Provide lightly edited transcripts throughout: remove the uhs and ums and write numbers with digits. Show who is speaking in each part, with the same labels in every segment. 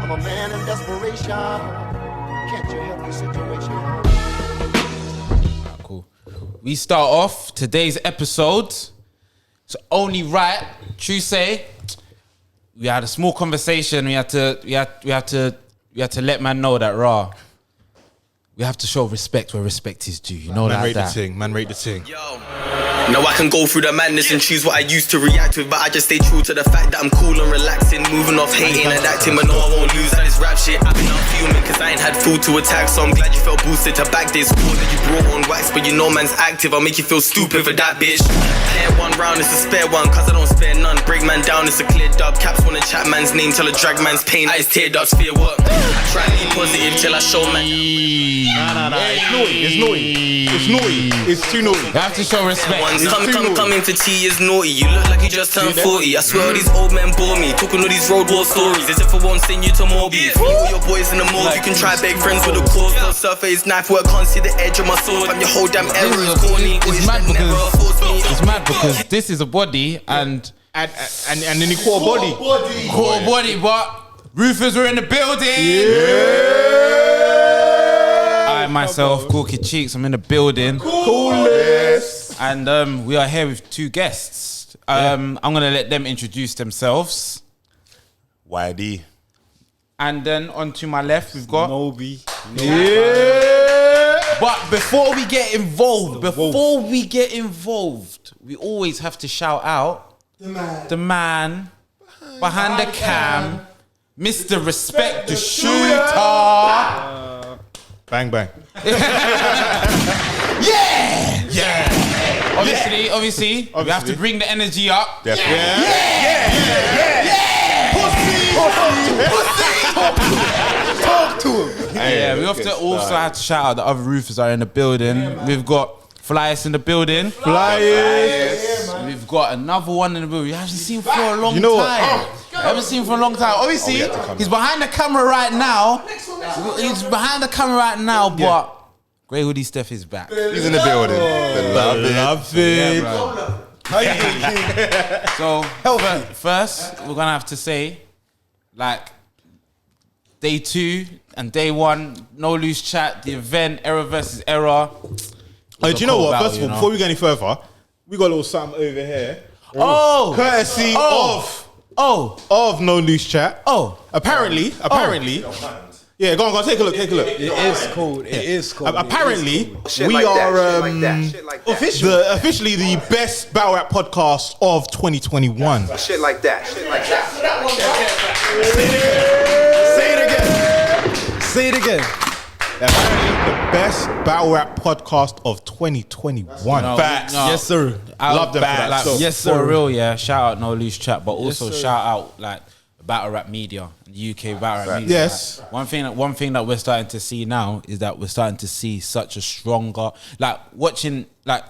Speaker 1: I'm a man in desperation. Can't you help the situation?
Speaker 2: Cool. We start off today's episode. It's only right. True say, we had a small conversation. We had to let man know that we have to show respect where respect is due. You know
Speaker 3: man
Speaker 2: that.
Speaker 3: Rate the ting. Man rate the ting.
Speaker 4: Yo. Now I can go through the madness and choose what I used to react with, but I just stay true to the fact that I'm cool and relaxing, moving off hating and acting, but no, I won't lose at this rap shit. I've been out fuming cause I ain't had food to attack, so I'm glad you felt boosted to back this war that you brought on wax, but you know man's active, I'll make you feel stupid for that bitch. Player one round, it's a spare one, cause I don't spare none. Break man down, it's a clear dub. Kappz wanna chat man's name till I drag man's pain at his tear ducts. Fear what? I try to be positive till I show man.
Speaker 3: Nah, it's naughty. It's too naughty.
Speaker 2: You have to show respect.
Speaker 4: Coming for tea is naughty. You look like you just turned 40. I swear all these old men bore me. Talking all these road war stories as if I won't send you to more beef. Me with your boys in the morgue. You can try beg friends with a cause. They'll Surfa his knife where I can't see the edge of my sword. I'm your whole damn error is corny.
Speaker 2: It's mad because this is a body and
Speaker 3: then he caught a body.
Speaker 2: Caught a body, but roofers were in the building. I myself, Corky Cheeks, I'm in the building.
Speaker 3: Coolest.
Speaker 2: And we are here with two guests. I'm gonna let them introduce themselves.
Speaker 5: YD.
Speaker 2: And then on to my left, we've got
Speaker 5: Nobi.
Speaker 3: Yeah.
Speaker 2: But before we get involved, we always have to shout out the man behind the cam, Mr. Respect the Shooter.
Speaker 3: Bang bang.
Speaker 2: Yeah. Obviously, we have to bring the energy up.
Speaker 5: Definitely.
Speaker 3: Talk to him.
Speaker 2: Yeah, we have to also have to shout out the other roofers are in the building. We've got Flyers in the building. We've got another one in the building. We haven't seen for a long time. Obviously, he's behind the camera right now. But Grey Hoodie Steph is back.
Speaker 5: He's in the building.
Speaker 3: Love it.
Speaker 2: So, first, we're gonna have to say, like, day 2 and day 1, no loose chat, the event, error versus error.
Speaker 3: Do you know what? First of all, before we go any further, we got a little something over here. Courtesy of No Loose Chat. Apparently. Yeah, go on, take a look.
Speaker 6: It is cold.
Speaker 3: Apparently, we are officially the best battle rap podcast of 2021.
Speaker 1: Shit like that.
Speaker 6: Say it again.
Speaker 3: Apparently, the best battle rap podcast of 2021. Facts.
Speaker 6: Yes, sir.
Speaker 3: Love them for that.
Speaker 2: Like,
Speaker 3: So,
Speaker 6: yes, sir.
Speaker 2: For real, yeah. Shout out No Loose Chat, but also
Speaker 6: sir.
Speaker 2: shout out like battle rap media, UK battle rap media.
Speaker 3: Yes.
Speaker 2: Like, one thing that we're starting to see now is that we're starting to see such a stronger, like watching, like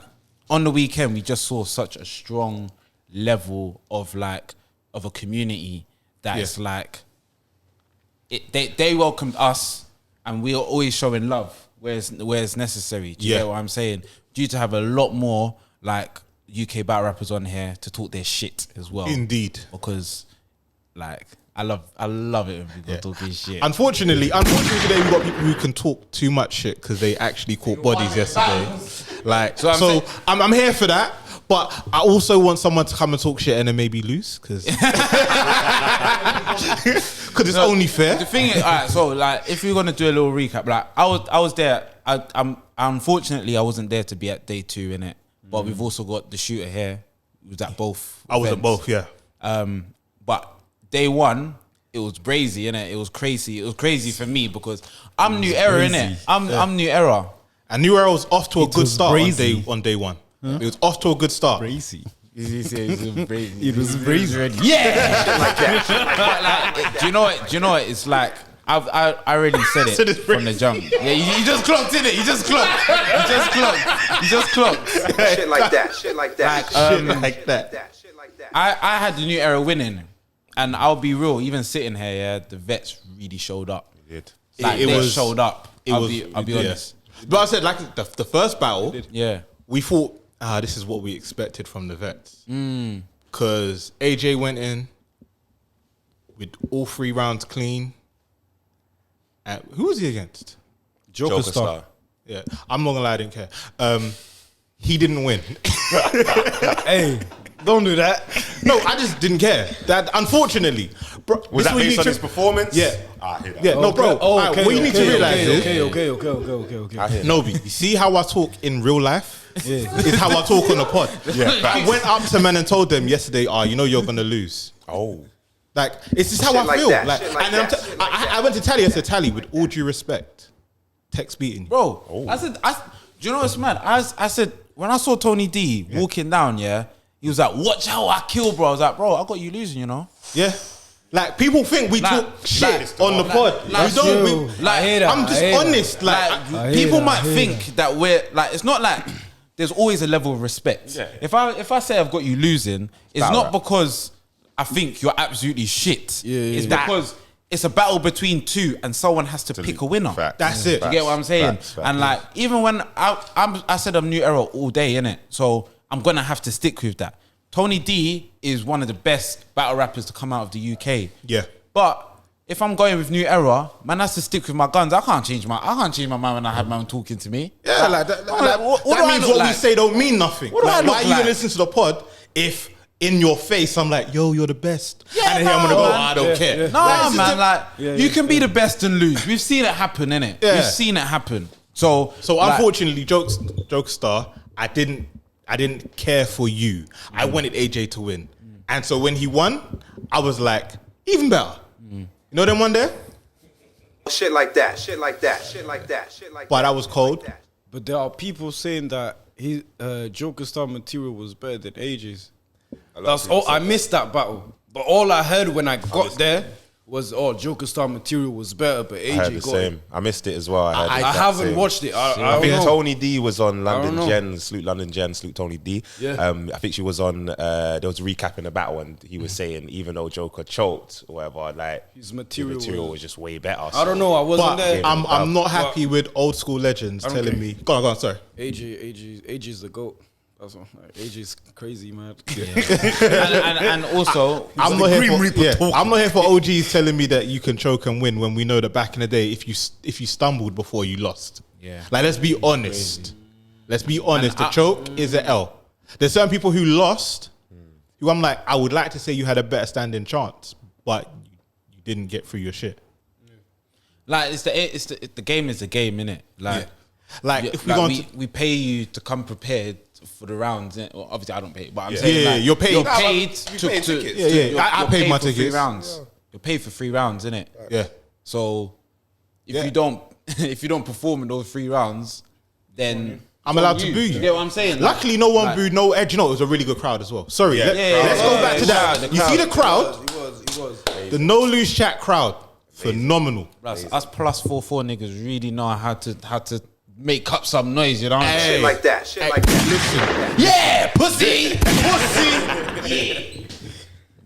Speaker 2: on the weekend, we just saw such a strong level of like of a community that it's like they welcomed us. And we are always showing love where it's necessary. Do you get what I'm saying? Due to have a lot more like UK battle rappers on here to talk their shit as well.
Speaker 3: Indeed.
Speaker 2: Because like I love it when people talking shit.
Speaker 3: Unfortunately, today we've got people who can talk too much shit because they actually caught bodies yesterday. Like, so I'm here for that. But I also want someone to come and talk shit and then maybe lose because it's only fair.
Speaker 2: The thing is, alright, so like if we're gonna do a little recap, like I was there. I'm unfortunately I wasn't there to be at day 2 in it. But we've also got the shooter here. He was at both.
Speaker 3: I was at
Speaker 2: events.
Speaker 3: both, yeah.
Speaker 2: But day 1, it was Bracey, innit? It was crazy. It was crazy for me because I'm new era, innit? I'm new era.
Speaker 3: And New Era was off to a good start on day 1. It was off to a good start.
Speaker 6: Bracey.
Speaker 2: It was
Speaker 6: Bracey.
Speaker 2: Yeah. Like, do you know what? It's like I already said it from the jump. Yeah, you just clocked in it. You just clocked.
Speaker 1: Shit like that. Shit like that.
Speaker 2: I had the new era winning, and I'll be real. Even sitting here, yeah, the vets really showed up.
Speaker 5: It
Speaker 2: Like
Speaker 3: It
Speaker 2: they
Speaker 3: was-
Speaker 2: showed up. I'll be
Speaker 3: yeah.
Speaker 2: honest.
Speaker 3: But I said, like the first battle,
Speaker 2: Yeah.
Speaker 3: we thought, this is what we expected from the vets. Because AJ went in with all 3 rounds clean. Who was he against?
Speaker 6: Joker Starr.
Speaker 3: Yeah, I'm not gonna lie, I didn't care. He didn't win.
Speaker 6: Hey, don't do that.
Speaker 3: No, I just didn't care. That unfortunately, bro,
Speaker 5: Was that based on his performance?
Speaker 3: Yeah.
Speaker 5: I hear that.
Speaker 3: Yeah, no, bro.
Speaker 6: Okay,
Speaker 3: what you need to realize is,
Speaker 6: Okay.
Speaker 5: I hear that.
Speaker 3: Nobi, you see how I talk in real life? Is how I talk on the pod.
Speaker 5: Yeah,
Speaker 3: I went up to men and told them yesterday, you know you're gonna lose.
Speaker 5: Oh.
Speaker 3: Like, it's just how I feel. I went to Tali. I said, Tali, with all due respect, text beating you.
Speaker 2: Bro, do you know what's mad? I said, when I saw Tony D walking down, he was like, watch how I kill, bro. I was like, bro, I got you losing, you know?
Speaker 3: Yeah. Like, people think we talk shit on the pod.
Speaker 2: Like,
Speaker 3: we don't.
Speaker 6: I hear that.
Speaker 3: I'm just honest.
Speaker 2: People might think that we're like, it's not like there's always a level of respect.
Speaker 5: Yeah.
Speaker 2: If I say I've got you losing, it's not because I think you're absolutely shit. It's because it's a battle between two and someone has to pick a winner.
Speaker 5: Facts.
Speaker 3: That's it.
Speaker 2: You get what I'm saying?
Speaker 5: Facts.
Speaker 2: And like, even when I said I'm new era all day, innit? So I'm gonna have to stick with that. Tony D is one of the best battle rappers to come out of the UK.
Speaker 3: Yeah.
Speaker 2: But if I'm going with new era, man has to stick with my guns. I can't change my mind when I have my own talking to me.
Speaker 3: Yeah,
Speaker 2: what
Speaker 3: that
Speaker 2: do I
Speaker 3: means
Speaker 2: look
Speaker 3: what
Speaker 2: like?
Speaker 3: we say don't mean nothing.
Speaker 2: What do I look
Speaker 3: why are you
Speaker 2: like?
Speaker 3: gonna listen to the pod if in your face I'm like, yo, you're the best?
Speaker 2: Yeah,
Speaker 3: and then I'm gonna go,
Speaker 2: man.
Speaker 3: I don't care.
Speaker 2: No,
Speaker 3: it's
Speaker 2: man,
Speaker 3: just
Speaker 2: you can be the best and lose. We've seen it happen, innit?
Speaker 3: Yeah.
Speaker 2: We've seen it happen. So
Speaker 3: unfortunately, Joker Starr, I didn't care for you. I wanted AJ to win. And so when he won, I was like, even better. You know them one there?
Speaker 7: Shit like that.
Speaker 3: But that was cold.
Speaker 6: But there are people saying that Joker Starr material was better than AJ's. I missed that battle. But all I heard when I got there was, Joker Starr material was better, but AJ
Speaker 5: I heard the
Speaker 6: got
Speaker 5: same.
Speaker 6: it.
Speaker 5: I missed it as well.
Speaker 6: I haven't watched it.
Speaker 5: I think
Speaker 6: don't know.
Speaker 5: Tony D was on London
Speaker 6: know.
Speaker 5: Gen, salute London Gen, salute Tony D.
Speaker 6: Yeah.
Speaker 5: I think she was on, there was a recap in the battle and he was saying even though Joker choked or whatever, like
Speaker 6: His material
Speaker 5: was just way better.
Speaker 6: I don't know. I wasn't
Speaker 3: But
Speaker 6: there.
Speaker 3: I'm not happy with old school legends telling
Speaker 6: care.
Speaker 3: me. Go on, sorry.
Speaker 6: AJ's the GOAT. That's all. AJ's crazy, man.
Speaker 2: and also,
Speaker 3: I'm not here for OGs telling me that you can choke and win when we know that back in the day, if you stumbled before you lost.
Speaker 2: Yeah.
Speaker 3: Like, let's be honest. Let's be honest. The choke is an L. There's certain people who lost, who I'm like, I would like to say you had a better standing chance, but you didn't get through your shit.
Speaker 2: like the game is the game, innit? Like,
Speaker 3: Like, if we're going to...
Speaker 2: we pay you to come prepared for the rounds. Well, obviously, I don't pay, but I'm
Speaker 3: Yeah,
Speaker 2: saying, like,
Speaker 3: you're paid.
Speaker 2: You're paid
Speaker 5: You
Speaker 2: to
Speaker 5: pay tickets.
Speaker 2: to-
Speaker 3: I
Speaker 2: you're
Speaker 3: paid my
Speaker 2: for 3
Speaker 3: tickets.
Speaker 2: rounds. You're paid for 3 rounds, innit?
Speaker 3: Yeah.
Speaker 2: So if you don't perform in those 3 rounds, then
Speaker 3: I'm allowed to boo you.
Speaker 2: You get what I'm saying?
Speaker 3: Luckily, no one booed, no edge. You know, it was a really good crowd as well. Sorry. Let's go back to that. You see the crowd?
Speaker 6: He was.
Speaker 3: The No Lose Chat crowd. Phenomenal.
Speaker 2: Us +44 niggas really know how to make up some noise, you know?
Speaker 7: Shit like that.
Speaker 3: Listen.
Speaker 2: Yeah, pussy!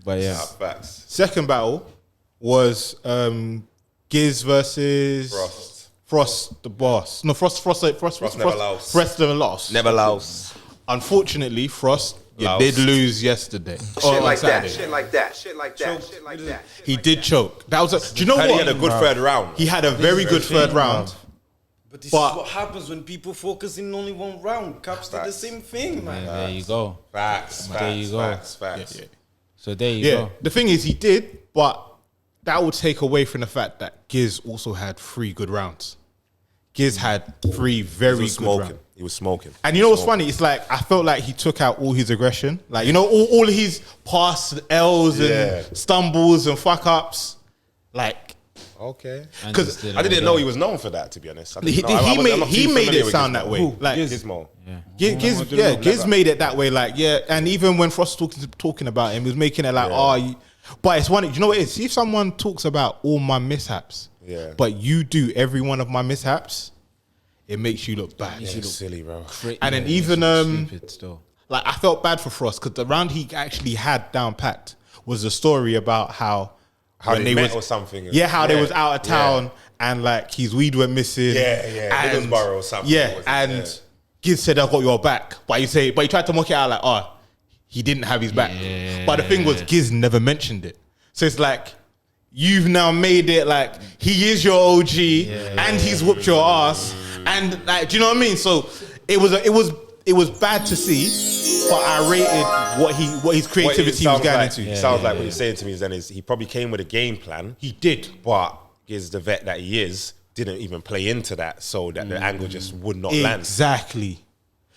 Speaker 2: But yeah.
Speaker 5: Facts.
Speaker 3: Second battle was Giz versus Frost the boss. No, Frost
Speaker 5: never lost.
Speaker 3: Frost never lost.
Speaker 5: Never lost.
Speaker 3: Unfortunately, Frost, you
Speaker 5: Lost.
Speaker 3: did lose yesterday.
Speaker 7: Shit like
Speaker 3: Saturday.
Speaker 7: that. Shit like that. Shit like that. Shit like that.
Speaker 3: He did choke. That was do you know
Speaker 5: He
Speaker 3: what?
Speaker 5: had a good third round.
Speaker 3: He had a very good third round.
Speaker 6: But this
Speaker 3: But-
Speaker 6: is what happens when people focus in only one round. Kappz did the same thing, man.
Speaker 2: There you go.
Speaker 5: Facts.
Speaker 2: There you go.
Speaker 5: Facts.
Speaker 2: So there you
Speaker 3: Yeah.
Speaker 2: go.
Speaker 3: The thing is, he did, but that would take away from the fact that Giz also had 3 good rounds. Giz had 3 very
Speaker 5: He was
Speaker 3: good rounds.
Speaker 5: smoking. He was smoking.
Speaker 3: And you know what's funny? It's like, I felt like he took out all his aggression. Like, you know, all his past L's and stumbles and fuck ups. Like,
Speaker 5: Okay.
Speaker 3: because
Speaker 5: I didn't know he was known for that, to be honest.
Speaker 3: he made it sound that way. Like,
Speaker 5: Gizmo.
Speaker 3: Giz made it that way. Like, yeah. And even when Frost was talking about him, he was making it like, but it's one, you know what it is? See, if someone talks about all my mishaps, but you do every one of my mishaps, it makes you look bad.
Speaker 5: Yeah, silly, bro.
Speaker 3: And then even
Speaker 2: stupid still.
Speaker 3: like, I felt bad for Frost because the round he actually had down packed was the story about how when
Speaker 5: they met or something.
Speaker 3: Yeah, how they was out of town and like his weed went missing.
Speaker 5: And Middlesbrough or something.
Speaker 3: Yeah, and Giz said, "I got your back," but he tried to mock it out like, he didn't have his back. But the thing was, Giz never mentioned it. So it's like, you've now made it like he is your OG and he's whooped your ass, and like, do you know what I mean? So it was bad to see, but I rated what his creativity was going into.
Speaker 5: Sounds like what you're saying to me is he probably came with a game plan.
Speaker 3: He did,
Speaker 5: but is the vet that he is didn't even play into that, so that the angle just would not land.
Speaker 3: Exactly.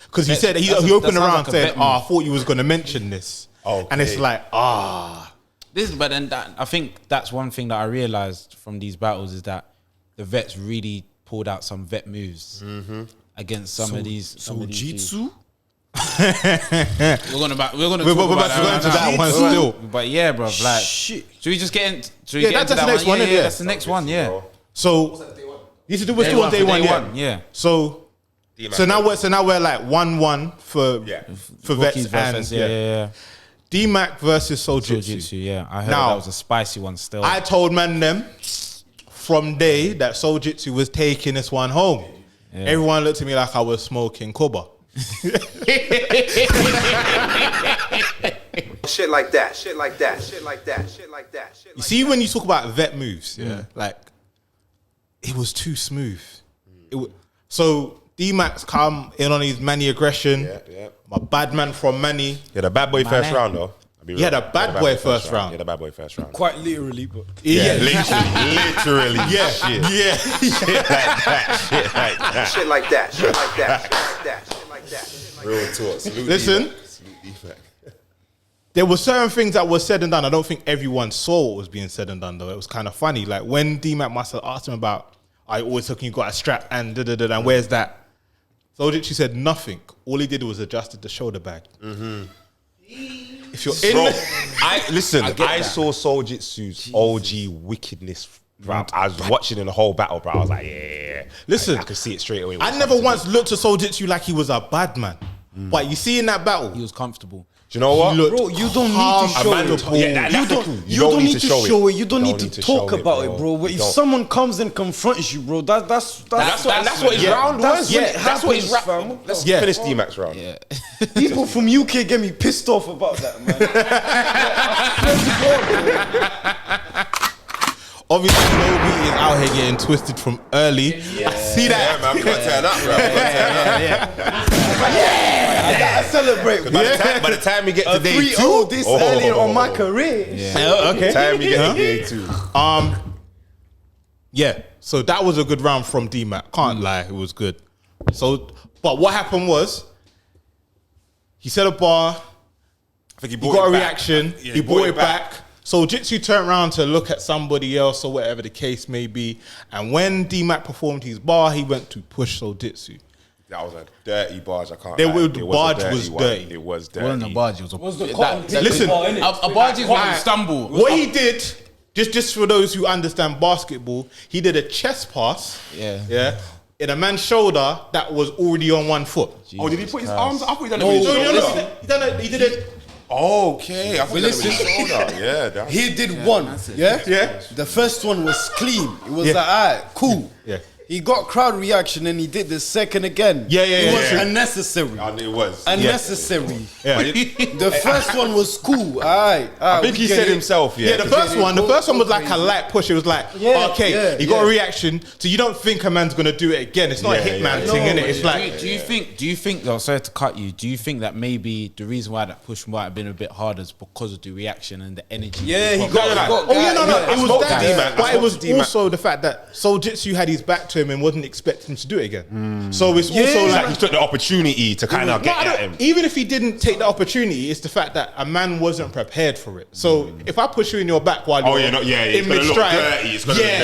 Speaker 3: Because he said he opened around and said, I thought you was going to mention this.
Speaker 5: Okay.
Speaker 3: And it's like,
Speaker 2: But then I think that's one thing that I realized from these battles is that the vets really pulled out some vet moves against some of these.
Speaker 6: Souljitsu?
Speaker 2: We're gonna go back to that one still. But yeah, bro, like, should we just get in? Should we get into
Speaker 3: that's the next one.
Speaker 2: Yeah, that's the next one. Yeah.
Speaker 3: So we're still on day one.
Speaker 2: Yeah.
Speaker 3: So now we're like 1-1 for vets
Speaker 2: versus,
Speaker 3: and DMizzyMac versus Souljitsu.
Speaker 2: Yeah, I heard
Speaker 3: Now,
Speaker 2: that was a spicy one still.
Speaker 3: I told man them from day that Souljitsu was taking this one home. Yeah. Everyone looked at me like I was smoking Kuba.
Speaker 7: Shit like that. Shit like that. Shit like that. Shit like that. Shit like
Speaker 3: You see, when you talk about vet moves, like it was too smooth. So DMizzyMac's come in on his Manny aggression. My bad man from Manny.
Speaker 5: Yeah, the bad boy first round though.
Speaker 3: He had a bad boy first round.
Speaker 5: Yeah, the bad boy first round.
Speaker 6: Quite literally, but
Speaker 5: literally.
Speaker 3: Yeah.
Speaker 5: Shit like that.
Speaker 7: Shit like that. Shit like that. Shit like that. Shit like that. Shit like that.
Speaker 5: Real talk. Salute
Speaker 3: Listen.
Speaker 5: D-Mac. Salute D-Mac.
Speaker 3: There were certain things that were said and done. I don't think everyone saw what was being said and done though. It was kind of funny. Like when DMizzyMac must have asked him about, I always talking, you got a strap and da-da-da, and where's that? Souljitsu said nothing. All he did was adjusted the shoulder bag. If you're in,
Speaker 5: I saw Souljitsu's OG wickedness. Bro, I was watching in the whole battle, bro. I was like, yeah.
Speaker 3: Listen,
Speaker 5: I could see it straight away.
Speaker 3: I never once looked at Souljitsu like he was a bad man. But you see in that battle,
Speaker 2: he was comfortable.
Speaker 5: Do you know what?
Speaker 6: bro, you don't need to show it. You don't need to show it. You don't need to talk about it, bro. If someone comes and confronts you, bro, that's
Speaker 5: what his round was. That's what his round. Let's finish DMizzyMac's round.
Speaker 2: Yeah.
Speaker 6: People from UK get me pissed off about that, man.
Speaker 3: obviously Nobi is out here getting twisted from early. I see that.
Speaker 5: Yeah, man, we gotta turn up, bro.
Speaker 6: I gotta celebrate.
Speaker 5: By the time we get to day 2,
Speaker 6: this earlier on my career.
Speaker 3: Okay.
Speaker 5: Time we get to day 2.
Speaker 3: Yeah. So that was a good round from DMizzyMac. Can't lie, it was good. So, but what happened was, he set a bar.
Speaker 5: I think he
Speaker 3: got a reaction. Yeah, he brought it back. Souljitsu turned around to look at somebody else or whatever the case may be. And when DMizzyMac performed his bar, he went to push Souljitsu.
Speaker 5: That was a dirty barge. I can't.
Speaker 3: The barge was dirty.
Speaker 5: It was dirty.
Speaker 2: It wasn't a barge. It was a
Speaker 3: listen,
Speaker 2: a barge is when you stumble.
Speaker 3: What he did, just for those who understand basketball, he did a chest pass. Yeah. In a man's shoulder that was already on one foot.
Speaker 5: Jesus did he put his arms? I thought he done it with his shoulder.
Speaker 3: He did it.
Speaker 5: Okay, I thought he done it with his shoulder. Yeah,
Speaker 6: he did one. Yeah. The first one was clean. It was like, alright, cool.
Speaker 3: Yeah.
Speaker 6: He got crowd reaction and he did the second again.
Speaker 3: It
Speaker 6: was unnecessary.
Speaker 5: It was
Speaker 6: unnecessary.
Speaker 3: Yeah.
Speaker 6: The first one was cool. Alright.
Speaker 5: I think he said himself. Yeah.
Speaker 3: The first one was like a light push. It was like, he got a reaction. So you don't think a man's gonna do it again. It's not a hitman thing, innit? It's like.
Speaker 2: Do you think? Though, sorry to cut you. Do you think that maybe the reason why that push might have been a bit harder is because of the reaction and the energy?
Speaker 6: Yeah, he got.
Speaker 3: It was that. But it was also the fact that Souljitsu had his back to him and wasn't expecting him to do it again. So it's also like
Speaker 5: he took the opportunity to kind of get at him.
Speaker 3: Even if he didn't take the opportunity, it's the fact that a man wasn't prepared for it. So if I push you in your back while you're in mid-stride,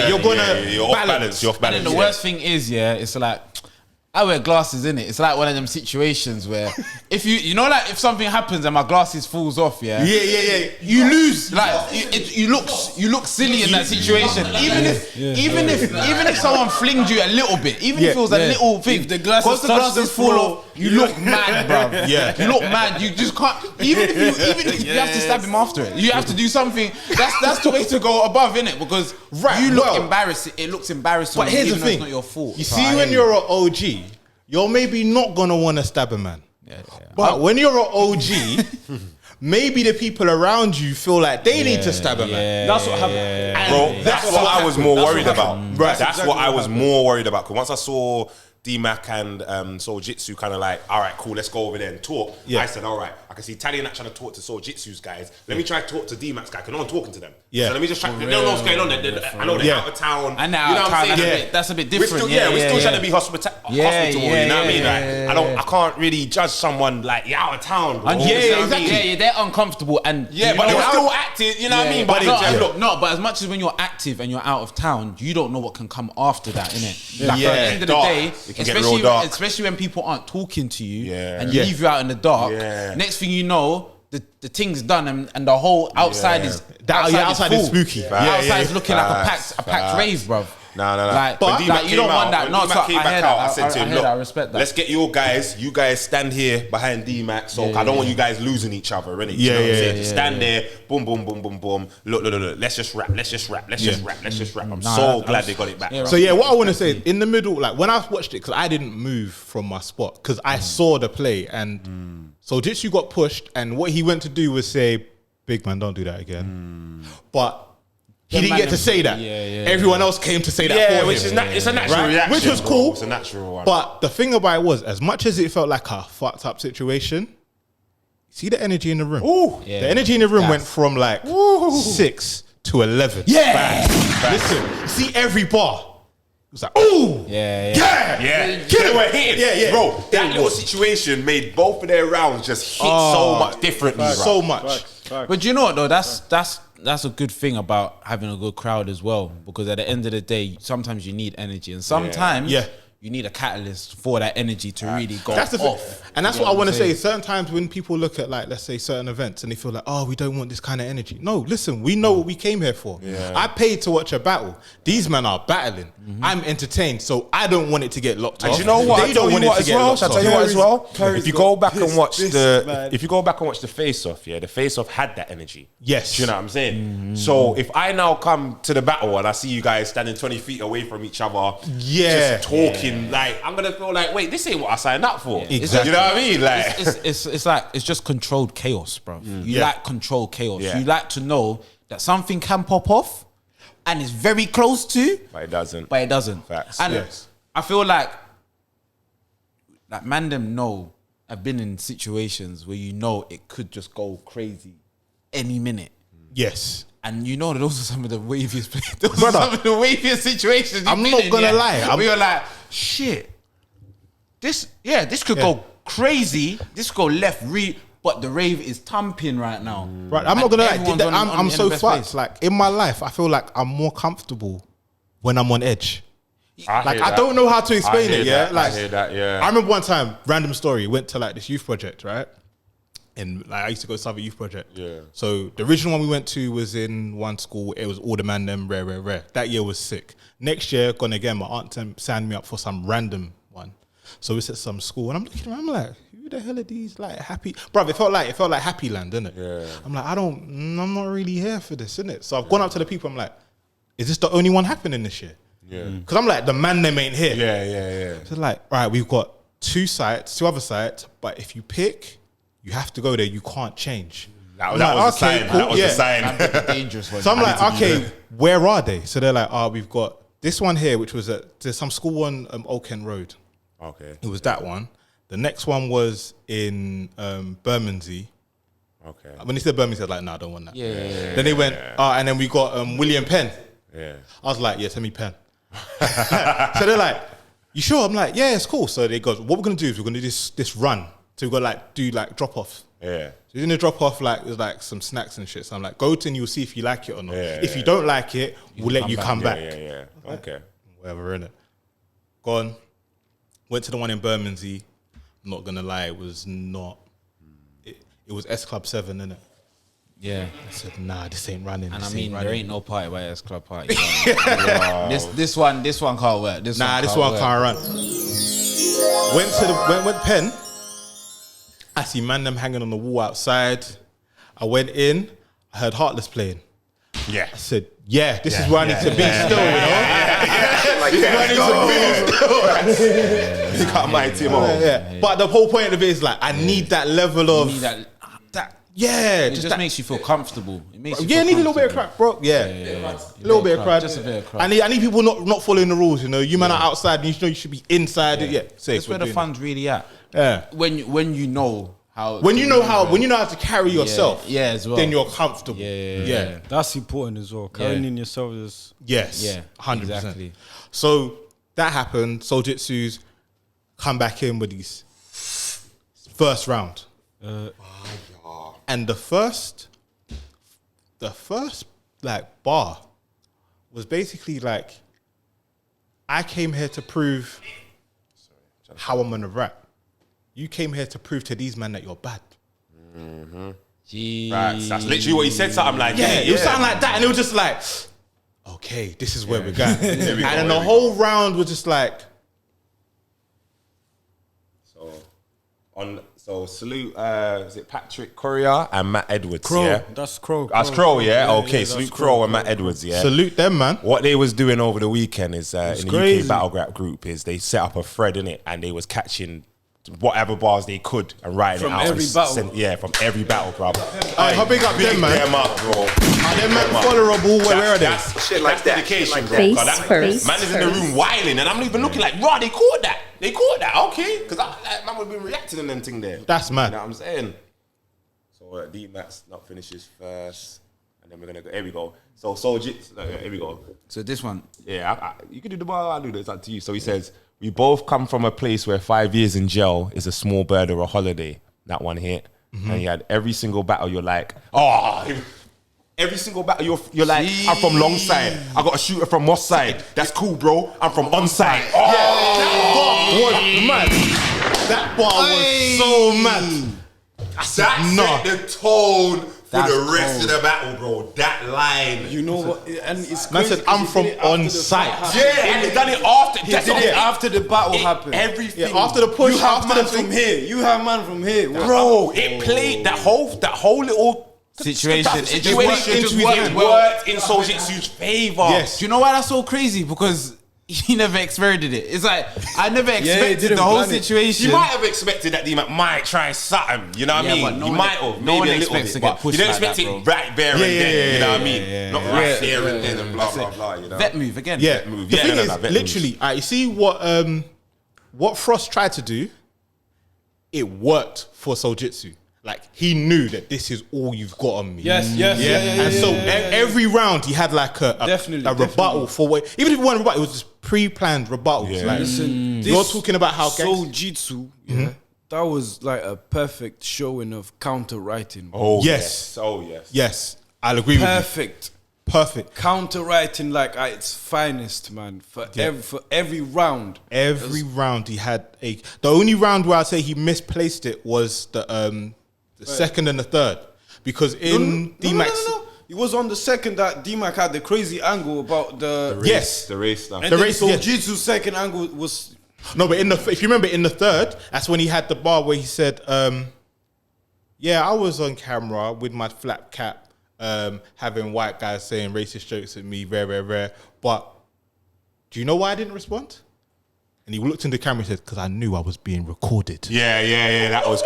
Speaker 3: you're gonna balance.
Speaker 5: You're off balance.
Speaker 2: And the worst thing is, it's like, I wear glasses, innit? It's like one of them situations where if like if something happens and my glasses falls off, you lose. Like you look silly in that situation. Even if someone flinged you a little bit, even if it was a little thing,
Speaker 6: if the glasses fall off,
Speaker 2: you look mad, bro. You look mad. You just can't. Even if you have to stab him after it, you have to do something. That's the way to go above, innit? Because you look embarrassing. It looks embarrassing.
Speaker 3: But here's the thing:
Speaker 2: it's not your fault.
Speaker 3: You see, when you're an OG, you're maybe not gonna want to stab a man. But when you're an OG, maybe the people around you feel like they need to stab a man.
Speaker 6: That's what happened.
Speaker 5: Bro, that's what I was more worried about.
Speaker 3: Right.
Speaker 5: That's what I was more worried about. Because once I saw DMizzyMac and Souljitsu kind of like, all right, cool, let's go over there and talk.
Speaker 3: Yeah.
Speaker 5: I said, all right, I can see Tali not trying to talk to Souljitsu's guys. Let me try to talk to DMizzyMac's guy, because no one's talking to them.
Speaker 3: Yeah.
Speaker 5: So let me just try. They don't know what's going on. I know they're out of town.
Speaker 2: And now,
Speaker 5: you know what I'm saying?
Speaker 2: that's a bit different.
Speaker 5: We're still trying to be hospitable. You know what I mean?
Speaker 2: Yeah.
Speaker 5: I can't really judge someone like you're out of town. Bro.
Speaker 2: Yeah, they're uncomfortable, and
Speaker 5: Yeah, but they're still acting. You know what I mean? But
Speaker 2: but as much as when you're active and you're out of town, you don't know what can come after that, innit? Like,
Speaker 5: Yeah,
Speaker 2: at the end of the
Speaker 5: dark.
Speaker 2: day,
Speaker 5: It can get real dark.
Speaker 2: especially when people aren't talking to you
Speaker 5: Yeah.
Speaker 2: and you leave you out in the dark.
Speaker 5: Yeah.
Speaker 2: Next thing you know, the thing's done and the whole outside is
Speaker 3: outside is
Speaker 2: full.
Speaker 3: spooky.
Speaker 2: Outside is looking like
Speaker 5: Facts.
Speaker 2: a packed rave, bruv.
Speaker 5: No.
Speaker 2: Like,
Speaker 5: But
Speaker 2: like, you don't want that. No, so
Speaker 5: came
Speaker 2: I
Speaker 5: back
Speaker 2: hear
Speaker 5: out.
Speaker 2: that.
Speaker 5: I said to him,
Speaker 2: I
Speaker 5: look,
Speaker 2: I respect that.
Speaker 5: let's get your guys. You guys stand here behind DMizzyMac. So I don't want you guys losing each other, innit? You know what I'm saying? Stand there, boom, boom, boom, boom, boom. Look. Let's just rap. I'm so glad they got it back.
Speaker 3: So yeah, what I want to say in the middle, like when I watched it, because I didn't move from my spot because I saw the play, and Souljitsu got pushed, and what he went to do was say, "Big man, don't do that again." But he didn't get to say that. Everyone else came to say that for him.
Speaker 5: Which is it's a natural reaction,
Speaker 3: which was cool.
Speaker 5: It's a natural one.
Speaker 3: But the thing about it was, as much as it felt like a fucked up situation, see the energy in the room. The energy in the room went from like 6 to 11. Listen, see every bar. It was like, ooh,
Speaker 5: They were hitting. Bro, that little situation made both of their rounds just hit so much differently.
Speaker 3: so much.
Speaker 2: But you know what though? That's a good thing about having a good crowd as well, because at the end of the day, sometimes you need energy, and sometimes you need a catalyst for that energy to really go
Speaker 3: That's the
Speaker 2: off.
Speaker 3: thing. And that's what I want to say. Certain times when people look at, like, let's say certain events and they feel like, oh, we don't want this kind of energy. No, listen, we know what we came here for. I paid to watch a battle. These men are battling. I'm entertained, so I don't want it to get locked off.
Speaker 5: And you know what?
Speaker 3: They don't want it to get locked off.
Speaker 5: I'll tell you what as well. If you go back and watch the face-off, the face-off had that energy.
Speaker 3: Yes.
Speaker 5: Do you know what I'm saying? So if I now come to the battle and I see you guys standing 20 feet away from each other, just talking, like, I'm gonna feel like, wait, this ain't what I signed up for.
Speaker 3: Exactly.
Speaker 5: You know what I mean? Like,
Speaker 2: It's like, it's just controlled chaos, bro. You like controlled chaos.
Speaker 5: Yeah.
Speaker 2: You like to know that something can pop off and it's very close to,
Speaker 5: but it doesn't.
Speaker 2: Facts. And I feel like man them know, I've been in situations where you know it could just go crazy any minute.
Speaker 3: Yes.
Speaker 2: And you know that those are some of the waviest some of the waviest situations.
Speaker 3: I'm not gonna lie.
Speaker 2: We were like, shit. This could go crazy. This could go left, but the rave is thumping right now.
Speaker 3: Right, I'm not gonna lie.
Speaker 2: Everyone's
Speaker 3: I'm so
Speaker 2: in the best
Speaker 3: fucked.
Speaker 2: place.
Speaker 3: Like in my life, I feel like I'm more comfortable when I'm on edge. I don't know how to explain it. Yeah, like
Speaker 5: I hear that. Yeah,
Speaker 3: I remember one time, random story. Went to like this youth project, right? And like I used to go to Southern Youth Project. Yeah. So the original one we went to was in one school. It was all the man them rare. That year was sick. Next year, gone again. My aunt signed me up for some random one. So we at some school, and I'm looking around, I'm like, who the hell are these like happy? Bruv, it felt like Happy Land, didn't it? Yeah. I'm like, I'm not really here for this, innit? So I've gone up to the people. I'm like, is this the only one happening this year? Yeah. Because I'm like, the man them ain't here.
Speaker 5: Yeah.
Speaker 3: So like, right, we've got two other sites, but if you pick, you have to go there. You can't change.
Speaker 5: That was a sign.
Speaker 3: Cool,
Speaker 5: That was a sign.
Speaker 2: Dangerous one.
Speaker 3: So I'm like, okay, where are they? So they're like, we've got this one here, which was there's some school on Oak End Road.
Speaker 5: Okay.
Speaker 3: It was that one. The next one was in Bermondsey. Okay. When they said Bermondsey, I was like, nah, I don't want that. Yeah. Then they went, and then we got William Penn. Yeah. I was like, yeah, send me Penn. So they're like, you sure? I'm like, yeah, it's cool. So they go, what we're gonna do is we're gonna do this run. So we're gonna do drop off. Yeah. So in the drop off, there's some snacks and shit. So I'm like, go to and you'll see if you like it or not. Yeah, if you don't like it, we'll let you come back.
Speaker 5: Yeah. Okay.
Speaker 3: Whatever, innit? Gone. Went to the one in Bermondsey. I'm not gonna lie, it was not. It was S Club 7, innit?
Speaker 2: Yeah.
Speaker 3: I said, nah, this ain't running.
Speaker 2: And I mean, there ain't no party by S Club party. This one can't work. This one
Speaker 3: can't run. Went Penn. I see man them hanging on the wall outside. I went in. I heard Heartless playing.
Speaker 5: Yeah.
Speaker 3: I said, this is where I need to be still, you know? This is where I need to be still.
Speaker 5: You got my team on.
Speaker 3: But the whole point of it is like, I need that level of... Yeah,
Speaker 2: It just makes you feel comfortable. It makes you
Speaker 3: need a
Speaker 2: feel
Speaker 3: little bit of crack, bro. Yeah. A little bit of crack.
Speaker 2: Just a bit of crack.
Speaker 3: I need people not following the rules. You know, you man are outside, and you know you should be inside. Yeah, safe.
Speaker 2: That's where the fun's really at.
Speaker 3: Yeah.
Speaker 2: When you know how
Speaker 3: when you know how to carry yourself.
Speaker 2: Yeah, as well.
Speaker 3: Then you're comfortable.
Speaker 2: Yeah.
Speaker 6: That's important as well. Carrying yourself is...
Speaker 3: Yes.
Speaker 2: Yeah.
Speaker 3: 100%.
Speaker 2: Exactly.
Speaker 3: So that happened. Souljitsu's come back in with his first round. And the first like bar was basically like, I came here to prove how I'm gonna rap. You came here to prove to these men that you're bad.
Speaker 5: That's literally what he said. So I'm like,
Speaker 3: It was something like that, and it was just like, okay, this is where we're going. And then the whole round was just like,
Speaker 5: So salute, is it Patrick Courier and Matt Edwards?
Speaker 6: Crow.
Speaker 5: Yeah?
Speaker 6: That's Crow.
Speaker 5: That's Crow, yeah? Okay,
Speaker 6: that's
Speaker 5: salute Crow and Matt Edwards, yeah?
Speaker 3: salute them, man.
Speaker 5: What they was doing over the weekend is, in the
Speaker 6: crazy.
Speaker 5: UK Battle Rap group, is they set up a thread in it and they was catching whatever bars they could and writing
Speaker 6: From
Speaker 5: it out.
Speaker 6: every
Speaker 5: and
Speaker 6: battle.
Speaker 5: from every battle, bro.
Speaker 3: How big up them, man?
Speaker 5: Them up, bro.
Speaker 3: Are them man followable? Where are they?
Speaker 7: Shit like that.
Speaker 5: Dedication,
Speaker 7: Shit
Speaker 5: bro.
Speaker 7: like
Speaker 8: that.
Speaker 5: 'Cause
Speaker 8: Face
Speaker 5: man is in the room whiling and I'm not even looking like, raw, they caught that. They caught that, okay. Because man would have been reacting and them thing there.
Speaker 3: That's mad.
Speaker 5: You know what I'm saying? So DMizzyMac's not finishes first. And then we're going to go, here we go. So Souljitsu, here we go.
Speaker 2: So this one,
Speaker 5: Yeah, you can do the bar, I'll do this, it's up to you. So he says, we both come from a place where 5 years in jail is a small bird or a holiday. That one hit. And you had every single battle, you're like, every single battle, you're like, I'm from long side. I got a shooter from Moss side. That's cool, bro. I'm from on side.
Speaker 3: That bar was mad. That bar was so mad.
Speaker 5: That set the tone for the rest of the battle, bro. That line.
Speaker 6: You know what? And it's
Speaker 3: Man
Speaker 6: crazy
Speaker 3: said, I'm
Speaker 6: 'cause he
Speaker 3: from
Speaker 6: did it after
Speaker 3: on
Speaker 6: the
Speaker 3: site.
Speaker 6: fight happened.
Speaker 5: Yeah, and they done it after.
Speaker 6: He did it after the battle happened.
Speaker 5: Everything.
Speaker 3: Yeah, after the push,
Speaker 6: You have
Speaker 3: after
Speaker 6: man
Speaker 3: the
Speaker 6: from here. You have man from here.
Speaker 5: Bro, it played that whole little
Speaker 2: situation. It just
Speaker 5: worked in Souljitsu's favor.
Speaker 3: Yes.
Speaker 2: Do you know why that's so crazy? Because he never expected it. It's like I never expected
Speaker 6: didn't
Speaker 2: the whole
Speaker 6: plan it.
Speaker 2: situation.
Speaker 5: You might have expected that DMizzyMac might try something, you know what I
Speaker 2: Yeah, but
Speaker 5: mean?
Speaker 2: no
Speaker 5: You
Speaker 2: one-
Speaker 5: might have,
Speaker 2: no one
Speaker 5: maybe a little
Speaker 2: expects
Speaker 5: bit,
Speaker 2: to get
Speaker 5: but
Speaker 2: pushed
Speaker 5: you don't
Speaker 2: like
Speaker 5: expect
Speaker 2: that,
Speaker 5: it
Speaker 2: bro.
Speaker 5: right there and then, you know what I mean?
Speaker 2: yeah,
Speaker 5: Not right there and then and blah, blah, blah, you know?
Speaker 2: Vet move again.
Speaker 3: Yeah.
Speaker 5: move.
Speaker 3: The
Speaker 5: Yeah,
Speaker 3: thing
Speaker 5: no,
Speaker 3: is,
Speaker 5: vet
Speaker 3: literally, you see what Frost tried to do, it worked for Souljitsu. Like, he knew that this is all you've got on me.
Speaker 6: Yes, yes, yeah.
Speaker 3: And so every round he had like a rebuttal for what, even if it wasn't rebuttal, it was just pre-planned rebuttals.
Speaker 5: Yeah.
Speaker 3: Like,
Speaker 6: Listen,
Speaker 3: you're talking about how
Speaker 6: Souljitsu, that was like a perfect showing of counter writing.
Speaker 5: Oh,
Speaker 3: Yes.
Speaker 5: Oh, yes.
Speaker 3: yes, I'll agree with
Speaker 6: Perfect.
Speaker 3: you. Perfect.
Speaker 6: Counter writing like at its finest, man. For every round.
Speaker 3: Every round he had the only round where I'd say he misplaced it was the second and the third. Because in DMizzyMac's...
Speaker 6: No. It was on the second that DMizzyMac had the crazy angle about the
Speaker 3: Yes.
Speaker 5: The race stuff.
Speaker 6: and
Speaker 3: the
Speaker 6: then
Speaker 3: race, yeah.
Speaker 6: Souljitsu's second angle was
Speaker 3: No, but if you remember in the third, that's when he had the bar where he said, yeah, I was on camera with my flat cap, having white guys saying racist jokes at me, rare. But do you know why I didn't respond? And he looked in the camera and said, because I knew I was being recorded.
Speaker 5: Yeah, that was...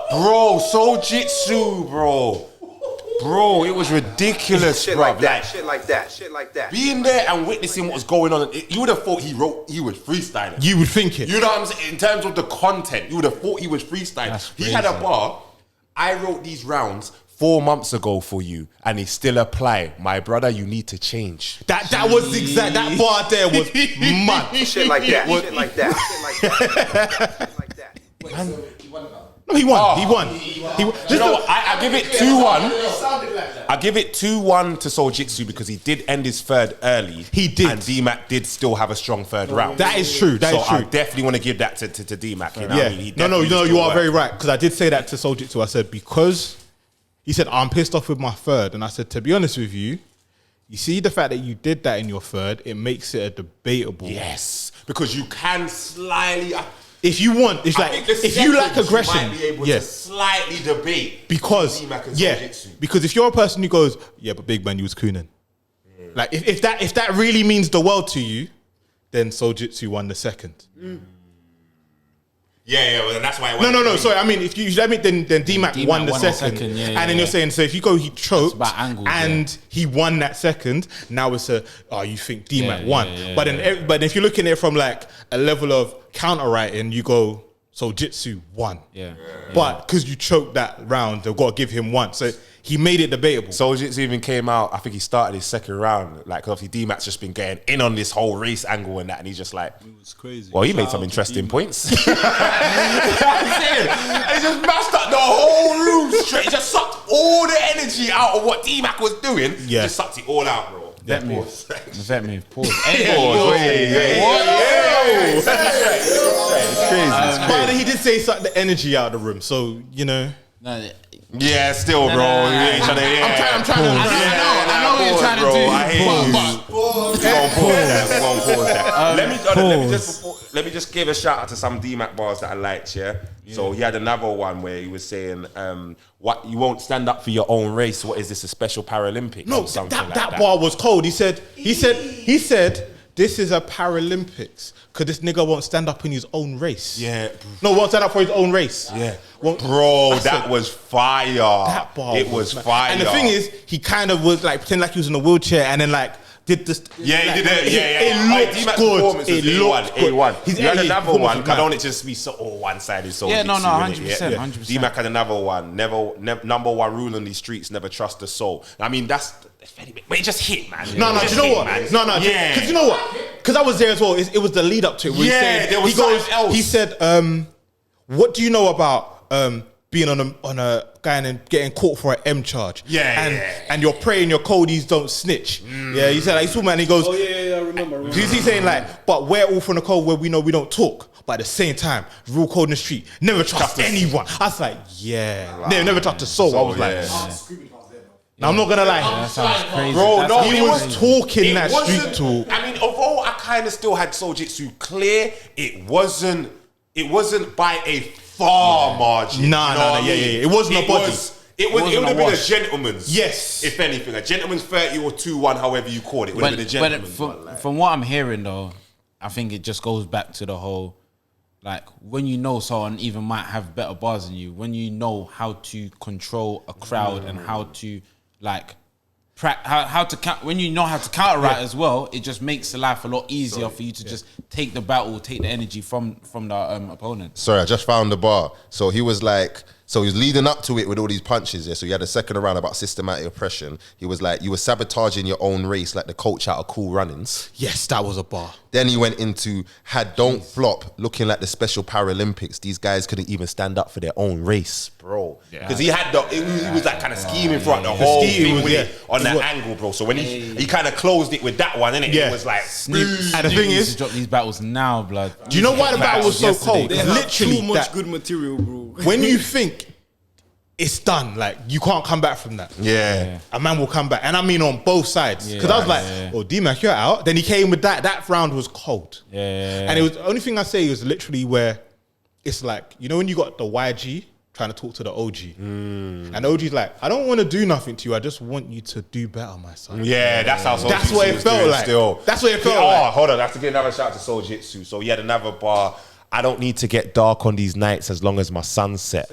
Speaker 5: Bro, Souljitsu, bro, it was ridiculous,
Speaker 7: Shit
Speaker 5: bro.
Speaker 7: like that. Shit like that. Shit like that.
Speaker 5: Being there and witnessing what was going on, you would have thought he was freestyling.
Speaker 3: You would think it.
Speaker 5: You know what I'm saying? In terms of the content, you would have thought he was freestyling. He had a bar. I wrote these rounds 4 months ago for you, and they still apply. My brother, you need to change.
Speaker 3: That was exact. That bar there was mad.
Speaker 7: Shit like that. Shit like that. Shit like that. Shit like that.
Speaker 3: No, he won. He won.
Speaker 5: You know what? I give it 2-1. I give it 2-1 to Souljitsu because he did end his third early.
Speaker 3: He did.
Speaker 5: And DMizzyMac did still have a strong third round.
Speaker 3: That is true. That is
Speaker 5: so I
Speaker 3: true.
Speaker 5: definitely want to give that to DMizzyMac. You know what I mean? He
Speaker 3: No,
Speaker 5: definitely
Speaker 3: you
Speaker 5: still
Speaker 3: are
Speaker 5: worked.
Speaker 3: very right. Because I did say that to Souljitsu. I said, because he said, I'm pissed off with my third. And I said, to be honest with you, you see the fact that you did that in your third, it makes it a debatable.
Speaker 5: Yes. Because you can slightly...
Speaker 3: If you want, it's
Speaker 5: I
Speaker 3: like,
Speaker 5: think the
Speaker 3: if you lack
Speaker 5: seconds
Speaker 3: aggression,
Speaker 5: you might be able to slightly debate
Speaker 3: because,
Speaker 5: DMizzyMac and
Speaker 3: yeah,
Speaker 5: Souljitsu.
Speaker 3: because if you're a person who goes, yeah, but big man, you was cooning. Like, if that really means the world to you, then Souljitsu won the second.
Speaker 5: Yeah, well, that's why.
Speaker 3: No. Sorry, I mean, if you then DMizzyMac won the second, and then you're saying so if you go he choked
Speaker 2: angles,
Speaker 3: and he won that second, now it's you think DMizzyMac won, but if you're looking at it from like a level of counter writing, you go Souljitsu won, but because you choked that round, they've got to give him one, so he made it debatable.
Speaker 5: Souljitsu even came out. I think he started his second round. Like obviously, DMizzyMac's just been getting in on this whole race angle and that, and he's just like,
Speaker 6: it was crazy.
Speaker 5: Well, he made some interesting points. I'm saying, he just mashed up the whole room straight. He just sucked all the energy out of what DMizzyMac was doing. He just sucked it all out, bro.
Speaker 2: That move. Pause.
Speaker 3: It's crazy. But he did say he sucked the energy out of the room, so you know.
Speaker 5: Yeah, still, bro. I'm trying to.
Speaker 2: I know what you're trying to do.
Speaker 5: I hear you. Pause that. Let me just give a shout out to some DMizzyMac bars that I liked. Yeah. So he had another one where he was saying, "What you won't stand up for your own race? What is this? A special Paralympic?"
Speaker 3: No, that bar was cold. He said, this is a Paralympics because this nigga won't stand up in his own race.
Speaker 5: Yeah.
Speaker 3: No, won't stand up for his own race.
Speaker 5: Yeah. Bro, that was fire.
Speaker 3: That bar
Speaker 5: was fire.
Speaker 3: And the thing is, he kind of was like pretending like he was in a wheelchair and then like did this.
Speaker 5: Yeah, he did it.
Speaker 3: It looked good. It looked good.
Speaker 5: He had another one. Don't it just be so one-sided? So
Speaker 2: 100%.
Speaker 5: DMizzyMac had another one. Number one rule on these streets: never trust the soul. I mean, that's. But it just hit, man.
Speaker 3: No, do you know what? No, because you know what? Because I was there as well. It was the lead up to it.
Speaker 5: There was something else.
Speaker 3: He said, "What do you know about being on a guy and getting caught for an M charge? And you're praying your codies don't snitch. Yeah, he said like, "This man." He goes,
Speaker 6: I remember.
Speaker 3: He's saying like, "But we're all from the code where we know we don't talk." But at the same time, rule code in the street, never trust anyone. I was like, never trust the soul. I was like. Now, I'm not gonna lie.
Speaker 2: That sounds crazy.
Speaker 5: Bro, no,
Speaker 3: he was talking that street talk.
Speaker 5: I mean, although I kind of still had Souljitsu clear, it wasn't by a far margin.
Speaker 3: It wasn't a body.
Speaker 5: It would have been a gentleman's.
Speaker 3: Yes.
Speaker 5: If anything, a gentleman's 30 or 2-1, however you call it. It would have been a gentleman's one.
Speaker 2: From what I'm hearing, though, I think it just goes back to the whole, like, when you know someone even might have better bars than you, when you know how to control a crowd and how to, like, when you know how to counter right as well, it just makes the life a lot easier for you to just take the battle, take the energy from the opponent.
Speaker 8: Sorry, I just found the bar. So he was like, so he was leading up to it with all these punches. Yeah. So he had a second round about systematic oppression. He was like, you were sabotaging your own race like the coach out of Cool Runnings.
Speaker 3: Yes, that was a bar.
Speaker 8: Then he went into don't flop, looking like the special Paralympics. These guys couldn't even stand up for their own race, bro.
Speaker 5: Because he had he was like kind of scheming throughout the whole thing on that angle, bro. So when he kind of closed it with that one, innit? It was like,
Speaker 3: and the thing is,
Speaker 2: to drop these battles now, blood.
Speaker 3: Do you know why the battle was so cold?
Speaker 6: They
Speaker 3: Literally,
Speaker 6: too much good material, bro.
Speaker 3: When you think it's done, like you can't come back from that.
Speaker 5: Yeah.
Speaker 3: A man will come back, and I mean on both sides. Because I was like, "Oh, DMizzyMac, you're out." Then he came with that. That round was cold. And it was the only thing I say was literally where it's like, you know, when you got the YG trying to talk to the OG, and the OG's like, "I don't want to do nothing to you. I just want you to do better, my son."
Speaker 5: Yeah, that's how.
Speaker 3: That's what it felt like. That's what it felt like.
Speaker 5: Hold on, I have to give another shout out to Souljitsu. So he had another bar. I don't need to get dark on these nights as long as my sun's set.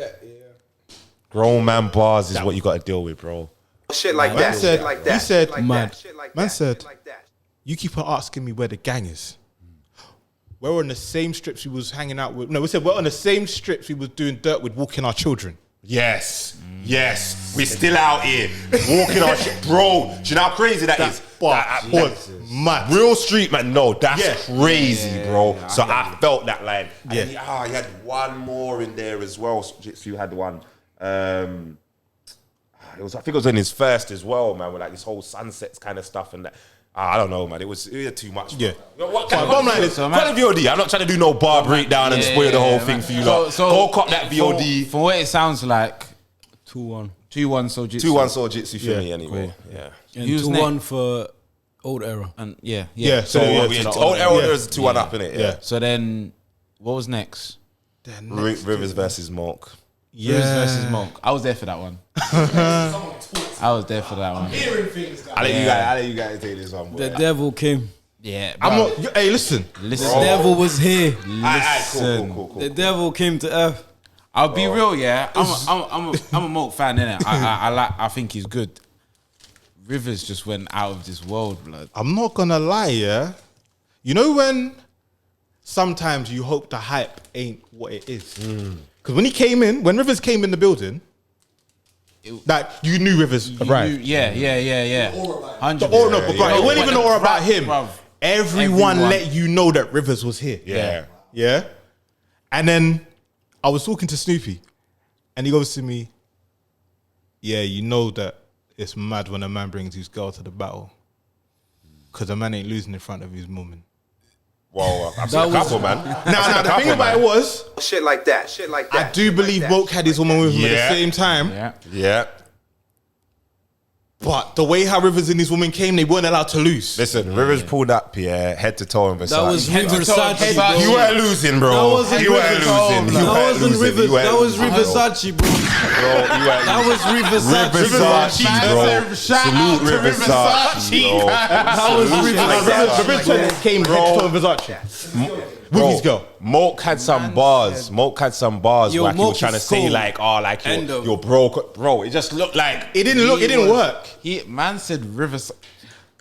Speaker 5: Grown man bars is what you got to deal with, bro.
Speaker 7: Shit like that.
Speaker 3: Said,
Speaker 7: shit like that.
Speaker 3: He said,
Speaker 7: like
Speaker 3: man,
Speaker 7: that, shit like
Speaker 3: man
Speaker 7: that,
Speaker 3: said,
Speaker 7: shit like that.
Speaker 3: You keep on asking me where the gang is. We're on the same strips we was hanging out with. No, we said we're on the same strips we was doing dirt with, walking our children.
Speaker 5: Yes. We're still out here walking our shit. Bro, do you know how crazy that is?
Speaker 3: That was mad.
Speaker 5: Real street, man. No, that's crazy, bro. So I felt that line. And he had one more in there as well. Jitsu had one. I think it was in his first as well, man, with like this whole sunsets kind of stuff and that. I don't know, man. It was too much.
Speaker 3: Yeah.
Speaker 5: What kind of VOD? I'm not trying to do no bar breakdown and spoil the whole thing for you. So go cop that VOD.
Speaker 2: For what it sounds like, 2-1. 2-1 Souljitsu.
Speaker 5: 2-1 Souljitsu for me anyway. Cool. Yeah.
Speaker 6: And 2-1 for Old Era.
Speaker 2: And
Speaker 5: So Old Era is 2-1 up, innit? Yeah.
Speaker 2: So then, what was next?
Speaker 5: Rivers versus Moak.
Speaker 2: Rivers versus Moak. I was there for that one. I was there for that one.
Speaker 5: I'll let you guys take this one.
Speaker 6: The devil came.
Speaker 2: Yeah,
Speaker 3: I'm
Speaker 2: bruv.
Speaker 3: not. Hey, listen.
Speaker 6: The devil was here.
Speaker 5: Cool.
Speaker 6: The devil came to earth.
Speaker 2: I'll be real, yeah. I'm a Moak fan, innit? I think he's good. Rivers just went out of this world, blood.
Speaker 3: I'm not gonna lie, yeah. You know when sometimes you hope the hype ain't what it is. Because when Rivers came in the building, like you knew Rivers arrived.
Speaker 2: Yeah. 100%.
Speaker 3: The aura, but bro, it wasn't even the aura about him.
Speaker 2: Bruv.
Speaker 3: Everyone let you know that Rivers was here. Yeah. And then I was talking to Snoopy, and he goes to me, "Yeah, you know that it's mad when a man brings his girl to the battle, because a man ain't losing in front of his woman."
Speaker 5: Well, I've seen a couple, man.
Speaker 3: Now, the thing about it was,
Speaker 7: Shit like that.
Speaker 3: I do believe Moak had his woman with him at the same time.
Speaker 5: Yeah.
Speaker 3: But the way how Rivers and his woman came, they weren't allowed to lose.
Speaker 5: Listen, Rivers pulled up, head to toe in Versace.
Speaker 6: That was Versace.
Speaker 5: You weren't losing, bro.
Speaker 6: That wasn't
Speaker 5: You weren't
Speaker 6: Rivers.
Speaker 5: losing.
Speaker 6: That wasn't Rivers. That was Riversace, bro. That was Riversace.
Speaker 5: Bro. Salute Riversace.
Speaker 3: That was Rivers came head to toe in Versace. With his girl.
Speaker 5: Moak had some bars.
Speaker 6: Yo,
Speaker 5: like he
Speaker 6: Moak
Speaker 5: was trying to
Speaker 6: is
Speaker 5: say
Speaker 6: cold.
Speaker 5: you're broke. Bro, it just looked like
Speaker 3: It didn't work.
Speaker 2: Man said Rivers.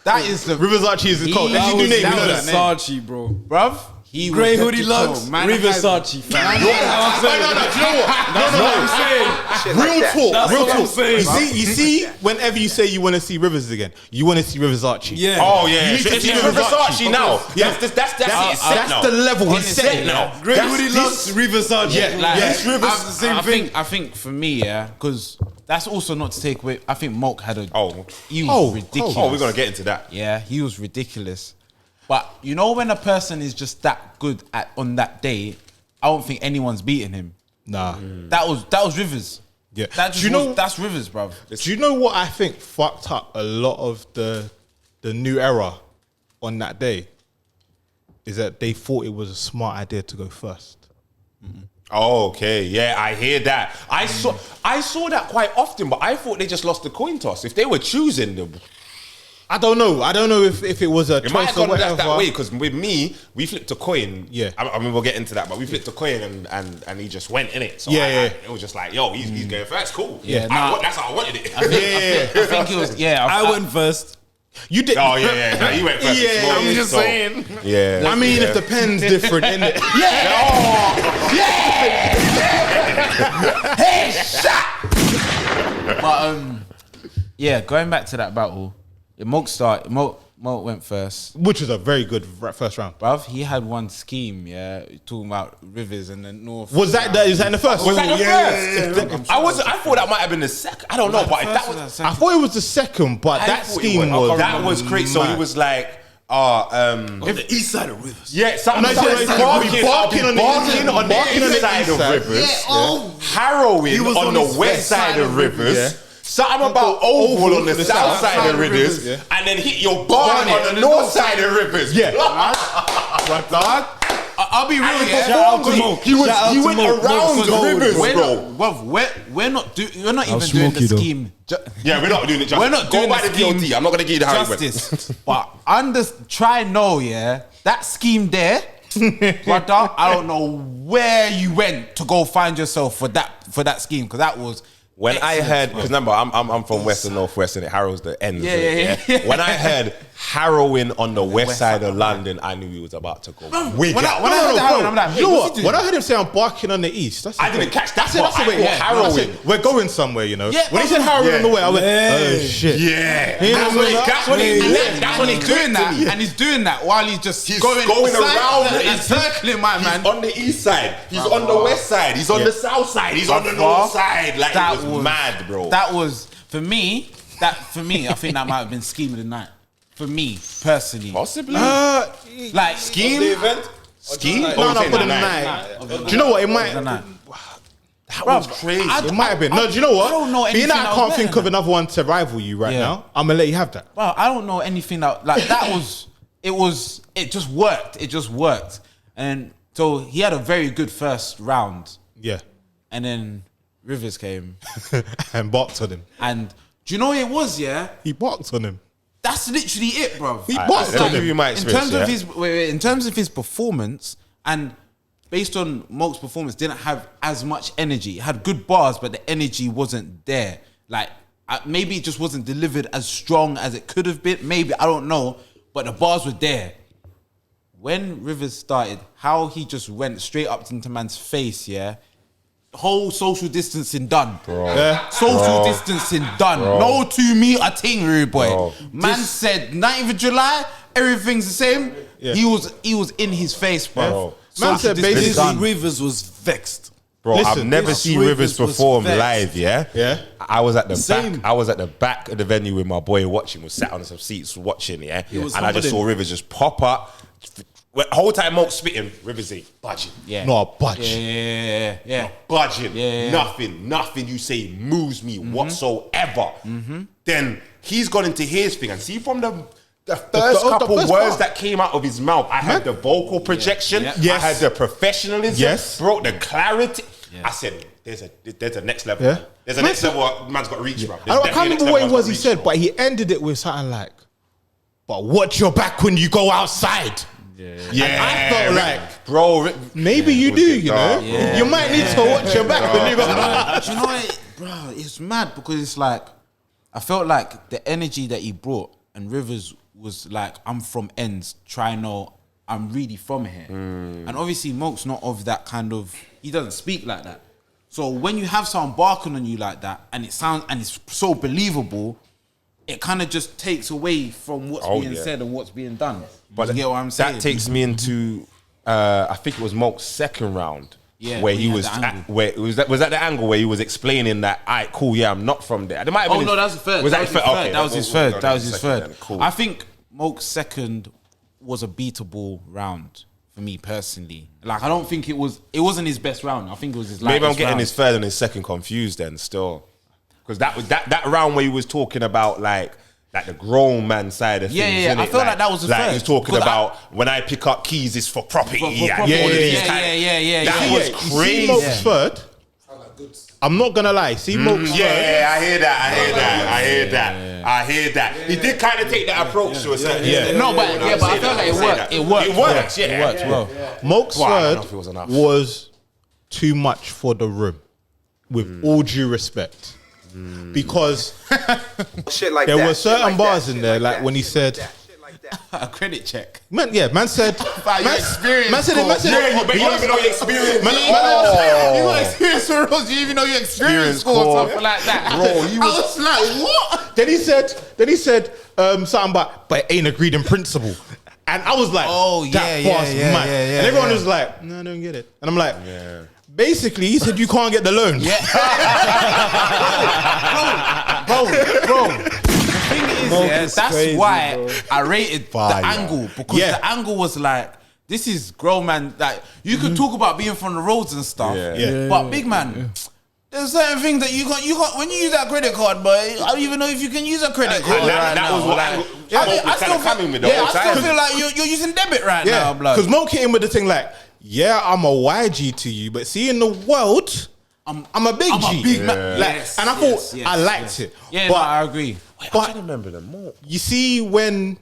Speaker 2: That is the
Speaker 3: Riversace is the code. That's his new name. You know that.
Speaker 6: Versace, bro.
Speaker 2: bruv. He was
Speaker 6: Grey
Speaker 2: head
Speaker 6: hoodie
Speaker 2: to
Speaker 6: lugs,
Speaker 2: toe. Man
Speaker 6: Riversace, fam.
Speaker 3: No, do you know what?
Speaker 6: That's what I'm saying.
Speaker 3: Real talk.
Speaker 6: That's
Speaker 3: Real
Speaker 6: what I'm
Speaker 3: talk.
Speaker 6: saying.
Speaker 3: You see, whenever you say you want to see Rivers again, you want to see Riversace.
Speaker 6: Yeah.
Speaker 5: Oh yeah,
Speaker 3: You need to
Speaker 5: it's
Speaker 3: see
Speaker 5: Riversace now.
Speaker 3: Yeah.
Speaker 5: That's it.
Speaker 3: That's the level he's set
Speaker 5: now.
Speaker 6: Grey hoodie lugs, Riversace.
Speaker 3: Yeah,
Speaker 2: Like,
Speaker 3: yes, Rivers.
Speaker 6: the same thing.
Speaker 2: I think for me, yeah, because that's also not to take away. I think Moak had a.
Speaker 5: Oh.
Speaker 2: He was ridiculous.
Speaker 5: Oh, we're gonna get into that.
Speaker 2: Yeah, he was ridiculous. But you know when a person is just that good on that day, I don't think anyone's beating him.
Speaker 3: Nah.
Speaker 2: That was Rivers.
Speaker 3: Yeah.
Speaker 2: That's Rivers, bruv.
Speaker 3: Do you know what I think fucked up a lot of the new era on that day? Is that they thought it was a smart idea to go first.
Speaker 5: Oh, okay, yeah, I hear that. I saw that quite often, but I thought they just lost the coin toss. If they were choosing them,
Speaker 3: I don't know. I don't know if it was a
Speaker 5: it might
Speaker 3: choice
Speaker 5: have
Speaker 3: or
Speaker 5: gone
Speaker 3: whatever.
Speaker 5: that way, because with me, we flipped a coin.
Speaker 3: Yeah.
Speaker 5: I mean, we'll get into that, but we flipped a coin and he just went in it. So
Speaker 3: Yeah.
Speaker 5: it was just like, yo, he's going first. Cool.
Speaker 2: Yeah,
Speaker 5: that's how I wanted it.
Speaker 2: I think it was. Yeah,
Speaker 6: I went first.
Speaker 3: You did.
Speaker 5: Oh yeah. No, you went first.
Speaker 3: Yeah,
Speaker 5: Small,
Speaker 3: I'm just
Speaker 5: so-
Speaker 3: saying.
Speaker 5: Yeah.
Speaker 3: I mean, if the pen's different, isn't it?
Speaker 2: But yeah, going back to that battle, Moak went first.
Speaker 3: Which was a very good first round.
Speaker 2: Bruv, he had one scheme, yeah, talking about Rivers and the North.
Speaker 3: Was that in the first?
Speaker 5: Was that the first? I thought that might have been the second. I don't know, but if that was,
Speaker 3: I thought it was the second, but that scheme was
Speaker 5: that was crazy. So he was like,
Speaker 6: On the east side of Rivers.
Speaker 5: yeah, something
Speaker 3: No,
Speaker 5: like
Speaker 3: barking on the
Speaker 5: east side of Rivers, harrowing
Speaker 6: was
Speaker 5: on the west side of Rivers. Something about oval on the south side of Rivers, and then hit your barn on the north side of Rivers.
Speaker 3: Yeah.
Speaker 2: Right, dog. I'll be real, yeah.
Speaker 6: Shout out to Moak.
Speaker 5: He went around Rivers, bro.
Speaker 2: We're not even doing the scheme.
Speaker 5: Yeah, we're not doing it justice.
Speaker 2: We're not doing
Speaker 5: Go by
Speaker 2: the
Speaker 5: the
Speaker 2: scheme
Speaker 5: DOT. I'm not gonna give you the how it went.
Speaker 2: justice. But try know, yeah, that scheme there, brother. I don't know where you went to go find yourself for that scheme, because that was.
Speaker 5: When I
Speaker 2: excellent,
Speaker 5: heard,
Speaker 2: bro.
Speaker 5: because remember, I'm from West and Northwest, and it harrows the ends.
Speaker 2: Yeah.
Speaker 5: When I heard harrowing on the west side of London, I knew he was about to go. Wicked.
Speaker 2: When I heard that, I'm like,
Speaker 3: You know
Speaker 2: wait,
Speaker 3: what?
Speaker 2: what's he
Speaker 3: When
Speaker 2: doing?
Speaker 3: I heard him say I'm barking on the east,
Speaker 5: I didn't catch that. That's
Speaker 3: the way.
Speaker 5: harrowing.
Speaker 3: We're going somewhere, you know.
Speaker 2: Yeah,
Speaker 3: When he said harrowing on the way, I went, oh shit.
Speaker 5: Yeah.
Speaker 3: You know what I mean?
Speaker 5: That's when
Speaker 2: he's doing that, and he's doing that while he's just going
Speaker 5: around
Speaker 2: and circling my man.
Speaker 5: He's on the east side. He's on the west side. He's on the south side. He's on the north side. Like,
Speaker 2: That
Speaker 5: it was mad, bro.
Speaker 2: That was for me. I think that might have been scheme of the night. For me personally,
Speaker 5: Possibly.
Speaker 2: like
Speaker 5: Scheme? Scheme?
Speaker 3: No, for the night. Do you know what? It might.
Speaker 5: That was crazy.
Speaker 3: It might have been. No, do you know what?
Speaker 2: I don't know
Speaker 3: Being that
Speaker 2: anything
Speaker 3: I
Speaker 2: out
Speaker 3: can't
Speaker 2: there,
Speaker 3: think of another one to rival you right
Speaker 2: Yeah.
Speaker 3: now, I'm gonna let you have that.
Speaker 2: Bro, I don't know anything that like that was. It just worked. It just worked, and so he had a very good first round,
Speaker 3: Yeah.
Speaker 2: and then Rivers came,
Speaker 3: And barked on him.
Speaker 2: and do you know what it was? Yeah,
Speaker 3: He barked on him.
Speaker 2: That's literally it, bro.
Speaker 5: Let me give you my experience.
Speaker 2: In terms of his performance, and based on Moak's performance, didn't have as much energy. It had good bars, but the energy wasn't there. Like maybe it just wasn't delivered as strong as it could have been. Maybe, I don't know, but the bars were there. When Rivers started, how he just went straight up into man's face, yeah. Whole social distancing done, bro. Yeah. Social distancing done. Bro. No 2 meter thing, rude boy. Bro. Man said 9th of July, everything's the same. Yeah. He was in his face, bro.
Speaker 3: Man said basically
Speaker 6: Rivers was vexed.
Speaker 5: Bro, I've never seen Rivers perform live, yeah?
Speaker 3: Yeah.
Speaker 5: I was at the back. I was at the back of the venue with my boy watching, was sat on some seats watching, yeah? And I just saw Rivers just pop up. Whole time Moak spitting, Rivers ain't budging.
Speaker 2: Yeah.
Speaker 3: No, budging.
Speaker 2: Yeah.
Speaker 5: Not budging. Yeah. Nothing you say moves me whatsoever. Then he's gone into his thing. And see from the first couple words that came out of his mouth, I had the vocal projection.
Speaker 3: Yes.
Speaker 5: I had the professionalism.
Speaker 3: Yes.
Speaker 5: Bro, the clarity. I said, there's a next level. Yeah. There's a next level man's got to reach, bro.
Speaker 3: I can't remember what it was he said, but he ended it with something like, but watch your back when you go outside. Yeah, and I felt like,
Speaker 5: bro,
Speaker 3: maybe you do, you know? Yeah. You might need to watch your back when you go.
Speaker 2: Do you know what, bro? It's mad because it's like, I felt like the energy that he brought, and Rivers was like, I'm from ends, try no, I'm really from here. And obviously Moak's not of that kind of, he doesn't speak like that. So when you have someone barking on you like that, and it sounds, and it's so believable, it kind of just takes away from what's being said and what's being done. But you get what I'm saying?
Speaker 5: That takes me into, I think it was Moak's second round.
Speaker 2: Yeah,
Speaker 5: where he was at, was that the angle where he was explaining that, alright, cool, yeah, I'm not from there. There might have been
Speaker 2: no, that was the third. That was his third. That was his third. Cool. I think Moak's second was a beatable round for me personally. Like, I don't think it wasn't his best round. I think it was his lightest
Speaker 5: Maybe I'm getting
Speaker 2: round.
Speaker 5: his third and his second confused then still. Because that was that round where he was talking about like the grown man side of things.
Speaker 2: Yeah. I felt like that was the first.
Speaker 5: He was talking about when I pick up keys, it's for property.
Speaker 2: Yeah.
Speaker 5: That was crazy.
Speaker 3: See Moak's third. I'm not gonna lie. See Moak's third.
Speaker 5: Yeah, I hear that. He did kind of take that approach to a certain extent.
Speaker 2: No, but I felt like it worked. It worked well.
Speaker 3: Moak's third was too much for the room, with all due respect. Because there were certain bars in there, like when he said
Speaker 2: a credit check.
Speaker 3: Man said,
Speaker 2: experience.
Speaker 5: But you don't even know your experience.
Speaker 2: You got experience for roles, you even know your experience score or something like that.
Speaker 5: Bro,
Speaker 2: I was like, what?
Speaker 3: Then he said something about, but it ain't agreed in principle. And I was like, that boss mad. And everyone was like, no, I don't get it. And I'm like, basically, he said you can't get the loan.
Speaker 2: Yeah. bro. The thing is, that's crazy, why I rated the angle, because the angle was like, this is grown man. Like, you could talk about being from the roads and stuff, but big man, there's certain things that you got when you use that credit card, boy. I don't even know if you can use a credit card.
Speaker 5: That was what I
Speaker 2: still feel like you're using debit right now, blood.
Speaker 3: Because Moak hit him with the thing like, yeah, I'm a YG to you, but see in the world, I'm a big G.
Speaker 2: A big man.
Speaker 3: And I thought I liked it.
Speaker 2: Yeah, but I agree.
Speaker 5: But I remember them more.
Speaker 3: You see when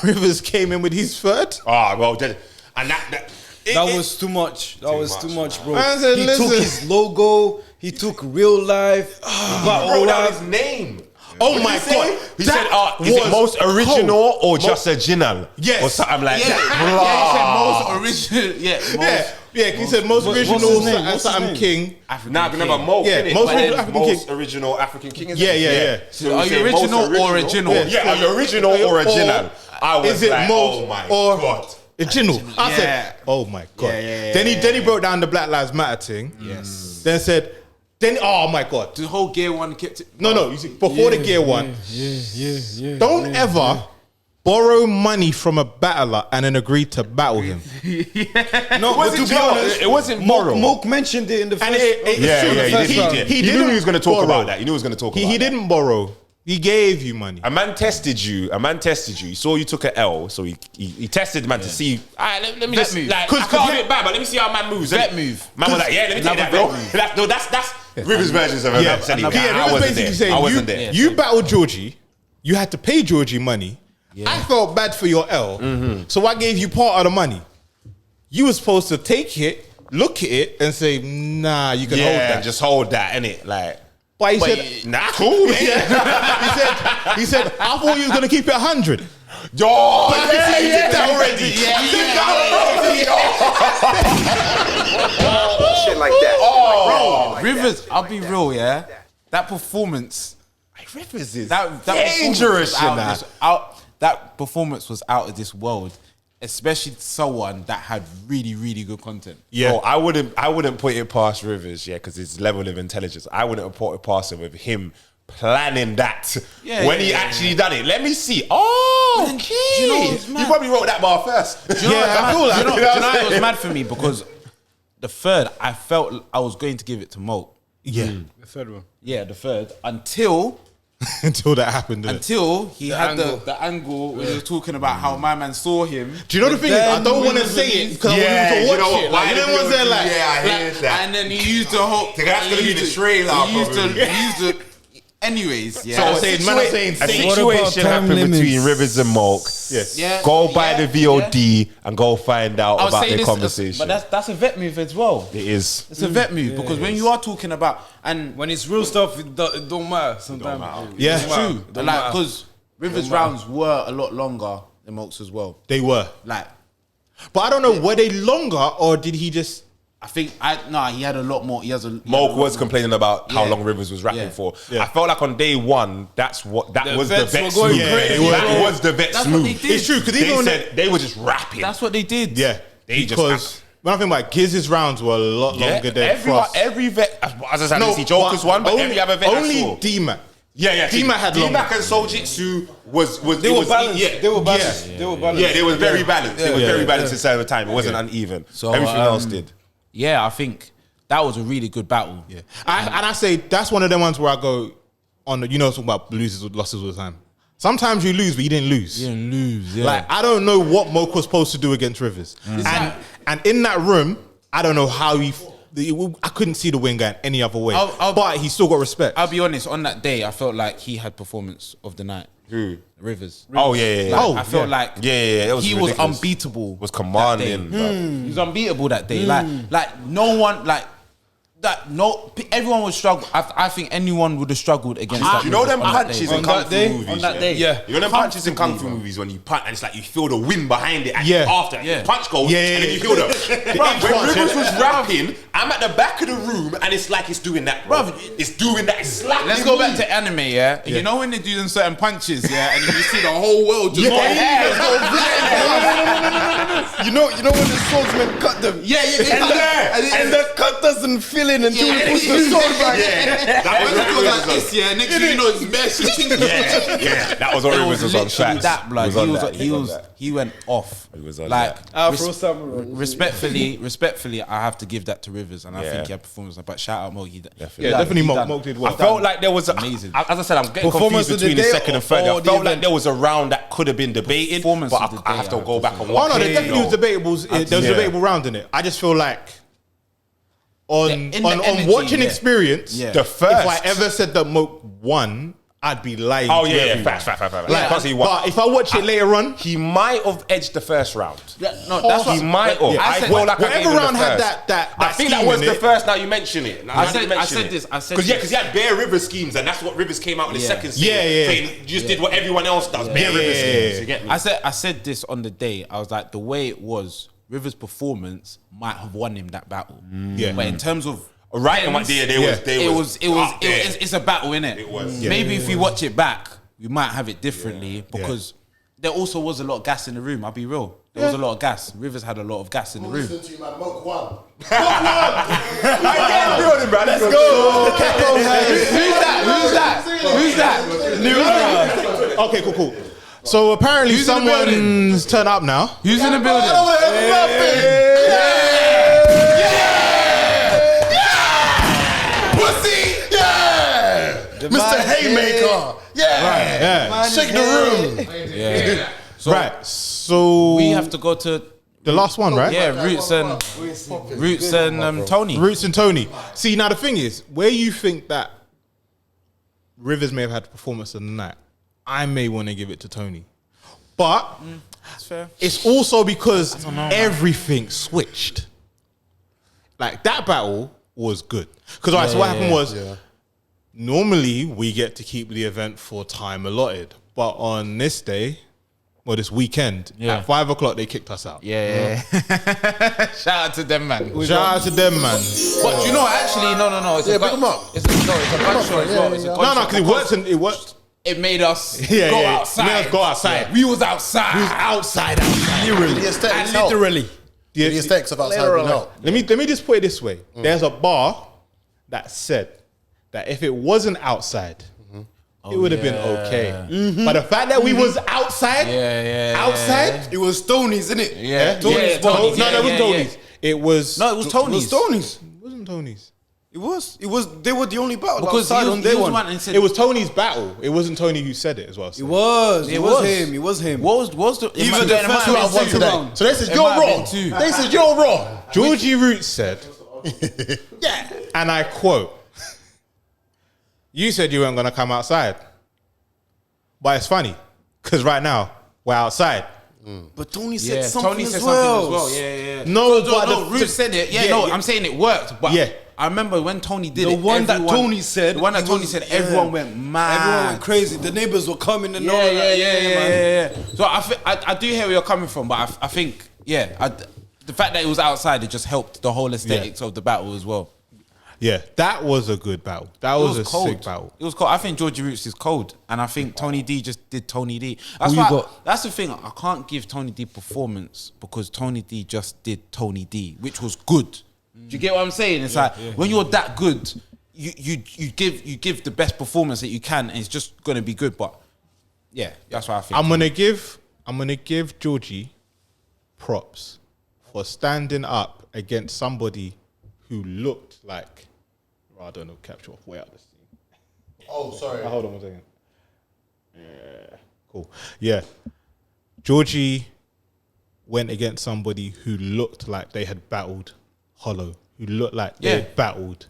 Speaker 3: Rivers came in with his third?
Speaker 5: And that
Speaker 6: was too much. That was too much, bro.
Speaker 3: Man said,
Speaker 6: he took his logo. He took real life.
Speaker 5: Bro, that was his name.
Speaker 3: Oh my God.
Speaker 5: He said, is it most original or just original?
Speaker 3: Yes.
Speaker 5: Or something like that.
Speaker 2: He said most original.
Speaker 3: He said most original something king.
Speaker 5: Nah, remember Moak.
Speaker 3: Most
Speaker 5: original African king.
Speaker 2: Yeah. So are you original or original?
Speaker 5: Yeah, are you original or original? I was like, oh my God.
Speaker 3: Original. I said, oh my God. Then he broke down the Black Lives Matter thing.
Speaker 2: Yes.
Speaker 3: Then said, oh my God.
Speaker 2: The whole gear one kept it.
Speaker 3: No, you see, before the gear one, don't ever borrow money from a battler and then agree to battle him.
Speaker 6: No, but to be honest,
Speaker 5: it wasn't borrow.
Speaker 6: Moak mentioned it in the first.
Speaker 5: He knew he was going to talk about that. He knew he was going to talk about that.
Speaker 3: He didn't borrow. He gave you money.
Speaker 5: A man tested you. He saw you took an L, so he tested the man to see. All right, let me just move. Like, I can't do it bad, but let me see how man moves.
Speaker 2: Bet move.
Speaker 5: Man was like, let me take that, bro. No, that's Rivers' versions of it.
Speaker 3: Rivers basically saying, you battled Georgie. You had to pay Georgie money. I felt bad for your L, so I gave you part of the money. You were supposed to take it, look at it, and say, "Nah, you can hold that.
Speaker 5: Just hold that, innit? Like,
Speaker 3: But he said,
Speaker 5: nah, cool, man.
Speaker 3: he said, I thought you was gonna keep it 100.
Speaker 5: Yo,
Speaker 3: But you did that already.
Speaker 7: Shit like that.
Speaker 2: Bro, Rivers, I'll be real, yeah. That performance,
Speaker 5: Rivers is
Speaker 2: that
Speaker 5: dangerous,
Speaker 2: that performance was out of this world, especially someone that had really, really good content.
Speaker 3: Yeah,
Speaker 5: Bro, I wouldn't put it past Rivers, because his level of intelligence. I wouldn't put it past him with him planning that when he actually done it. Let me see. Oh, okay.
Speaker 2: You know what's mad?
Speaker 5: You probably wrote that bar first.
Speaker 2: I feel like, do you know it was mad for me because the third, I felt I was going to give it to Moak.
Speaker 3: Yeah,
Speaker 6: The third one.
Speaker 2: Yeah, the third until
Speaker 3: that happened.
Speaker 2: Until he had
Speaker 6: angle.
Speaker 2: the angle where he was talking about how my man saw him.
Speaker 3: Do you know the thing is, I don't want to say it because I want him to watch it. Like, you know what's there, like,
Speaker 5: I hear that.
Speaker 2: And then he used the whole.
Speaker 5: That's gonna be the trailer.
Speaker 2: He used the. Anyways, yeah.
Speaker 3: So I'm saying, man, I'm saying,
Speaker 5: a
Speaker 6: What about
Speaker 5: situation
Speaker 6: time
Speaker 5: happened
Speaker 6: limits?
Speaker 5: between Rivers and Moak.
Speaker 3: yes.
Speaker 2: Yeah,
Speaker 5: Go buy
Speaker 2: yeah,
Speaker 5: the VOD and go find out
Speaker 2: I was
Speaker 5: about
Speaker 2: saying
Speaker 5: their
Speaker 2: this,
Speaker 5: conversation.
Speaker 2: but that's a vet move as well.
Speaker 5: It is.
Speaker 2: It's a vet move because when you are talking about and
Speaker 6: When it's real stuff, it don't matter sometimes.
Speaker 3: Yeah,
Speaker 2: true,
Speaker 6: Don't
Speaker 2: like
Speaker 6: matter.
Speaker 2: because Rivers rounds were a lot longer than Moak's as well.
Speaker 3: They were.
Speaker 2: Like
Speaker 3: But I don't know, were they longer or did he just...
Speaker 2: I think he had a lot more. He has a
Speaker 5: Moak was complaining about how
Speaker 2: Yeah.
Speaker 5: long Rivers was rapping
Speaker 2: Yeah.
Speaker 5: for.
Speaker 3: Yeah.
Speaker 5: I felt like on day one, that was the
Speaker 6: vets
Speaker 5: vet's
Speaker 6: were going
Speaker 5: move.
Speaker 6: crazy.
Speaker 5: That was the vet's
Speaker 2: That's what
Speaker 5: move.
Speaker 2: they did.
Speaker 3: It's true, because
Speaker 5: They
Speaker 3: even when
Speaker 5: said they were just rapping.
Speaker 2: That's what they did.
Speaker 3: Yeah,
Speaker 5: They just
Speaker 3: because when I think about Giz's rounds were a lot longer than Frost.
Speaker 5: every vet, as I said, I didn't see Joker's one, but every other vet I
Speaker 3: only
Speaker 5: saw.
Speaker 3: DMizzyMac.
Speaker 5: Yeah.
Speaker 3: DMizzyMac had longer.
Speaker 5: DMizzyMac and Souljitsu was
Speaker 6: They were balanced.
Speaker 5: Yeah,
Speaker 6: They were balanced. They were balanced.
Speaker 5: yeah, they were very balanced. They were
Speaker 3: Yeah.
Speaker 5: very balanced inside of the time. It wasn't uneven.
Speaker 2: So,
Speaker 5: Everything else did.
Speaker 2: Yeah, I think that was a really good battle.
Speaker 3: Yeah, and I say that's one of them ones where I go on. Talking about losers or losses all the time. Sometimes you lose, but you didn't lose.
Speaker 2: You didn't lose. Yeah.
Speaker 3: Like I don't know what Moak was supposed to do against Rivers, and in that room, I don't know how I couldn't see the win going any other way. But he still got respect.
Speaker 2: I'll be honest. On that day, I felt like he had performance of the night.
Speaker 5: Who?
Speaker 2: Rivers.
Speaker 5: Oh yeah.
Speaker 2: Like, I felt like
Speaker 5: Yeah, it was
Speaker 2: he was
Speaker 5: ridiculous.
Speaker 2: unbeatable.
Speaker 5: Was commanding.
Speaker 2: that day. He was unbeatable that day. Like no one everyone would struggle. I think anyone would have struggled against that.
Speaker 5: You know them
Speaker 2: on that
Speaker 5: punches
Speaker 2: day.
Speaker 5: in kung fu movies?
Speaker 6: On that day.
Speaker 3: Yeah.
Speaker 5: You know them punches in kung fu movies when you punch and it's like you feel the wind behind it and
Speaker 3: Yeah.
Speaker 5: after
Speaker 2: Yeah.
Speaker 5: the punch goes
Speaker 3: Yeah,
Speaker 5: and then you feel when Rivers was rapping, I'm at the back of the room and it's like it's doing that, bro. It's doing that. It's slapping.
Speaker 2: Let's go back to anime, yeah? You know when they do them certain punches, yeah, and you see the whole world just go,
Speaker 6: You know when the swordsman cut them.
Speaker 2: yeah,
Speaker 6: And the cut doesn't fill in until he puts the sword back.
Speaker 5: That was what Rivers was on.
Speaker 2: yeah, next thing you know, it's bare shooting.
Speaker 5: Yeah, that was what Rivers was on.
Speaker 2: Literally
Speaker 5: Facts.
Speaker 2: that, blood.
Speaker 5: He was on that.
Speaker 2: He went off.
Speaker 5: He was on
Speaker 2: like
Speaker 5: that.
Speaker 6: Afro Samurai.
Speaker 2: respectfully, I have to give that to Rivers, and I
Speaker 5: Yeah.
Speaker 2: think he had performance. But shout out Moak,
Speaker 3: Definitely Moak did well.
Speaker 5: I felt like there was
Speaker 2: Amazing.
Speaker 5: As I said, I'm getting
Speaker 6: Performance
Speaker 5: confused
Speaker 6: of the
Speaker 5: between the
Speaker 6: day
Speaker 5: second and third.
Speaker 6: or
Speaker 5: I
Speaker 6: the
Speaker 5: felt like
Speaker 6: event?
Speaker 5: there was a round that could have been debated, but
Speaker 2: Performance of the
Speaker 5: I
Speaker 2: day,
Speaker 5: have to
Speaker 2: I
Speaker 5: go
Speaker 2: have
Speaker 5: back
Speaker 2: to
Speaker 5: and
Speaker 2: say.
Speaker 5: watch.
Speaker 3: Oh no, there
Speaker 5: it.
Speaker 3: definitely was debables. There was a
Speaker 5: Yeah.
Speaker 3: debatable round in it. I just feel like on
Speaker 2: In the
Speaker 3: on
Speaker 2: energy,
Speaker 3: watching
Speaker 2: yeah.
Speaker 3: experience,
Speaker 2: Yeah.
Speaker 5: The first.
Speaker 3: if I ever said that Moak won, I'd be lying.
Speaker 5: Oh
Speaker 3: to
Speaker 5: yeah,
Speaker 3: everyone.
Speaker 5: facts.
Speaker 3: Like,
Speaker 5: Because he won.
Speaker 3: but if I watch it later on,
Speaker 5: He might have edged the first round.
Speaker 2: No, that's what
Speaker 5: He might have.
Speaker 2: Yeah.
Speaker 5: I
Speaker 2: said-
Speaker 5: feel like I
Speaker 3: whatever
Speaker 5: gave him
Speaker 3: round
Speaker 5: the
Speaker 3: had
Speaker 5: first.
Speaker 3: that
Speaker 5: I think that
Speaker 3: scheme
Speaker 5: was
Speaker 3: in
Speaker 5: the
Speaker 3: it.
Speaker 5: first. Now you mention it.
Speaker 2: I said this.
Speaker 5: Because he had bare Rivers schemes, and that's what Rivers came out in the
Speaker 2: Yeah.
Speaker 5: second.
Speaker 3: Yeah, yeah.
Speaker 5: Saying you just did what everyone else does. Bare
Speaker 3: Yeah,
Speaker 5: Rivers
Speaker 3: yeah,
Speaker 5: schemes.
Speaker 3: yeah.
Speaker 5: You get me?
Speaker 2: I said this on the day. I was like, the way it was, Rivers' performance might have won him that battle.
Speaker 3: Yeah.
Speaker 2: But in terms of
Speaker 5: Right, and what
Speaker 2: it's a battle, innit?
Speaker 5: It was.
Speaker 2: Maybe if we watch it back, we might have it differently because there also was a lot of gas in the room. I'll be real. There was a lot of gas. Rivers had a lot of gas in the room.
Speaker 1: Listen to you, man. Moak won.
Speaker 5: Let's go.
Speaker 2: Who's that?
Speaker 3: Okay, cool. So apparently
Speaker 2: Who's in the building?
Speaker 3: someone's turned up now.
Speaker 2: Who's in the building?
Speaker 1: Pussy! Yeah! Mr. Haymaker! Yeah!
Speaker 3: Yeah.
Speaker 1: Shake the room!
Speaker 2: Yeah. So
Speaker 3: Right. So
Speaker 2: we have to go to
Speaker 3: the last one, right?
Speaker 2: Roots and Tony.
Speaker 3: Roots and Tony. See, now the thing is, where you think that Rivers may have had the performance of the night, I may want to give it to Tony. But
Speaker 2: That's fair.
Speaker 3: it's also because everything switched. Like that battle was good. Because so what happened was normally we get to keep the event for time allotted, but on this day, or this weekend, at 5 o'clock they kicked us out.
Speaker 2: Yeah. Shout out to them, man.
Speaker 3: Shout out to them, man.
Speaker 2: But you know, actually, no. It's
Speaker 8: Yeah, pick 'em up.
Speaker 2: It's a gunshot as well. It's a
Speaker 3: No,
Speaker 2: gunshot
Speaker 3: because it worked.
Speaker 2: It made us go outside.
Speaker 3: It made us go outside.
Speaker 2: We was outside.
Speaker 3: Literally.
Speaker 8: The aesthetics help.
Speaker 6: Literally.
Speaker 8: The aesthetics of outside will help.
Speaker 3: Let me just put it this way. There's a bar that said that if it wasn't outside, it would have been okay. But the fact that we was outside, outside,
Speaker 6: It was Tony's, innit?
Speaker 2: Yeah.
Speaker 6: Tony's.
Speaker 2: Tony's.
Speaker 3: No, it was Tony's. It was
Speaker 2: No, it was Tony's.
Speaker 6: It was Tony's.
Speaker 3: It wasn't Tony's.
Speaker 6: It was. They were the only battle
Speaker 2: Because
Speaker 6: outside
Speaker 2: he
Speaker 6: on
Speaker 2: was,
Speaker 6: day
Speaker 2: he was
Speaker 6: one.
Speaker 2: one and said,
Speaker 3: It was Tony's battle. It wasn't Tony who said it as well.
Speaker 6: It was him. It was him.
Speaker 2: What was the?
Speaker 6: Either the first
Speaker 8: Two out of one today. So they said you're wrong. They said you're wrong.
Speaker 3: Georgie Roots said, and I quote, "You said you weren't going to come outside, but it's funny because right now we're outside."
Speaker 6: But Tony said something
Speaker 2: Tony said
Speaker 6: as
Speaker 2: something
Speaker 6: well.
Speaker 2: as well. Yeah.
Speaker 3: No,
Speaker 2: No,
Speaker 3: but
Speaker 2: Roots said it. I'm saying it worked. But
Speaker 3: Yeah.
Speaker 2: I remember when Tony did
Speaker 6: The
Speaker 2: it.
Speaker 6: one that Tony said.
Speaker 2: The one that
Speaker 6: he
Speaker 2: Tony
Speaker 6: was-
Speaker 2: said,
Speaker 6: yeah.
Speaker 2: everyone went mad.
Speaker 6: Everyone went crazy. The neighbors were coming and all that.
Speaker 2: Yeah. So I do hear where you're coming from, but I think, the fact that it was outside, it just helped the whole aesthetics of the battle as well.
Speaker 3: Yeah, that was a good battle. That was a sick battle.
Speaker 2: It was cold. I think Georgie Roots is cold, and I think Tony D just did Tony D. That's
Speaker 6: Who you
Speaker 2: why.
Speaker 6: got?
Speaker 2: That's the thing. I can't give Tony D performance because Tony D just did Tony D, which was good. Do you get what I'm saying? It's when you're that good, you give the best performance that you can, and it's just gonna be good. But yeah, that's what I think.
Speaker 3: I'm gonna give Georgie props for standing up against somebody who looked like, I don't know, capture off way out the scene.
Speaker 8: Oh, sorry.
Speaker 3: Hold on one second. Yeah, cool. Yeah, Georgie went against somebody who looked like they had battled Hollow, who looked like they had battled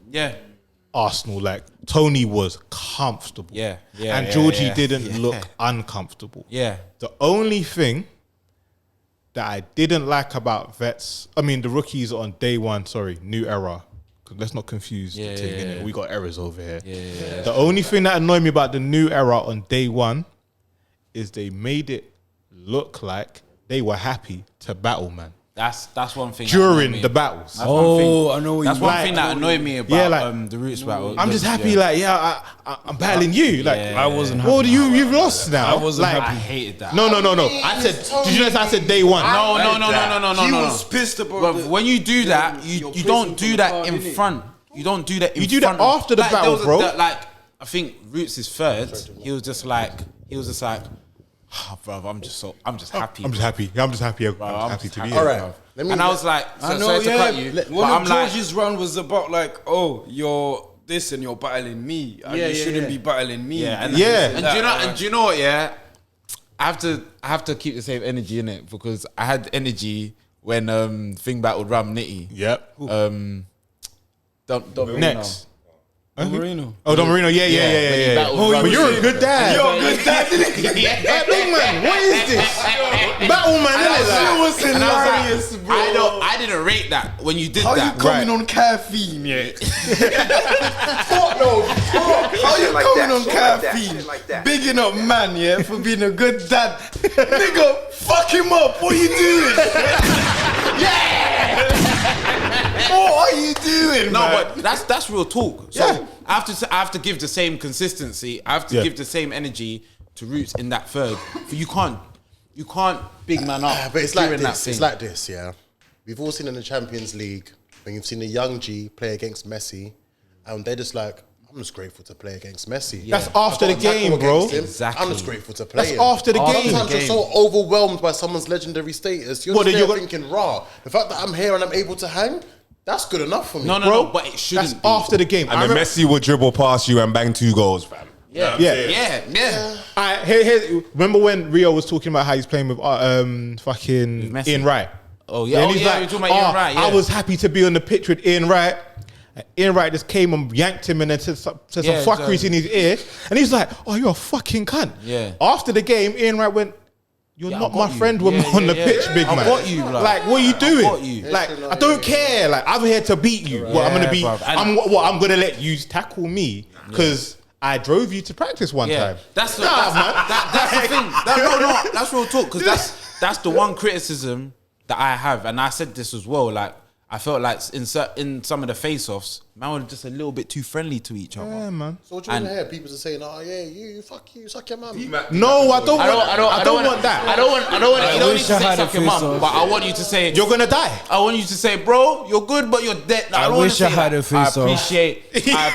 Speaker 3: Arsenal. Like Tony was comfortable. And Georgie didn't look uncomfortable.
Speaker 2: Yeah.
Speaker 3: The only thing that I didn't like about vets, the rookies on day one, new era. Let's not confuse the thing, innit? We got errors over here. The only thing that annoyed me about the new era on day one is they made it look like they were happy to battle, man.
Speaker 2: That's one thing
Speaker 3: during the battles.
Speaker 2: That's one thing.
Speaker 6: I know what
Speaker 2: that's
Speaker 6: you
Speaker 2: one
Speaker 6: mean.
Speaker 2: thing that annoyed me about the Roots battle.
Speaker 3: I'm just happy, I'm battling you. Like,
Speaker 6: I wasn't happy.
Speaker 3: Well, you've lost now.
Speaker 6: I wasn't
Speaker 2: I
Speaker 6: happy.
Speaker 2: hated that.
Speaker 3: No. I said, did you notice I said day one?
Speaker 2: No.
Speaker 6: He was pissed about
Speaker 2: But
Speaker 6: the-
Speaker 2: when you do that,
Speaker 6: your
Speaker 2: you don't
Speaker 6: placement
Speaker 2: do
Speaker 6: on the
Speaker 2: that
Speaker 6: card,
Speaker 2: in
Speaker 6: innit?
Speaker 2: front. You don't do that in front.
Speaker 3: You do that after the battle,
Speaker 2: there was
Speaker 3: bro.
Speaker 2: I think Roots is third. He was just like, bro, I'm just happy.
Speaker 3: I'm just happy. I'm just happy to be here.
Speaker 8: All right.
Speaker 2: And I was like,
Speaker 6: I know,
Speaker 2: sorry to cut you. But
Speaker 6: One
Speaker 2: I'm
Speaker 6: of
Speaker 2: like,
Speaker 6: Georgie's run was about like, you're this and you're battling me. And you shouldn't be battling me.
Speaker 2: and
Speaker 3: Yeah.
Speaker 2: do you know what? Yeah, I have to keep the same energy in it because I had energy when Thing battled Ram Nitty.
Speaker 3: Yep.
Speaker 2: Don't
Speaker 3: Next.
Speaker 6: Marino.
Speaker 3: Oh, Don Marino. Yeah.
Speaker 2: Oh,
Speaker 3: But you're a good dad.
Speaker 6: You're a good dad, didn't you?
Speaker 3: Big man, what is this? Battle man,
Speaker 6: That was
Speaker 2: And I was
Speaker 6: hilarious,
Speaker 2: like,
Speaker 6: bro.
Speaker 2: I didn't rate that when you did
Speaker 6: How
Speaker 2: that.
Speaker 6: you coming on caffeine, yeah?
Speaker 7: Fuck no.
Speaker 6: How you
Speaker 7: Shit like
Speaker 6: coming
Speaker 7: that,
Speaker 6: on
Speaker 7: shit like that,
Speaker 6: caffeine?
Speaker 7: shit like that.
Speaker 6: Bigging up man, yeah, for being a good dad. Nigga, fuck him up. What are you doing? What are you doing,
Speaker 2: No,
Speaker 6: man?
Speaker 2: but that's real talk. So I have to give the same consistency. I have to give the same energy to Roots in that third. You can't big man up.
Speaker 8: But it's like
Speaker 2: during that
Speaker 8: this.
Speaker 2: thing.
Speaker 8: It's like this, yeah. We've all seen in the Champions League when you've seen a young G play against Messi, and they're just like, I'm just grateful to play against Messi.
Speaker 3: That's after the
Speaker 8: I've got a tackle
Speaker 3: game, bro.
Speaker 8: against him.
Speaker 2: Exactly.
Speaker 8: I'm just grateful to play
Speaker 3: That's
Speaker 8: him.
Speaker 3: after the game.
Speaker 8: Sometimes you're so overwhelmed by someone's legendary status. You're
Speaker 3: What,
Speaker 8: just
Speaker 3: then
Speaker 8: there
Speaker 3: you're
Speaker 8: thinking, raw. The fact that I'm here and I'm able to hang, that's good enough for me.
Speaker 2: No, but it shouldn't
Speaker 3: That's
Speaker 2: be.
Speaker 3: after the game.
Speaker 5: And then Messi would dribble past you and bang 2 goals, fam.
Speaker 2: Yeah.
Speaker 3: All right, here, remember when Rio was talking about how he's playing with fucking
Speaker 2: Messi.
Speaker 3: Ian Wright?
Speaker 2: Oh yeah,
Speaker 3: and he's
Speaker 2: you're talking about Ian Wright. Yeah.
Speaker 3: I was happy to be on the pitch with Ian Wright. And Ian Wright just came and yanked him and then said some fuckeries in his ear. And he's like, oh, you're a fucking cunt.
Speaker 2: Yeah.
Speaker 3: After the game, Ian Wright went, You're not my friend when we're on the pitch, big man.
Speaker 2: I got you,
Speaker 3: like, what are you doing?
Speaker 2: got you.
Speaker 3: Like, I don't care. Like, I'm here to beat you. What I'm gonna be?
Speaker 2: bruv.
Speaker 3: I'm gonna let you tackle me because I drove you to practice one time.
Speaker 2: That's the thing. That's real talk. Because that's the one criticism that I have, and I said this as well. Like, I felt like in some of the face-offs, man, were just a little bit too friendly to each other.
Speaker 3: Yeah, man.
Speaker 9: So what you want to hear? People are saying, "Oh yeah, you fuck you, suck your mum."
Speaker 3: No, I don't want that.
Speaker 2: I don't want. You don't need to say suck your mum, but I want you to say
Speaker 3: you're gonna die.
Speaker 2: I want you to say, bro, you're good, but you're dead. I don't
Speaker 6: wish I had a
Speaker 2: I
Speaker 6: face-off.
Speaker 2: appreciate. I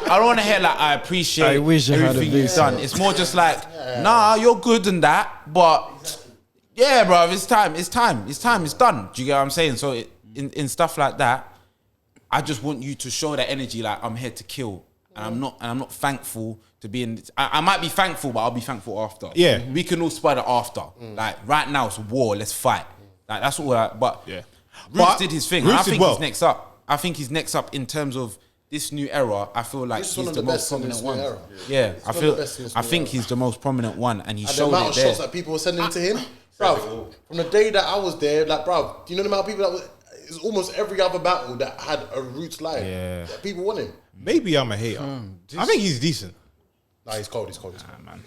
Speaker 2: don't want to hear like I appreciate.
Speaker 6: I wish I had a
Speaker 2: everything you've
Speaker 6: face-off.
Speaker 2: done. It's more just like, nah, you're good and that, but yeah, bro, it's time. It's done. Do you get what I'm saying? So in stuff like that, I just want you to show that energy. Like, I'm here to kill, and I'm not thankful to be in. I might be thankful, but I'll be thankful after.
Speaker 3: Yeah,
Speaker 2: we can all spud it after. Like right now, it's war. Let's fight. Like that's all. But Roots did his thing. I think he's next up. I think he's next up in terms of this new era. I feel like he's the most prominent one. Yeah, I think he's the most prominent one, and he showed
Speaker 9: the amount
Speaker 2: it
Speaker 9: of
Speaker 2: there.
Speaker 9: shots that people were sending to him, bro. From the day that I was there, like, bro, do you know the amount of people that was? It's almost every other battle that had a Roots live. Yeah, that people want him.
Speaker 3: Maybe I'm a hater. I think he's decent.
Speaker 9: Nah, he's cold.
Speaker 3: Man.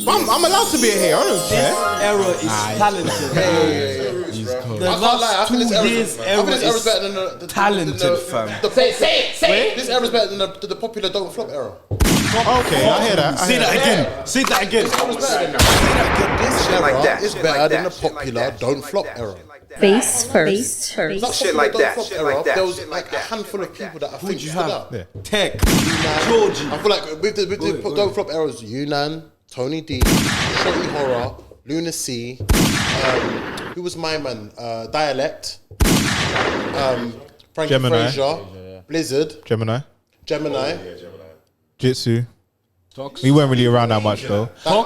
Speaker 3: I'm allowed to be a hater. I don't care.
Speaker 10: Era is talented.
Speaker 9: He's cold. The last 2 years, era is better than the
Speaker 10: talented, fam.
Speaker 9: Say it. This era is better than the popular Don't Flop era.
Speaker 3: Okay, I hear that.
Speaker 10: Say that again. Say that again.
Speaker 9: This era is better than the popular Don't Flop era.
Speaker 11: Face first.
Speaker 9: Not shit like that. There was like a handful of people that I think stood up.
Speaker 10: Tech, Georgie.
Speaker 9: I feel like with the Don't Flop eras, Yunan, Tony D, Shorty Horror, Lunacy, who was my man? Dialect, Frankie
Speaker 3: Gemini.
Speaker 9: Frazier, Blizzard,
Speaker 3: Gemini.
Speaker 9: Jitsu.
Speaker 3: We weren't really around that much though. Now,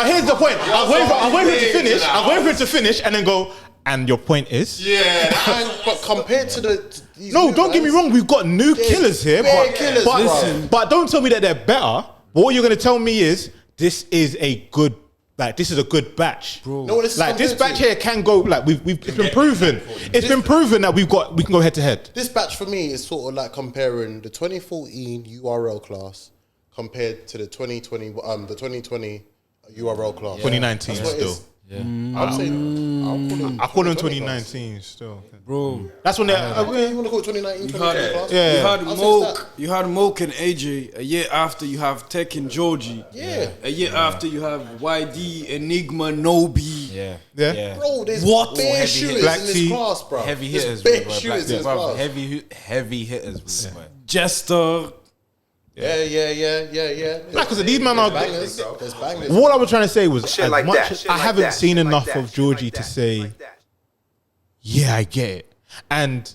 Speaker 3: here's the point. I'm waiting for him to finish, and then go. And your point is?
Speaker 9: Yeah, but compared to these
Speaker 3: don't get me wrong. We've got new killers here, but don't tell me that they're better. But what you're gonna tell me is this is a good. Like, this is a good batch, bro.
Speaker 9: No, this
Speaker 3: batch here can go. Like, it's been proven. It's been proven that we can go head to head.
Speaker 9: This batch for me is sort of like comparing the 2014 URL class compared to the 2020 URL class.
Speaker 3: 2019 still.
Speaker 9: Yeah. I'm saying
Speaker 3: I call them 2019 still,
Speaker 6: bro.
Speaker 3: That's when they.
Speaker 9: You want to call it 2019?
Speaker 6: You had Moak and AJ. A year after, you have Tech and Georgie.
Speaker 9: Yeah.
Speaker 6: A year after, you have YD, Enigma, Nobi.
Speaker 3: Yeah.
Speaker 9: Bro, there's
Speaker 6: what?
Speaker 9: bare shooters in this class, bro.
Speaker 2: Heavy hitters,
Speaker 9: bare shooters in this class.
Speaker 2: Heavy hitters, bro.
Speaker 6: Jester.
Speaker 9: Yeah.
Speaker 3: Because these men are
Speaker 9: bangers. There's bangers.
Speaker 3: What I was trying to say was,
Speaker 7: Shit
Speaker 3: as
Speaker 7: like
Speaker 3: much
Speaker 7: that,
Speaker 3: as
Speaker 7: shit
Speaker 3: I
Speaker 7: like
Speaker 3: haven't
Speaker 7: that,
Speaker 3: seen
Speaker 7: shit
Speaker 3: enough
Speaker 7: like
Speaker 3: of
Speaker 7: that,
Speaker 3: Georgie
Speaker 7: shit
Speaker 3: to
Speaker 7: like that,
Speaker 3: say,
Speaker 7: shit like that.
Speaker 3: yeah, I get it. And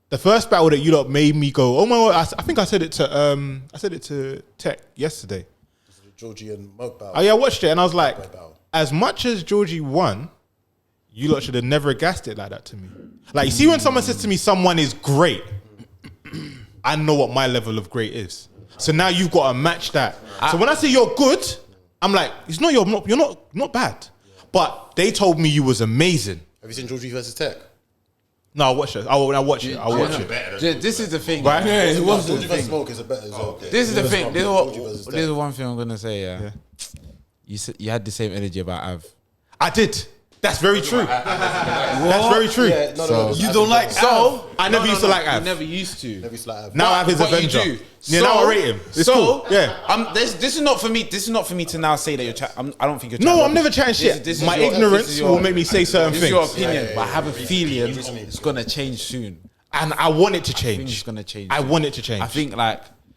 Speaker 3: the first battle that you lot made me go, oh my god! I think I said it to Tech yesterday.
Speaker 9: Georgie and Moak battle.
Speaker 3: Oh yeah, I watched it and I was like, as much as Georgie won, you lot should have never gassed it like that to me. Like, you see when someone says to me, someone is great, I know what my level of great is. So now you've got to match that. So when I say you're good, I'm like, you're not bad. But they told me you was amazing.
Speaker 9: Have you seen Georgie versus Tech?
Speaker 3: No, I watch it. I'll watch it.
Speaker 2: This is the thing,
Speaker 3: right?
Speaker 2: Yeah,
Speaker 9: Georgie versus Smoke is a better.
Speaker 2: This is the thing. This is one thing I'm gonna say. Yeah. You had the same energy about Av.
Speaker 3: I did. That's very true. That's very true.
Speaker 9: Yeah, no.
Speaker 6: You don't like
Speaker 3: so I never used to like Av.
Speaker 2: You never used to.
Speaker 3: Now Av is Avenger. Yeah, now I rate him. It's cool. Yeah.
Speaker 2: This is not for me. This is not for me to now say that you're. I don't think you're.
Speaker 3: No, I'm never chatting shit. My ignorance will make me say certain things.
Speaker 2: This is your opinion, but I have a feeling it's gonna change soon,
Speaker 3: and I want it to change.
Speaker 2: I think it's gonna change.
Speaker 3: I want it to change.
Speaker 2: I think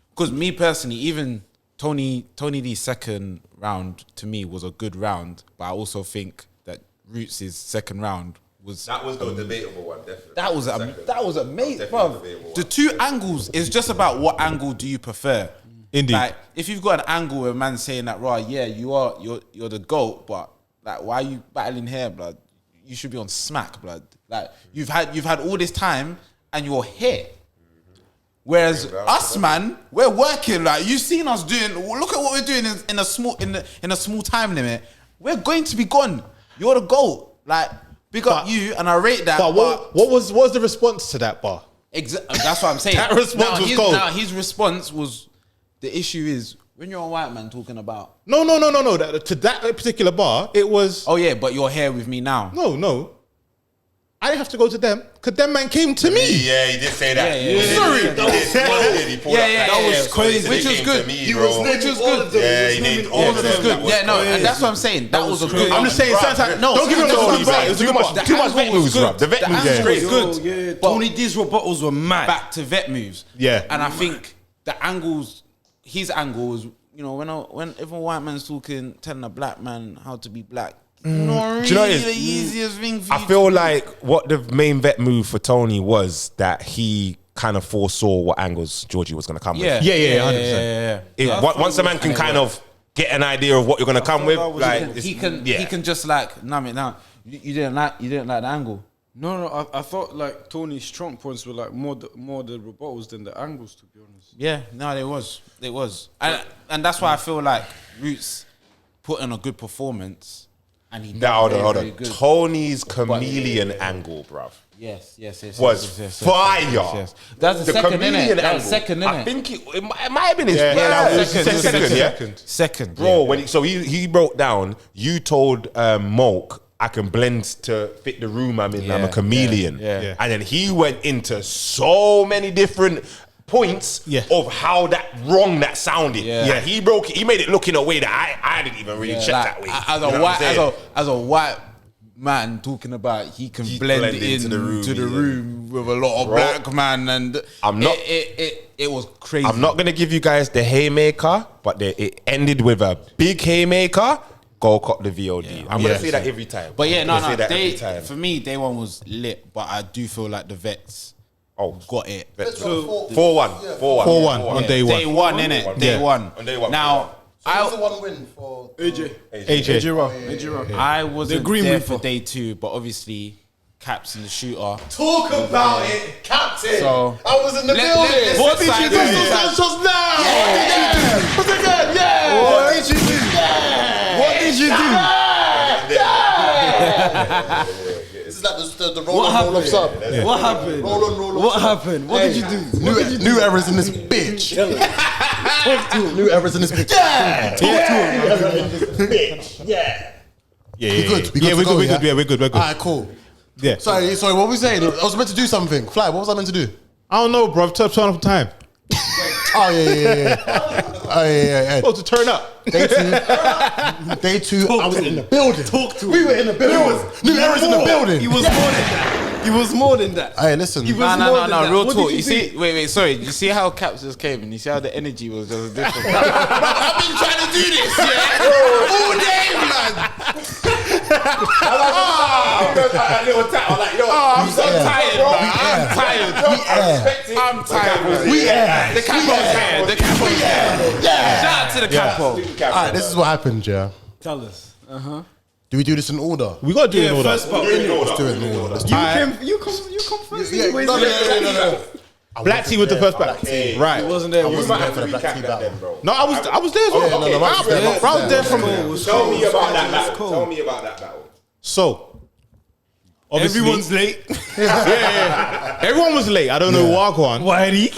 Speaker 2: because me personally, even Tony D's second round to me was a good round, but I also think that Roots' second round was
Speaker 8: the debatable one, definitely.
Speaker 2: That was amazing, bro. The two angles is just about what angle do you prefer.
Speaker 3: Indeed.
Speaker 2: Like, if you've got an angle where a man's saying that, right, yeah, you're the GOAT, but like, why are you battling here, blood? You should be on smack, blood. Like, you've had all this time and you're here. Whereas us, man, we're working. Like, you've seen us doing. Look at what we're doing in a small time limit. we're going to be gone. You're the GOAT. Like, big up you, and I rate that.
Speaker 3: But what was the response to that bar?
Speaker 2: That's what I'm saying.
Speaker 3: That response was cold.
Speaker 2: Now his response was, the issue is, when you're a white man talking about...
Speaker 3: No. To that particular bar, it was...
Speaker 2: Oh yeah, but you're here with me now.
Speaker 3: No. I didn't have to go to them, because them man came to me.
Speaker 5: Yeah, he did say that.
Speaker 3: Sorry.
Speaker 2: That was crazy. Which was good.
Speaker 5: Which was good. Yeah, he named all of them.
Speaker 2: Good. Yeah, no, and that's what I'm saying. That was a good...
Speaker 3: I'm just saying, don't give me
Speaker 5: it was too much vet moves, bro. The vet moves was great.
Speaker 6: Good. Yeah, Tony D's rebuttals were mad.
Speaker 2: Back to vet moves.
Speaker 3: Yeah.
Speaker 2: And I think the angles, his angle was, you know, when if a white man's talking, telling a black man how to be black, not
Speaker 5: Do you know what it
Speaker 2: really the
Speaker 5: is?
Speaker 2: easiest thing for you
Speaker 5: I feel like what the main vet move for Tony was that he kind of foresaw what angles Georgie was going to come with.
Speaker 3: Yeah, 100%.
Speaker 5: Once a man can kind of get an idea of what you're going to come with, like
Speaker 2: he can just like, nah, mate, now you didn't like the angle.
Speaker 6: No, I thought like Tony's strong points were like more the rebuttals than the angles, to be honest.
Speaker 2: Yeah, no, it was, and that's why I feel like Roots put in a good performance, and he
Speaker 5: hold on.
Speaker 2: good.
Speaker 5: Tony's chameleon angle, bruv.
Speaker 2: Yes.
Speaker 5: Was fire.
Speaker 2: Yes. That's the second, innit? That's second, innit?
Speaker 5: I think it might have been his
Speaker 2: second.
Speaker 5: Bro, he broke down, you told Moak, I can blend to fit the room I'm in, I'm a chameleon.
Speaker 2: Yeah.
Speaker 5: And then he went into so many different points of how wrong that sounded. Yeah. He broke it, he made it look in a way that I didn't even really check that way.
Speaker 2: As a white man talking about he can blend into the room with a lot of black man, and it was crazy.
Speaker 5: I'm not gonna give you guys the haymaker, but it ended with a big haymaker. Go cop the VOD. I'm gonna say that every time.
Speaker 2: But for me, day one was lit, but I do feel like the vets got it.
Speaker 5: 4-1
Speaker 3: on day one.
Speaker 2: Day one, innit? Day one.
Speaker 5: On day one.
Speaker 2: Now,
Speaker 9: What's the one win for
Speaker 3: AJ.
Speaker 2: I wasn't there for day two, but obviously Kappz and the shooter.
Speaker 9: Talk about it, Captain.
Speaker 2: So
Speaker 9: I was in the building.
Speaker 2: What did you do?
Speaker 9: This is like the roll of sub.
Speaker 6: What happened?
Speaker 9: Roll on.
Speaker 6: What happened? What did you do?
Speaker 9: New errors in this bitch. New errors in this bitch.
Speaker 3: We're good.
Speaker 9: Alright, cool.
Speaker 3: Yeah.
Speaker 9: Sorry, what were we saying? I was meant to do something. Fly, what was I meant to do?
Speaker 3: I don't know, bro. Turn off time.
Speaker 9: Oh, yeah.
Speaker 3: Oh, to turn up.
Speaker 9: Day two, I was in the building. We were in the building. New errors in the building.
Speaker 6: He was more than that. He was more than that.
Speaker 9: Hey, listen.
Speaker 2: No, real talk. You see, wait, sorry. You see how Kappz just came, and you see how the energy was just different.
Speaker 9: I've been trying to do this, all day, man.
Speaker 5: I'm so tired, bro. I'm tired.
Speaker 2: The capo's tired. Shout out to the capo.
Speaker 9: Alright, this is what happened, yeah.
Speaker 6: Tell us.
Speaker 9: Do we do this in order?
Speaker 3: We gotta do it in order.
Speaker 9: Let's do it in order.
Speaker 6: You come first.
Speaker 9: No.
Speaker 3: Black Tea was the first back. Right.
Speaker 6: Wasn't there?
Speaker 9: I wasn't there for the Black Tea battle.
Speaker 3: No, I was there as well.
Speaker 9: I was there from.
Speaker 5: Tell me about that battle.
Speaker 3: So, obviously,
Speaker 6: Everyone's late.
Speaker 3: everyone was late. I don't know what on.
Speaker 6: Whitey.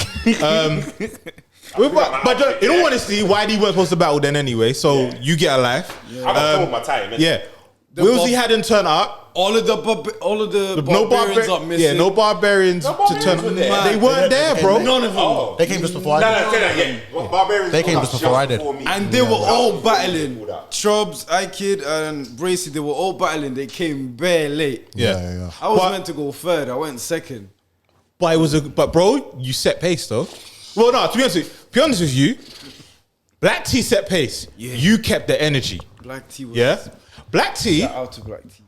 Speaker 3: But in all honesty, Whitey weren't supposed to battle then anyway. So you get a life.
Speaker 5: I'm gonna my time.
Speaker 3: Yeah. Willzy hadn't turned up.
Speaker 6: All of the barbarians are missing.
Speaker 3: Yeah, no barbarians to turn up. They weren't there, bro.
Speaker 6: None of them.
Speaker 9: They came just before I did.
Speaker 5: Barbarians.
Speaker 9: They came just before I did.
Speaker 6: And they were all battling. Strapz, Kid, and Bracey, they were all battling. They came bare late.
Speaker 3: Yeah.
Speaker 6: I was meant to go third. I went second.
Speaker 3: But bro, you set pace though. Well, no, to be honest with you, Black Tea set pace. Yeah. You kept the energy.
Speaker 6: Black Tea was
Speaker 3: Black Tea.
Speaker 6: Shout out to Black Tea.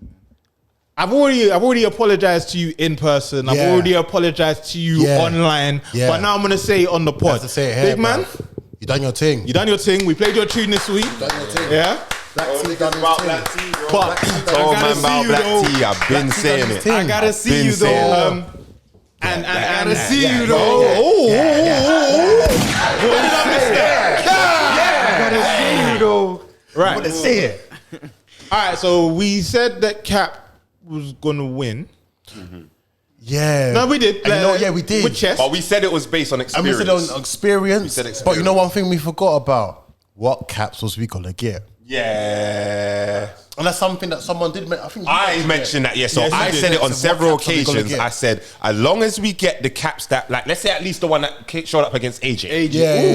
Speaker 3: I've already apologized to you in person. I've already apologized to you online. Yeah. But now I'm gonna say it on the pod.
Speaker 9: To say it here,
Speaker 3: big man,
Speaker 9: you done your thing.
Speaker 3: We played your tune this week.
Speaker 9: Done your thing.
Speaker 3: Yeah.
Speaker 9: Black Tea done his thing.
Speaker 3: But
Speaker 5: Black Tea. I've been saying it.
Speaker 6: I gotta see you though.
Speaker 5: And
Speaker 6: I gotta see you though.
Speaker 3: I gotta see you though. Right.
Speaker 9: I want to see it.
Speaker 3: All right, so we said that Cap was gonna win.
Speaker 9: Yeah.
Speaker 3: No, we did.
Speaker 9: We did.
Speaker 3: With chess.
Speaker 5: But we said it was based on
Speaker 9: And
Speaker 5: experience.
Speaker 9: we said on experience. But you know one thing we forgot about? What Kappz was we gonna get?
Speaker 5: Yeah.
Speaker 9: And that's something that someone did. I think
Speaker 5: I mentioned that, yeah. So
Speaker 9: Yes,
Speaker 5: I
Speaker 9: you did.
Speaker 5: said it on
Speaker 9: So
Speaker 5: several
Speaker 9: what Kappz are we gonna
Speaker 5: occasions.
Speaker 9: get?
Speaker 5: I said, as long as we get the Kappz that, like, let's say at least the one that showed up against AJ.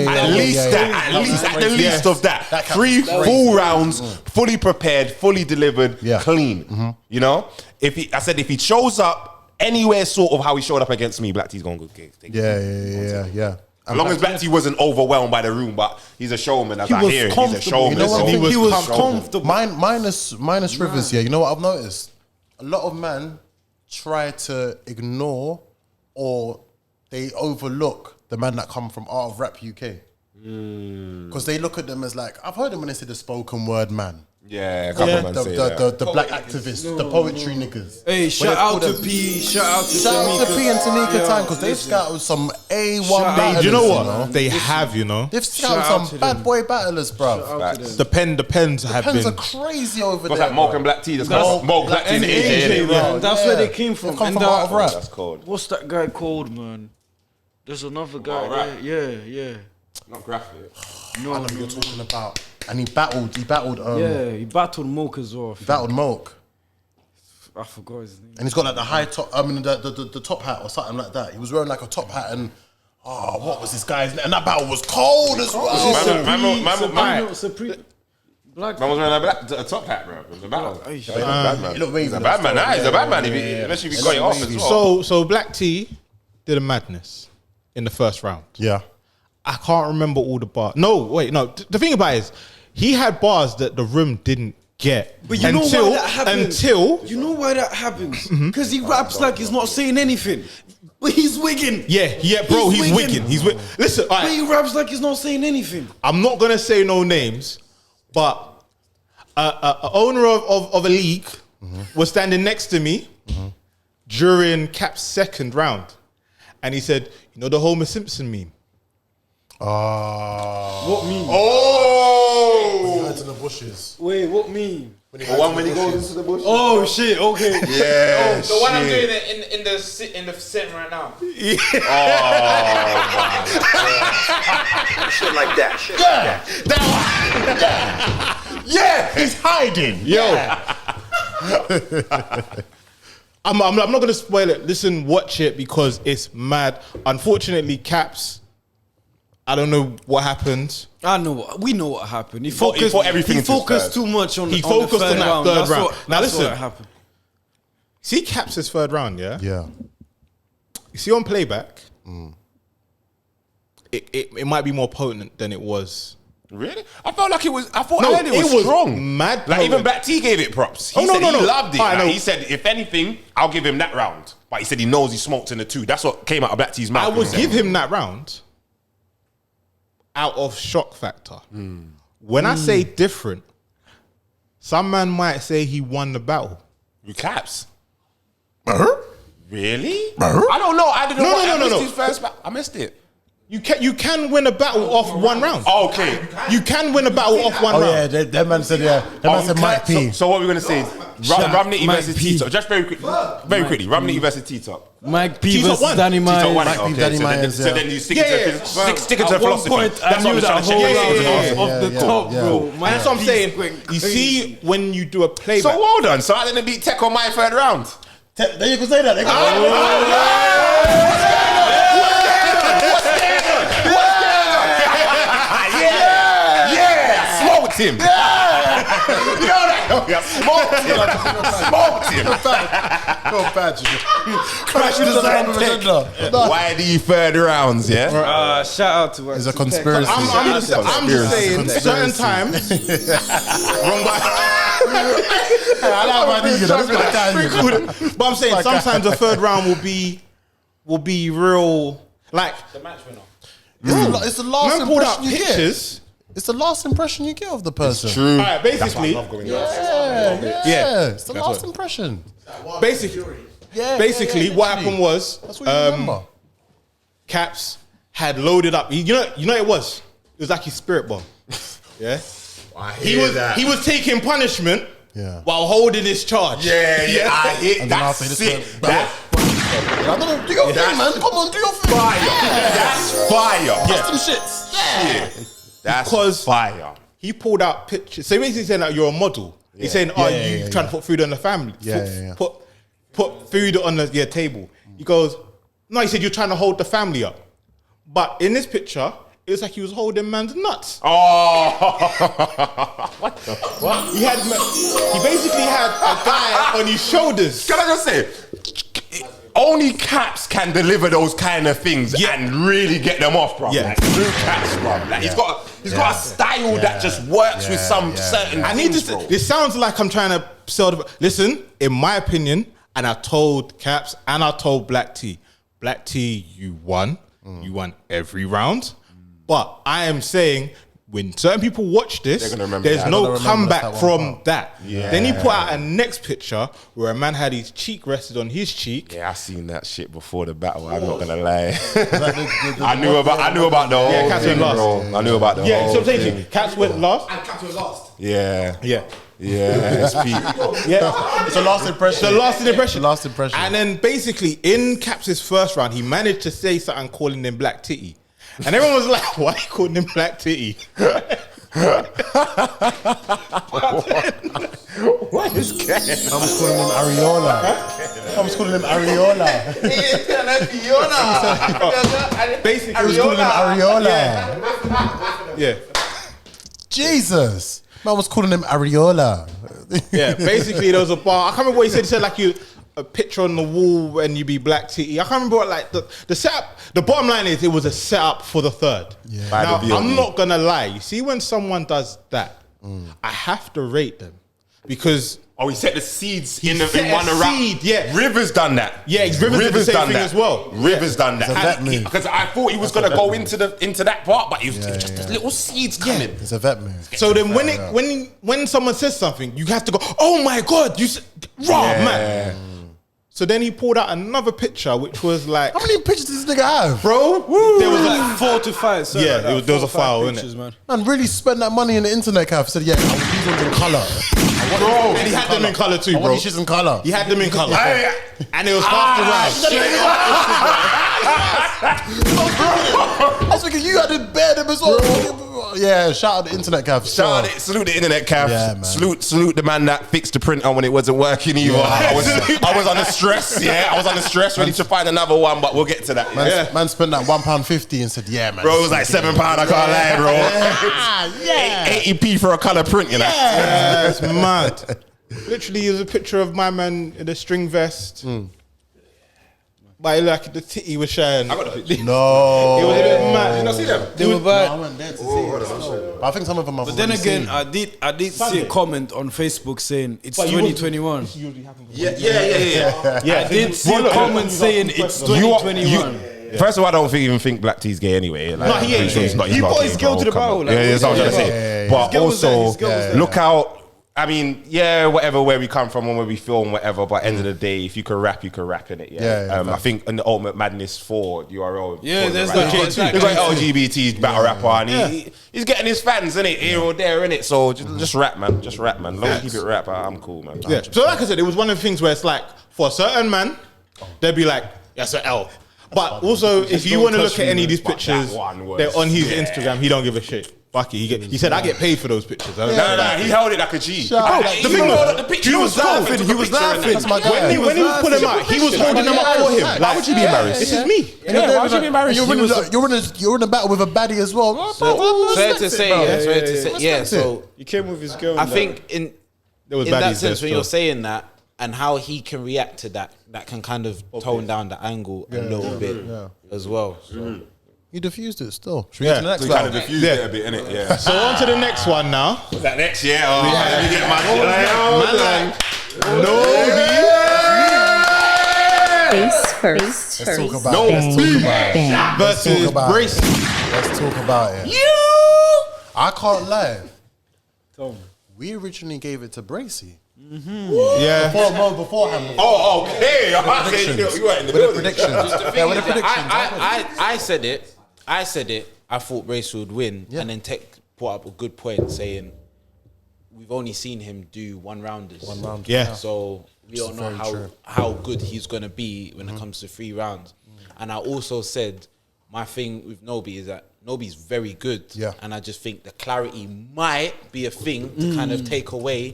Speaker 5: At the least of that.
Speaker 9: That Kappz
Speaker 5: 3
Speaker 9: was crazy.
Speaker 5: full rounds, fully prepared, fully delivered, clean. You know? I said if he shows up anywhere sort of how he showed up against me, Black T's going to go take it.
Speaker 9: Yeah.
Speaker 5: As long as Black T wasn't overwhelmed by the room, but he's a showman. As
Speaker 9: He
Speaker 5: I
Speaker 9: was
Speaker 5: hear, he's a
Speaker 9: comfortable.
Speaker 5: showman.
Speaker 9: You know what I think?
Speaker 5: So
Speaker 9: He was
Speaker 6: comfortable.
Speaker 9: Minus Rivers, yeah. You know what I've noticed? A lot of men try to ignore or they overlook the man that come from Art of Rap UK. Because they look at them as like, I've heard them when they say the spoken word man.
Speaker 5: Yeah, a couple of men say that.
Speaker 9: The black activists, the poetry niggas.
Speaker 6: Hey, shout out to P, shout out to
Speaker 9: P and Tanika Time because they've scouted some A1 battlers.
Speaker 3: Do you know what? They have, you know.
Speaker 9: They've scouted some bad boy battlers, bro.
Speaker 3: The pens have
Speaker 9: Pens
Speaker 3: been
Speaker 9: are crazy over
Speaker 5: What's
Speaker 9: there.
Speaker 5: that? Moak and Black T. That's Moak, Black T, and AJ.
Speaker 6: bro. That's where they came from.
Speaker 9: They come
Speaker 6: And
Speaker 9: from Art of Rap.
Speaker 5: That's cold.
Speaker 10: What's that guy called, man? There's another guy there. Yeah.
Speaker 5: Not graphic.
Speaker 10: No,
Speaker 9: I know what you're talking about. And he battled.
Speaker 6: he battled Moak as well.
Speaker 9: He battled Moak.
Speaker 6: I forgot his name.
Speaker 9: And he's got like the high top, the top hat or something like that. He was wearing like a top hat and, what was this guy's name? And that battle was cold as well.
Speaker 5: Man
Speaker 6: Supreme. Black.
Speaker 5: was wearing a top hat, bro. It was a battle.
Speaker 9: He looked amazing.
Speaker 5: He's a bad man. Nah, he's a bad man. Unless you got it off as well.
Speaker 3: so Black T did a madness in the first round.
Speaker 9: Yeah.
Speaker 3: I can't remember all the bars. No, wait, no. The thing about it is, he had bars that the room didn't get.
Speaker 6: But you know why that happens? You know why that happens? Because he raps like he's not saying anything. But he's wigging.
Speaker 3: Yeah, bro, he's wigging. Listen, all
Speaker 6: But
Speaker 3: right,
Speaker 6: he raps like he's not saying anything.
Speaker 3: I'm not gonna say no names, but a owner of a league was standing next to me during Kapp's second round, and he said, "You know the Homer Simpson meme."
Speaker 6: What meme?
Speaker 9: Oh! To the bushes.
Speaker 6: Wait, what meme?
Speaker 5: The one when he goes into the bush.
Speaker 6: Oh shit! Okay.
Speaker 5: Yeah.
Speaker 2: The one I'm doing in the sitting right now.
Speaker 7: Shit like that. Shit like that.
Speaker 9: Yeah, he's hiding.
Speaker 3: Yo. I'm not going to spoil it. Listen, watch it because it's mad. Unfortunately, Kappz, I don't know what happened.
Speaker 6: We know what happened. He
Speaker 5: thought
Speaker 6: focused.
Speaker 5: everything
Speaker 6: He
Speaker 5: into his
Speaker 6: focused
Speaker 5: third.
Speaker 6: too much on.
Speaker 3: He
Speaker 6: on
Speaker 3: focused
Speaker 6: the third
Speaker 3: on that
Speaker 6: round.
Speaker 3: third
Speaker 6: That's
Speaker 3: round.
Speaker 6: What,
Speaker 3: Now
Speaker 6: that's
Speaker 3: listen.
Speaker 6: what happened.
Speaker 3: See Kappz's third round, yeah?
Speaker 9: Yeah.
Speaker 3: You see on playback, it might be more potent than it was.
Speaker 5: Really? I felt like it was. I thought
Speaker 3: No,
Speaker 5: it was strong.
Speaker 3: mad
Speaker 5: Like even
Speaker 3: potent.
Speaker 5: Black T gave it props. He
Speaker 3: Oh, no,
Speaker 5: said
Speaker 3: no, no.
Speaker 5: he loved it.
Speaker 3: I know.
Speaker 5: Like, he said, if anything, I'll give him that round. But he said he knows he smoked in the 2. That's what came out of Black T's mouth.
Speaker 3: I would
Speaker 5: He said,
Speaker 3: give him that round out of shock factor. When I say different, some man might say he won the battle.
Speaker 5: You Kappz. Really? I don't know. I didn't know. I missed his first battle. I missed it.
Speaker 3: You can win a battle off one round.
Speaker 5: Okay.
Speaker 3: You can win a battle off one round.
Speaker 9: Yeah, that man said, That man said Mike P.
Speaker 5: So what we're going to say is Ramnitty
Speaker 6: Mike
Speaker 5: versus
Speaker 6: P.
Speaker 5: T-Top. Just very quickly. Ramnitty versus T-Top.
Speaker 6: Mike P
Speaker 3: T-Top
Speaker 6: versus
Speaker 3: won.
Speaker 6: Danny
Speaker 5: T-Top won
Speaker 6: Myers.
Speaker 5: it.
Speaker 9: Mike P,
Speaker 5: Okay,
Speaker 9: Danny
Speaker 5: so
Speaker 9: Myers,
Speaker 5: then
Speaker 9: yeah.
Speaker 5: you stick it to the philosophy.
Speaker 6: Point, I
Speaker 5: That's what
Speaker 6: knew
Speaker 5: I'm
Speaker 6: that
Speaker 5: trying to
Speaker 6: whole
Speaker 5: check.
Speaker 6: round off the top, bro.
Speaker 3: And that's what I'm saying. You see, when you do a playback.
Speaker 5: So well done. So I didn't beat Tech on my third round.
Speaker 9: There you can say that.
Speaker 5: Smoked him. You know that? Smoked him.
Speaker 9: Crash
Speaker 5: Why the third rounds, yeah?
Speaker 6: Shout out to us.
Speaker 9: It's a conspiracy.
Speaker 3: I'm just saying, certain times. Wrong But I'm saying sometimes the third round will be real. Like
Speaker 2: The match winner.
Speaker 9: It's the last
Speaker 3: man pulled out
Speaker 9: impression you get.
Speaker 3: pictures.
Speaker 9: It's the last impression you get of the person.
Speaker 5: True.
Speaker 3: All right, basically,
Speaker 9: Yeah. It's the last impression.
Speaker 3: basically, what happened was
Speaker 9: That's what you remember.
Speaker 3: Kappz had loaded up. You know what it was? It was like his spirit bomb. Yeah.
Speaker 5: I
Speaker 3: He was taking punishment.
Speaker 2: while holding his charge.
Speaker 5: Yeah. I hit
Speaker 9: And then
Speaker 5: that's
Speaker 9: after
Speaker 5: sick.
Speaker 9: this,
Speaker 5: That
Speaker 9: I don't know. Do your thing, man. Come on, do your thing.
Speaker 5: fire. That's fire.
Speaker 9: Custom shits. Yeah.
Speaker 5: That's
Speaker 3: Because-
Speaker 5: fire.
Speaker 3: He pulled out pictures. So basically saying that you're a model. He's saying, "Are you trying to put food on the family? Put food on your table." He goes, "No," he said, "You're trying to hold the family up." But in this picture, it was like he was holding man's nuts.
Speaker 5: Oh,
Speaker 3: What? He basically had a guy on his shoulders.
Speaker 5: can I just say, only Kappz can deliver those kind of things and really get them off, bro.
Speaker 3: Yeah.
Speaker 5: Like, through Kappz, bro. Like, he's got a style that just works with some certain
Speaker 3: I need
Speaker 5: things,
Speaker 3: to.
Speaker 5: bro.
Speaker 3: This sounds like I'm trying to sell the. Listen, in my opinion, and I told Kappz and I told Black T, you won. You won every round. But I am saying, when certain people watch this,
Speaker 5: They're gonna remember
Speaker 3: there's
Speaker 5: that.
Speaker 3: no comeback from that.
Speaker 5: Yeah.
Speaker 3: Then he put out a next picture where a man had his cheek rested on his cheek.
Speaker 5: Yeah, I seen that shit before the battle. I'm not gonna lie. I knew about the whole
Speaker 3: Kappz
Speaker 5: thing,
Speaker 3: went
Speaker 5: bro.
Speaker 3: last.
Speaker 5: I knew about the
Speaker 3: Yeah,
Speaker 5: whole
Speaker 3: so I'm saying
Speaker 5: thing.
Speaker 3: to you, Kappz went last.
Speaker 1: And Kappz was last.
Speaker 5: Yeah,
Speaker 3: Yeah.
Speaker 5: it's Pete.
Speaker 3: Yeah.
Speaker 9: It's a last impression.
Speaker 3: The last impression.
Speaker 9: Last impression.
Speaker 3: And then basically in Kappz's first round, he managed to say something calling him Black Titty. And everyone was like, why are you calling him Black Titty?
Speaker 5: What is going
Speaker 9: I was calling him Areola. I was calling him Areola.
Speaker 3: Basically,
Speaker 9: I was calling him Areola.
Speaker 3: yeah.
Speaker 9: Jesus. Man was calling him Areola.
Speaker 3: Yeah, basically there was a bar. I can't remember what he said. He said like a picture on the wall when you be Black Titty. I can't remember what like the setup. The bottom line is it was a setup for the third.
Speaker 9: Yeah.
Speaker 5: By
Speaker 3: Now
Speaker 5: the VOD.
Speaker 3: I'm not gonna lie. You see when someone does that, I have to rate them because
Speaker 5: Oh, he set the seeds
Speaker 3: He
Speaker 5: in
Speaker 3: set a
Speaker 5: one round.
Speaker 3: seed, yeah.
Speaker 5: Rivers done that.
Speaker 3: Yeah, Rivers did the same thing as well.
Speaker 5: Rivers done that.
Speaker 9: It's a vet move.
Speaker 5: Because I thought he was gonna go into that part, but it was just the little seeds coming.
Speaker 9: It's a vet move.
Speaker 3: So then when someone says something, you have to go, oh my God, you said, raw, man. So then he pulled out another picture, which was like,
Speaker 9: How many pictures does this nigga have?
Speaker 3: bro, there was like,
Speaker 6: 4 to 5.
Speaker 3: Yeah, there was a file, innit?
Speaker 6: pictures, man.
Speaker 9: Man, really spent that money in the internet cafe. Said, yeah, I want these ones in colour.
Speaker 3: bro, and he had them in color too,
Speaker 9: I want
Speaker 3: bro.
Speaker 9: these shits in colour.
Speaker 3: He had them in color. And it was half the round.
Speaker 9: I was thinking, you had to bear them as well. Yeah, shout out the internet cafe.
Speaker 5: Salute the internet calf.
Speaker 9: Yeah, man.
Speaker 5: Salute the man that fixed the printer when it wasn't working either. I was under stress. Yeah, I was under stress, ready to find another one, but we'll get to that.
Speaker 9: Man spent that £1.50 and said, yeah, man.
Speaker 5: Bro, it was like £7. I can't lie, bro.
Speaker 9: Yeah.
Speaker 5: 80p for a color print, you know.
Speaker 3: Yeah, that's mad. Literally, there's a picture of my man in a string vest. But like the titty was showing. I got the picture.
Speaker 9: No.
Speaker 3: It was a bit mad.
Speaker 5: Did you not see them?
Speaker 6: They were bad.
Speaker 9: I went there to see it. But I think some of them have
Speaker 6: But then
Speaker 9: already
Speaker 6: again,
Speaker 9: seen.
Speaker 6: I did see a comment on Facebook saying it's
Speaker 3: But you was-
Speaker 6: 2021.
Speaker 5: Yeah.
Speaker 3: Yeah,
Speaker 6: I did see a comment saying it's 2021.
Speaker 5: First of all, I don't even think Black T's gay anyway. Like,
Speaker 3: No, he ain't
Speaker 5: sure
Speaker 3: gay.
Speaker 5: he's not- he's
Speaker 6: He
Speaker 5: not
Speaker 6: brought
Speaker 5: gay,
Speaker 6: his girl
Speaker 5: bro.
Speaker 6: to the
Speaker 5: Come
Speaker 6: battle,
Speaker 5: on.
Speaker 6: like,
Speaker 5: Yeah, that's what I'm trying to say.
Speaker 9: yeah,
Speaker 5: But
Speaker 6: His girl was there,
Speaker 5: also,
Speaker 6: his girl was there.
Speaker 5: look out. I mean, yeah, whatever, where we come from and where we film, whatever. But end of the day, if you can rap, you can rap in it. Yeah. I think in the Ultimate Madness 4 URL.
Speaker 6: Yeah, there's
Speaker 5: that.
Speaker 6: that.
Speaker 5: There's like LGBT battle rapper, and he's getting his fans in it here or there in it. So just rap, man. Just rap, man. Long as you keep it rap, I'm cool, man.
Speaker 3: Yeah. So like I said, it was one of the things where it's like for a certain man, they'd be like, that's an L. But also, if you want to look at any of these pictures, they're on his Instagram. He don't give a shit. Fuck it. He said, I get paid for those pictures. I don't
Speaker 5: No, he held it like a G.
Speaker 3: The thing was,
Speaker 5: the picture
Speaker 3: he was laughing. He was laughing.
Speaker 9: That's my guy.
Speaker 3: When he was pulling them out, he was holding them up for him.
Speaker 5: Why would you be embarrassed?
Speaker 3: This is me.
Speaker 5: Yeah, why would you be embarrassed?
Speaker 9: You're in a battle with a baddie as well.
Speaker 2: Fair to say, yeah. So
Speaker 6: He came with his girl.
Speaker 2: I think in
Speaker 3: There was
Speaker 2: that
Speaker 3: baddies
Speaker 2: sense
Speaker 3: there
Speaker 2: when you're
Speaker 3: still.
Speaker 2: saying that and how he can react to that can kind of tone down the angle a little bit as well. So.
Speaker 9: You diffused it still. Should we get to the next
Speaker 5: We kind
Speaker 9: battle?
Speaker 5: of diffused it a bit, innit? Yeah.
Speaker 3: So on to the next one now.
Speaker 5: Was that next year? Oh, let me get my
Speaker 11: Face first.
Speaker 9: Let's talk about it. Let's talk about it.
Speaker 3: Versus Bracey.
Speaker 9: Let's talk about it. I can't lie. We originally gave it to Bracey.
Speaker 3: Yeah.
Speaker 9: Beforehand.
Speaker 5: Oh, okay. You were in the building.
Speaker 9: Predictions. Yeah, with the predictions.
Speaker 2: I said it. I thought Bracey would win, and then Tech put up a good point saying we've only seen him do one rounders.
Speaker 9: One round.
Speaker 3: Yeah.
Speaker 2: So we don't know how good he's gonna be when it comes to 3 rounds. And I also said my thing with Nobi is that Nobi's very good.
Speaker 9: Yeah.
Speaker 2: And I just think the clarity might be a thing to kind of take away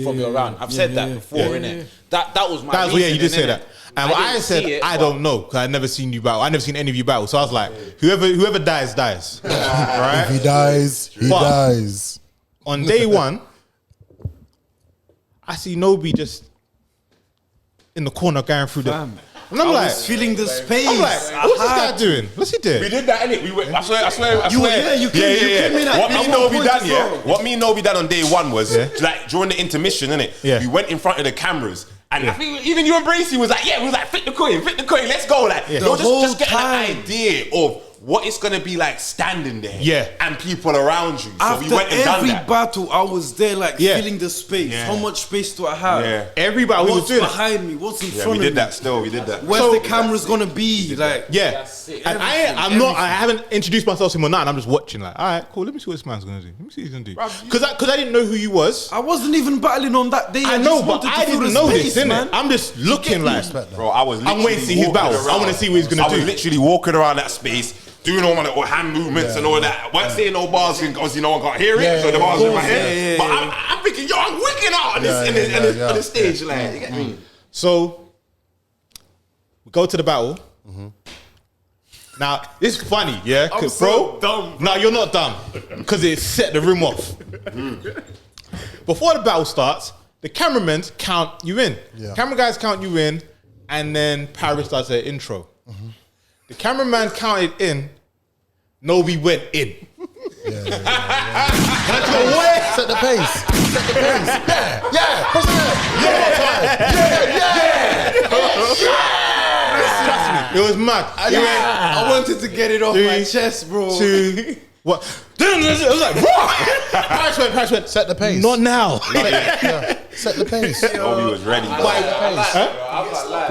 Speaker 2: from your round. I've said that before, innit? That was my reason,
Speaker 3: you did say that. And I said, I don't know, because I've never seen you battle. I've never seen any of you battle. So I was like, whoever dies, dies. Right?
Speaker 9: If he dies, he dies.
Speaker 3: On day 1, I see Nobi just in the corner going through the... And I'm like,
Speaker 6: feeling the space.
Speaker 3: I'm like, what's this guy doing? What's he doing?
Speaker 5: We did that, innit? We went, I swear.
Speaker 6: You came in at
Speaker 5: What me and Nobi done, What me and Nobi done on day 1 was, like, during the intermission, innit?
Speaker 3: Yeah.
Speaker 5: We went in front of the cameras. And I think even you and Bracey was like, we was like, flip the coin, let's go. Like, just get an idea of what it's gonna be like standing there, and people around you. So
Speaker 6: After
Speaker 5: we went and done
Speaker 6: every
Speaker 5: that.
Speaker 6: battle, I was there, like feeling the space.
Speaker 5: Yeah.
Speaker 6: How much space do I have?
Speaker 5: Yeah.
Speaker 3: Everybody was
Speaker 6: What's
Speaker 3: doing
Speaker 6: behind me? What's in
Speaker 5: Yeah,
Speaker 6: front
Speaker 5: we
Speaker 6: of me?
Speaker 5: did that. Still, we did that.
Speaker 6: Where's the cameras gonna be? Like,
Speaker 3: And I haven't introduced myself to him or not. And I'm just watching. Like, all right, cool. Let me see what this man's gonna do. Let me see what he's gonna do. Because I didn't know who you was.
Speaker 6: I wasn't even battling on that day.
Speaker 3: I know, but I didn't know this, innit? I'm just looking like,
Speaker 5: bro, I was.
Speaker 3: I'm waiting to see his battles. I want to see what he's gonna do.
Speaker 5: I was literally walking around that space, doing all my little hand movements and all that. I wasn't saying no bars because no one can't hear it, so the bars in my head. But I'm thinking, yo, I'm wicked out on this stage, like, you get me?
Speaker 3: So we go to the battle. Now it's funny, yeah,
Speaker 6: I'm
Speaker 3: bro.
Speaker 6: dumb.
Speaker 3: No, you're not dumb because it set the room off. Before the battle starts, the cameramen count you in. Camera guys count you in, and then Paris does their intro. The cameraman counted in. Nobi went in.
Speaker 9: Set the pace. Set the pace. Yeah. Push it.
Speaker 3: Trust me, it was mad.
Speaker 6: I wanted to get it off my chest, bro.
Speaker 3: 2, what? It was like, bro. Paris went.
Speaker 9: Set the pace.
Speaker 3: Not now.
Speaker 9: Set the pace.
Speaker 5: Nobi was ready.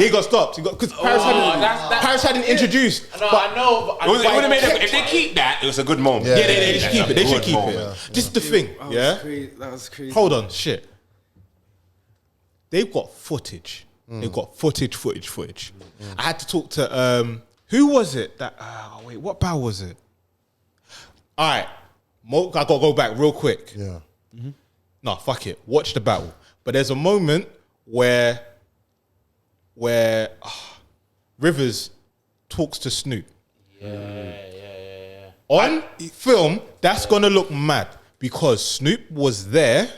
Speaker 3: He got stopped. Because Paris hadn't introduced.
Speaker 2: No, I know.
Speaker 5: It would have made if they keep that, it was a good moment.
Speaker 3: Yeah, they should keep it. They should keep it. Just the thing, yeah.
Speaker 6: That was crazy.
Speaker 3: Hold on, shit. They've got footage. They've got footage. I had to talk to who was it that? Wait, what battle was it? All right, Moak. I gotta go back real quick.
Speaker 9: Yeah.
Speaker 3: No, fuck it. Watch the battle. But there's a moment where Rivers talks to Snoop. On film, that's gonna look mad because Snoop was there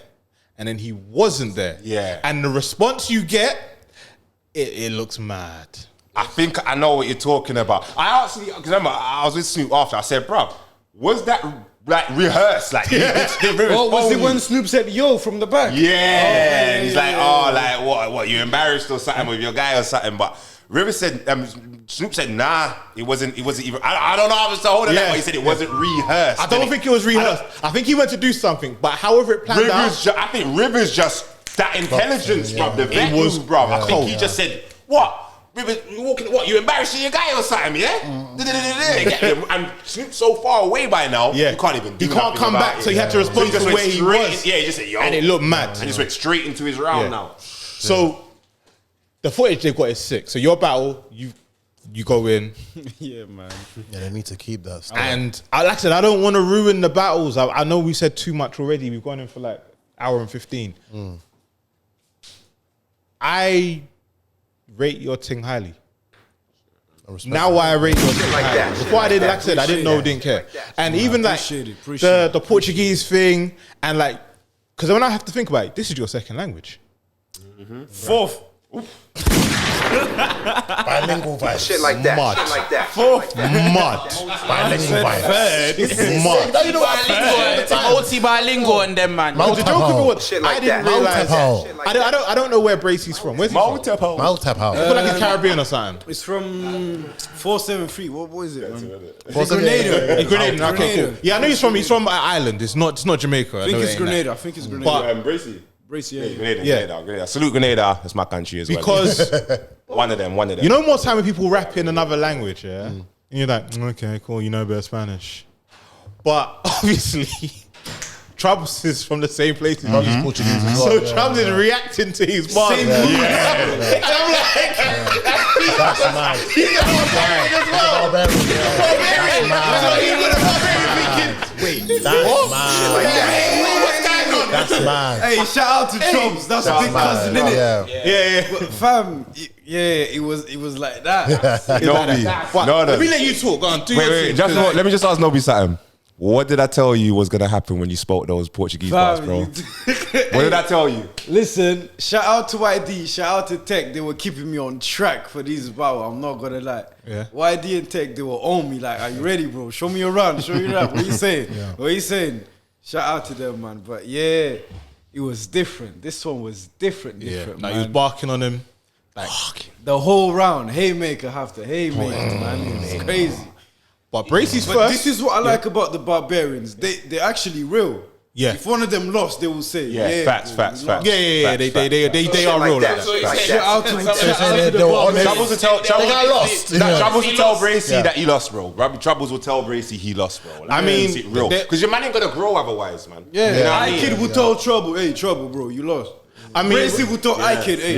Speaker 3: and then he wasn't there.
Speaker 5: Yeah.
Speaker 3: And the response you get, it looks mad.
Speaker 5: I think I know what you're talking about. I actually, because remember, I was with Snoop after. I said, bro, was that like rehearsed? Like,
Speaker 6: was it when Snoop said "yo" from the back?
Speaker 5: Yeah, he's like, what? You embarrassed or something with your guy or something? But Rivers said, Snoop said, nah, it wasn't even. I don't know how to hold it, but he said it wasn't rehearsed.
Speaker 3: I don't think it was rehearsed. I think he went to do something, but however it planned out,
Speaker 5: I think Rivers just that intelligence, bro. The vet was, bro. I think he just said, what? Rivers, you walking? What? You embarrassing your guy or something? Yeah. And Snoop's so far away by now. Yeah. You can't even.
Speaker 3: He can't come back, so he had to respond to where he was.
Speaker 5: Yeah, he just said, yo,
Speaker 3: and it looked mad.
Speaker 5: And just went straight into his round now.
Speaker 3: So the footage they've got is sick. So your battle, you go in.
Speaker 6: Yeah, man.
Speaker 9: Yeah, they need to keep that stuff.
Speaker 3: And like I said, I don't want to ruin the battles. I know we said too much already. We've gone in for like hour and 15. I rate your thing highly. Now I rate your thing highly. Before I did it, like I said, I didn't know, didn't care. And even like the Portuguese thing, and like, because when I have to think about it, this is your second language.
Speaker 5: Fourth.
Speaker 9: Bilingual vibes.
Speaker 7: Shit like that.
Speaker 3: Mud.
Speaker 7: Shit like that.
Speaker 3: Fourth. Mud.
Speaker 9: Bilingual vibes.
Speaker 3: Mud.
Speaker 9: You know what?
Speaker 2: Multi-bilingual and them, man.
Speaker 3: The joke of it was,
Speaker 7: Shit
Speaker 3: I
Speaker 7: like
Speaker 3: didn't
Speaker 7: that.
Speaker 3: realize.
Speaker 9: Multiple.
Speaker 3: I don't know where Bracey's from. Where's he from? I feel like he's Caribbean or something.
Speaker 6: It's from 473. What is it, man?
Speaker 3: It's Grenada. It's Grenada. Okay, cool. Yeah, I know he's from Ireland. It's not Jamaica.
Speaker 6: I think it's Grenada. I think it's Grenada.
Speaker 5: Bracey.
Speaker 6: Bracey,
Speaker 5: Grenada. Salute Grenada. That's my country as well.
Speaker 3: Because
Speaker 5: one of them.
Speaker 3: You know, more time when people rap in another language, yeah, and you're like, okay, cool, you know a bit of Spanish, but obviously Trumps is from the same place.
Speaker 9: Trumps is Portuguese as well.
Speaker 3: So Trumps is reacting to his bars.
Speaker 6: Same
Speaker 3: And I'm like,
Speaker 9: That's mad. Wait, that's mad. That's mad.
Speaker 6: Hey, shout out to Trumps. That's big cousin, innit?
Speaker 3: yeah.
Speaker 6: But fam, it was like that.
Speaker 5: Nobi. No.
Speaker 3: Let me let you talk. Go on, do your thing.
Speaker 5: Let me just ask Nobi something. What did I tell you was gonna happen when you spoke those Portuguese bars, bro? What did I tell you?
Speaker 6: Listen, shout out to YD, shout out to Tech. They were keeping me on track for these battles. I'm not gonna lie.
Speaker 3: Yeah.
Speaker 6: YD and Tech, they were on me like, are you ready, bro? Show me around. Show me around. What are you saying? What are you saying? Shout out to them, man. But yeah, it was different. This one was different,
Speaker 3: Like
Speaker 6: man.
Speaker 3: he was barking on him. Like
Speaker 6: the whole round, haymaker after haymaker, man. It was crazy.
Speaker 3: But Bracey's
Speaker 6: But
Speaker 3: first.
Speaker 6: this is what I like about the Barbarians. They're actually real.
Speaker 3: Yeah.
Speaker 6: If one of them lost, they will say,
Speaker 5: facts.
Speaker 3: Yeah. They are real like that.
Speaker 6: Shout out to
Speaker 5: Troubles will tell.
Speaker 9: They got lost.
Speaker 5: Troubles will tell Bracey that he lost, bro. Troubles will tell Bracey he lost, bro. Like,
Speaker 3: I mean,
Speaker 5: real because your man ain't gonna grow otherwise, man.
Speaker 6: Yeah,
Speaker 5: You know what I mean?
Speaker 6: Kid will tell Trouble, hey, Trouble, bro, you lost.
Speaker 3: I mean,
Speaker 6: Bracey will tell Kid, hey,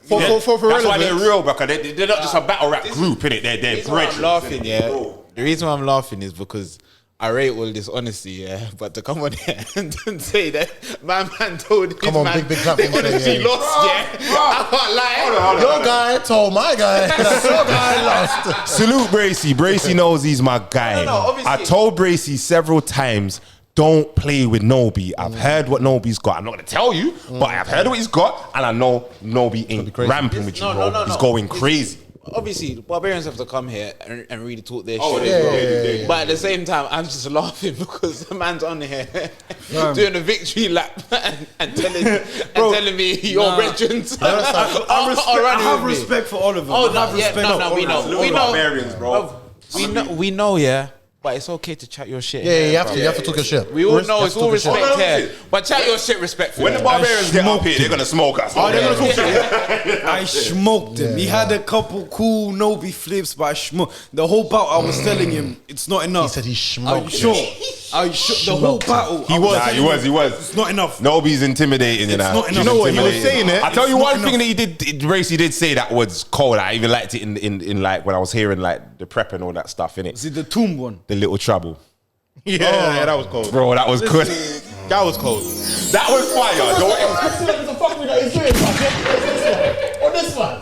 Speaker 3: for
Speaker 5: That's why
Speaker 3: relevance.
Speaker 5: they're real, bro. They're not just a battle rap group, innit? They're brethren.
Speaker 2: I'm laughing, yeah. The reason why I'm laughing is because I rate all this honesty, yeah. But to come on here and say that my man told his man
Speaker 9: big clap and say,
Speaker 2: honestly lost, yeah. I can't lie.
Speaker 9: Your guy told my guy that your guy lost.
Speaker 5: Salute Bracey. Bracey knows he's my guy.
Speaker 2: obviously.
Speaker 5: I told Bracey several times, don't play with Nobi. I've heard what Nobi's got. I'm not going to tell you, but I've heard what he's got, and I know Nobi ain't ramping with you, bro. He's going crazy.
Speaker 2: Obviously, the Barbarians have to come here and really talk their shit. But at the same time, I'm just laughing because the man's on here doing a victory lap and telling me your regents
Speaker 6: I have respect for all of them.
Speaker 2: Oh,
Speaker 6: I have respect for all of them.
Speaker 2: we know,
Speaker 5: Barbarians, bro.
Speaker 2: we know, yeah. But it's okay to chat your shit.
Speaker 9: Yeah, you have to talk your shit.
Speaker 2: We all know it's all respect here. But chat your shit respectfully.
Speaker 5: When the Barbarians get up here, they're going to smoke us.
Speaker 3: Oh, they're gonna talk shit.
Speaker 6: I smoked him. He had a couple cool Nobi flips, but I smoked. The whole battle, I was telling him, it's not enough.
Speaker 9: He said he
Speaker 6: Are you
Speaker 9: smoked.
Speaker 6: sure? Are you sure? The whole battle.
Speaker 5: He was.
Speaker 6: It's not enough.
Speaker 5: Nobody's intimidating, you know.
Speaker 6: not enough.
Speaker 3: You know what? He was saying it.
Speaker 5: I tell you
Speaker 6: It's
Speaker 5: one
Speaker 6: not
Speaker 5: thing that he did, Bracey did say that was cold. I even liked it in like when I was hearing like the prep and all that stuff in it.
Speaker 6: Is it the tomb one?
Speaker 5: The little trouble.
Speaker 3: Yeah, that was cold.
Speaker 5: Bro, that was good.
Speaker 3: That was cold.
Speaker 5: That was fire.
Speaker 9: On this one.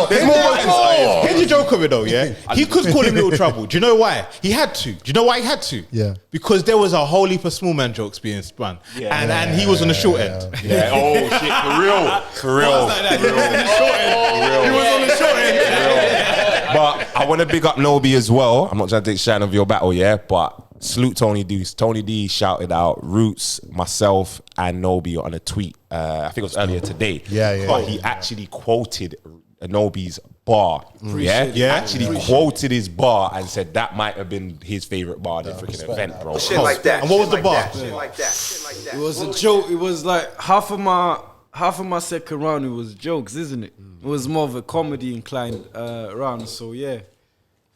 Speaker 3: There's more. Here's the joke of it though, yeah? He could call him Little Trouble. Do you know why? He had to. Do you know why he had to?
Speaker 9: Yeah.
Speaker 3: Because there was a whole heap of small man jokes being spun. And he was on the short end.
Speaker 5: Yeah. Oh shit. For real.
Speaker 6: He was on the short end.
Speaker 5: But I want to big up Nobi as well. I'm not trying to take shine of your battle, yeah? But salute Tony D. Tony D shouted out Roots, myself, and Nobi on a tweet. I think it was earlier today.
Speaker 9: Yeah.
Speaker 5: But he actually quoted Nobi's bar.
Speaker 3: Yeah.
Speaker 5: Actually quoted his bar and said that might have been his favorite bar at the freaking event, bro.
Speaker 7: Shit like that.
Speaker 3: And what was the bar?
Speaker 7: Shit like that. Shit like that.
Speaker 6: It was a joke. It was like half of my second round. It was jokes, isn't it? It was more of a comedy inclined round. So yeah,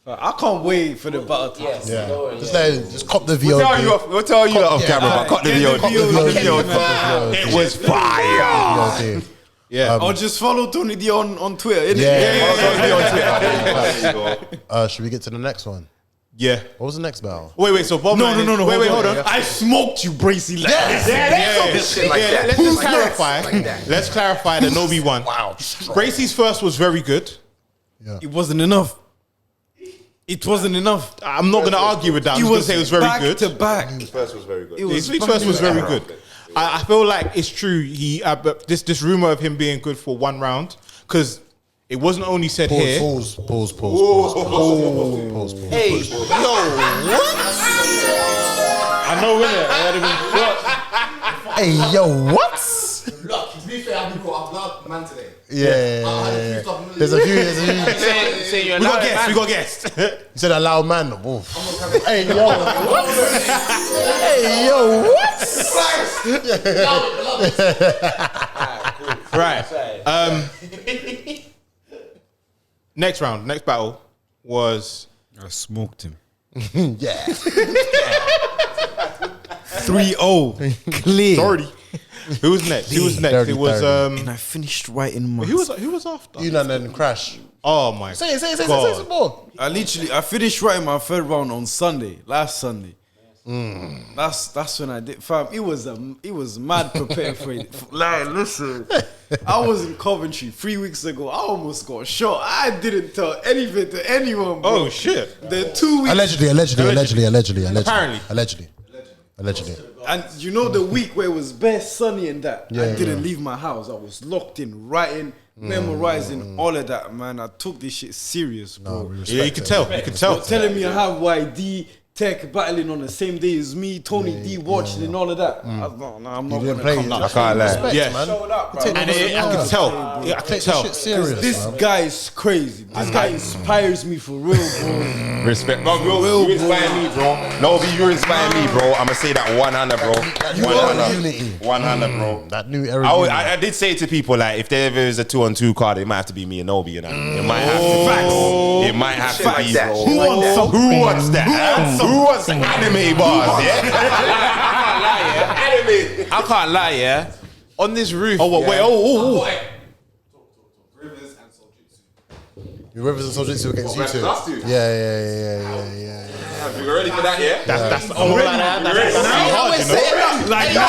Speaker 6: I can't wait for the battle.
Speaker 9: Just cop the VOD.
Speaker 5: We'll tell you off camera, but cut the video. It was fire.
Speaker 3: Yeah.
Speaker 6: Or just follow Tony D on Twitter. Innit?
Speaker 9: Should we get to the next one?
Speaker 3: Yeah.
Speaker 9: What was the next battle?
Speaker 3: Wait. So Bob.
Speaker 6: No.
Speaker 3: Wait, hold on.
Speaker 6: I smoked you, Bracey. Like this.
Speaker 7: Shit like that.
Speaker 3: Let's clarify. Let's clarify the Nobi one.
Speaker 9: Wow.
Speaker 3: Bracey's first was very good.
Speaker 6: It wasn't enough. It wasn't enough.
Speaker 3: I'm not going to argue with that. I'm
Speaker 6: It
Speaker 3: just going
Speaker 6: was
Speaker 3: to say it was very
Speaker 6: back
Speaker 3: good.
Speaker 6: to back.
Speaker 5: His first was very good.
Speaker 6: It was
Speaker 3: His first was very good. I feel like it's true. But this rumor of him being good for one round, because it wasn't only said here.
Speaker 9: Pause.
Speaker 2: Hey, yo, what?
Speaker 3: I know, innit? I had him
Speaker 9: Hey, yo, what?
Speaker 12: Look, to be fair, I've been caught man today.
Speaker 9: Yeah. There's a few.
Speaker 2: Say
Speaker 3: We got guests.
Speaker 9: You said a loud man. Oof. Hey, yo. What? Hey, yo, what?
Speaker 3: Right. Next round, next battle was.
Speaker 6: I smoked him.
Speaker 9: Yeah.
Speaker 3: 3-0. Clear.
Speaker 5: Dirty.
Speaker 3: Who was next? Who was next?
Speaker 9: Dirty,
Speaker 3: It was
Speaker 6: And I finished writing my.
Speaker 3: who was after?
Speaker 9: Unan and Crash.
Speaker 3: Oh my
Speaker 9: Say it, say
Speaker 3: God.
Speaker 9: some more.
Speaker 6: I finished writing my third round on Sunday, last Sunday. That's when I did. Fam, it was mad prepared for it. Like, listen, I was in Coventry 3 weeks ago. I almost got shot. I didn't tell anything to anyone, bro.
Speaker 3: Oh shit.
Speaker 6: The 2 weeks.
Speaker 9: Allegedly.
Speaker 3: Apparently.
Speaker 9: Allegedly.
Speaker 6: And you know the week where it was best sunny and that,
Speaker 9: Yeah,
Speaker 6: I didn't leave my house. I was locked in, writing, memorizing, all of that, man. I took this shit serious, bro.
Speaker 3: Yeah, you can tell. You can tell.
Speaker 6: You're telling me I have YD Tech battling on the same day as me, Tony D watching and all of that. I'm not
Speaker 9: didn't
Speaker 6: gonna
Speaker 9: play
Speaker 6: come
Speaker 9: it.
Speaker 6: down.
Speaker 5: I can't lie.
Speaker 9: Respect,
Speaker 3: Yeah.
Speaker 9: man.
Speaker 6: Showed up, bro.
Speaker 9: Take
Speaker 3: And
Speaker 9: it-
Speaker 3: I can tell. Yeah, I can
Speaker 9: Take
Speaker 3: tell.
Speaker 9: this shit serious,
Speaker 6: This
Speaker 9: man.
Speaker 6: guy is crazy. This guy inspires me for real, bro.
Speaker 5: Respect. No, bro, you inspire me, bro. No, you inspire me, bro. I'm gonna say that 100, bro.
Speaker 9: You are unity.
Speaker 5: 100, bro.
Speaker 9: That new era.
Speaker 5: I did say to people, like, if there ever is a 2-on-2 card, it might have to be me and Nobi, you know. It might have to be. It might have to
Speaker 7: Like
Speaker 5: be,
Speaker 7: that.
Speaker 5: bro.
Speaker 7: Who wants that?
Speaker 5: Who wants that? Who wants the anime bars? Yeah. Anime.
Speaker 2: I can't lie, yeah. On this roof.
Speaker 3: Oh, wait, oh.
Speaker 9: Your Rivers and Souljitsu against you two.
Speaker 5: Us two.
Speaker 9: Yeah.
Speaker 5: You ready for that, yeah?
Speaker 3: That's all right.
Speaker 5: Like, no.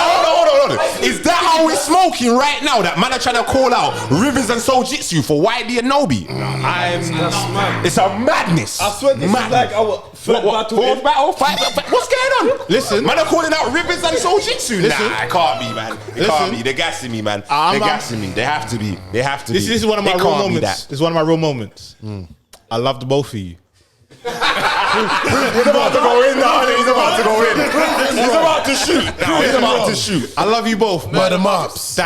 Speaker 5: Is that how we're smoking right now? That man are trying to call out Rivers and Souljitsu for YD and Nobi. It's a madness.
Speaker 6: I swear this is like our third battle.
Speaker 5: Fourth battle, what's going on?
Speaker 3: Listen.
Speaker 5: Man are calling out Rivers and Souljitsu.
Speaker 3: Listen.
Speaker 5: Nah, it can't be, man. It can't be. They're gassing me, man. They're gassing me. They have to be. They have to be.
Speaker 3: This is one of my
Speaker 5: They
Speaker 3: real
Speaker 5: can't be
Speaker 3: moments.
Speaker 5: that.
Speaker 3: This is one of my real moments. I love the both of you.
Speaker 5: He's about to go in now. He's about to go in. He's about to shoot. Now he's about to shoot.
Speaker 3: I love you both.
Speaker 9: Murder Mops.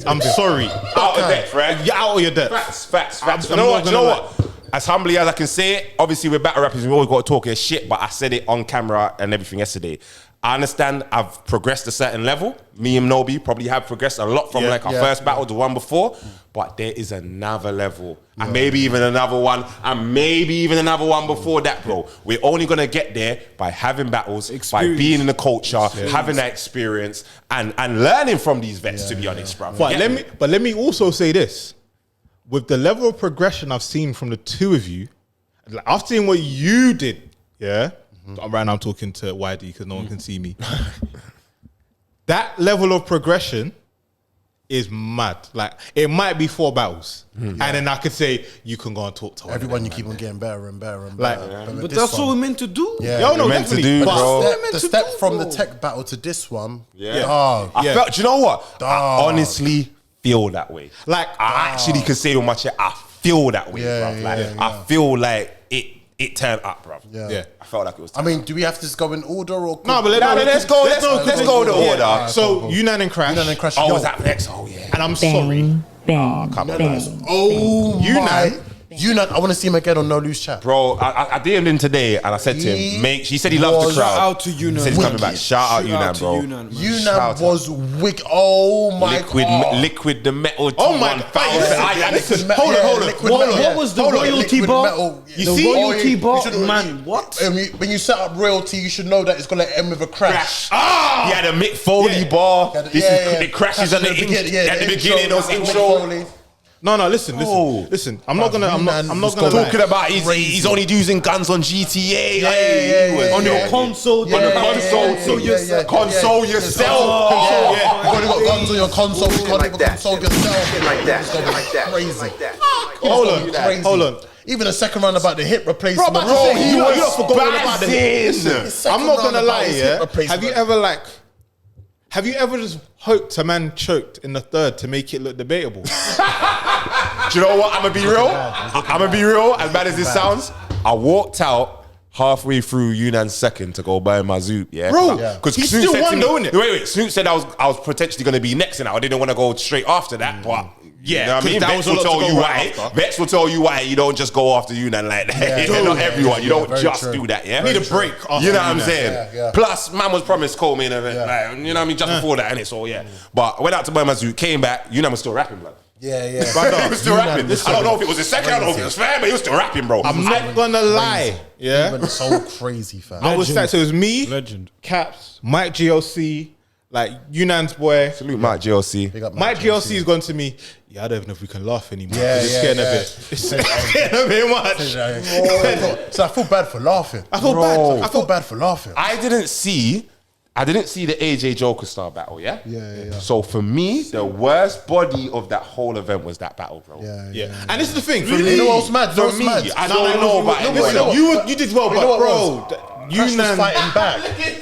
Speaker 3: I'm sorry.
Speaker 5: Out of depth, right?
Speaker 3: You're out of your depth.
Speaker 5: Facts.
Speaker 3: I'm
Speaker 5: You know
Speaker 3: not
Speaker 5: what?
Speaker 3: gonna lie.
Speaker 5: As humbly as I can say it, obviously we're battle rappers. We always got to talk your shit, but I said it on camera and everything yesterday. I understand I've progressed a certain level. Me and Nobi probably have progressed a lot from like our first battle to one before, but there is another level. And maybe even another one, and maybe even another one before that, bro. We're only gonna get there by having battles, by being in the culture, having that experience, and learning from these vets, to be honest, bro.
Speaker 3: But let me also say this. With the level of progression I've seen from the two of you, like, I've seen what you did, yeah? Right now I'm talking to YD because no one can see me. That level of progression is mad. Like, it might be 4 battles. And then I could say, you can go and talk to
Speaker 9: Everyone, you keep on getting better and better and
Speaker 3: Like,
Speaker 9: better.
Speaker 6: But that's what we're meant to do.
Speaker 9: Yeah.
Speaker 3: Yo, no,
Speaker 5: We're meant to
Speaker 3: definitely.
Speaker 5: do,
Speaker 3: But
Speaker 5: bro.
Speaker 9: The step from the tech battle to this one.
Speaker 5: I felt, do you know what? I honestly feel that way.
Speaker 3: Like,
Speaker 5: I actually can say on my chat, I feel that way,
Speaker 9: Yeah,
Speaker 5: bruv. Like,
Speaker 9: yeah,
Speaker 5: I feel like it turned up, bruv.
Speaker 9: Yeah.
Speaker 5: I felt like it was.
Speaker 9: I mean, do we have to just go in order or?
Speaker 3: No, but
Speaker 5: let's go the order.
Speaker 9: Alright,
Speaker 3: So,
Speaker 9: cool.
Speaker 3: Unan and Crash.
Speaker 9: Unan and Crash.
Speaker 5: Oh,
Speaker 9: Yo.
Speaker 5: was that next? Oh, yeah.
Speaker 3: And I'm sorry.
Speaker 11: Bang,
Speaker 5: come on,
Speaker 11: bang.
Speaker 9: Oh
Speaker 3: Unan.
Speaker 9: my! Unan, I want to see him again on No Loose Chat.
Speaker 5: Bro, I DM'd him today and I said to him, mate, he said he loves the crowd.
Speaker 6: Shout out to Unan.
Speaker 5: He said he's coming back.
Speaker 9: Wicked.
Speaker 5: Shout out
Speaker 6: Shout out
Speaker 5: Unan,
Speaker 6: to
Speaker 5: bro.
Speaker 6: Unan, man.
Speaker 9: Unan was wicked. Oh my god!
Speaker 5: Liquid the metal.
Speaker 3: Oh my
Speaker 5: T1000.
Speaker 3: God.
Speaker 9: Hold on.
Speaker 6: What was the royalty bar?
Speaker 9: You
Speaker 6: The
Speaker 9: see,
Speaker 6: royalty bar?
Speaker 9: you should-
Speaker 6: Man, what?
Speaker 9: When you set up royalty, you should know that it's gonna end with a crash.
Speaker 5: He had a Mick Foley bar. It crashes at the beginning. Those intro.
Speaker 3: No, listen. I'm not gonna
Speaker 5: Talking about he's only using guns on GTA.
Speaker 6: On your console.
Speaker 5: Console yourself.
Speaker 9: You only got guns on your console. You can't even console yourself.
Speaker 7: Shit like that. Shit like that.
Speaker 9: Crazy.
Speaker 3: Hold on.
Speaker 9: Even the second round about the hip replacement.
Speaker 3: Bro,
Speaker 9: he
Speaker 3: you
Speaker 9: was
Speaker 3: not forgotten about the
Speaker 9: spazzing.
Speaker 3: I'm not gonna lie, yeah.
Speaker 9: Have
Speaker 3: Have you ever just hoped a man choked in the third to make it look debatable?
Speaker 5: Do you know what? I'm gonna be real. I'm gonna be real. As bad as this sounds, I walked out halfway through Unan's second to go buy my Zoop. Yeah,
Speaker 3: Bro,
Speaker 5: because
Speaker 3: he still won, though, innit?
Speaker 5: Wait. Snoop said I was potentially gonna be next, and I didn't want to go straight after that, but Yeah, you know what I mean?
Speaker 3: that
Speaker 5: Vex
Speaker 3: was a
Speaker 5: will
Speaker 3: lot to
Speaker 5: tell
Speaker 3: go
Speaker 5: you
Speaker 3: right
Speaker 5: why.
Speaker 3: after.
Speaker 5: Vex will tell you why you don't just go after Unan like that. Not everyone. You don't
Speaker 9: very
Speaker 5: just
Speaker 9: true.
Speaker 5: do that, yeah?
Speaker 3: Need a break after
Speaker 5: You know what I'm
Speaker 3: Unan.
Speaker 5: saying?
Speaker 9: Yeah.
Speaker 5: Plus, man was promised co-main event. Like, you know what I mean? Just before that, innit? So, yeah. But I went out to Burmazu, came back, Unan was still rapping, blood.
Speaker 9: Yeah.
Speaker 5: He was still rapping. I don't know if it was a second, I don't know if it was fair, but he was still rapping, bro.
Speaker 3: I'm not gonna lie. Yeah.
Speaker 9: He went so crazy, fam.
Speaker 3: I was like, so it was me,
Speaker 6: Legend.
Speaker 3: Kappz, Mike GLC, like Unan's boy.
Speaker 5: Salute Mike GLC.
Speaker 9: Big up
Speaker 3: Mike GLC has gone to me. Yeah, I don't even know if we can laugh anymore.
Speaker 9: Yeah,
Speaker 3: it's
Speaker 9: yeah,
Speaker 3: getting
Speaker 9: yeah.
Speaker 3: a bit. It's getting a bit much.
Speaker 9: So I feel bad for laughing.
Speaker 3: I feel bad.
Speaker 9: I feel bad for laughing.
Speaker 5: I didn't see the AJ Joker Starr battle, yeah?
Speaker 9: Yeah.
Speaker 5: So for me, the worst body of that whole event was that battle, bro.
Speaker 9: Yeah.
Speaker 3: And this is the thing. For
Speaker 9: You
Speaker 3: me,
Speaker 9: know what's mad?
Speaker 5: For me, I don't know about anyone else.
Speaker 3: you did well,
Speaker 9: You know
Speaker 3: but
Speaker 9: what
Speaker 3: bro,
Speaker 9: Crash was fighting back.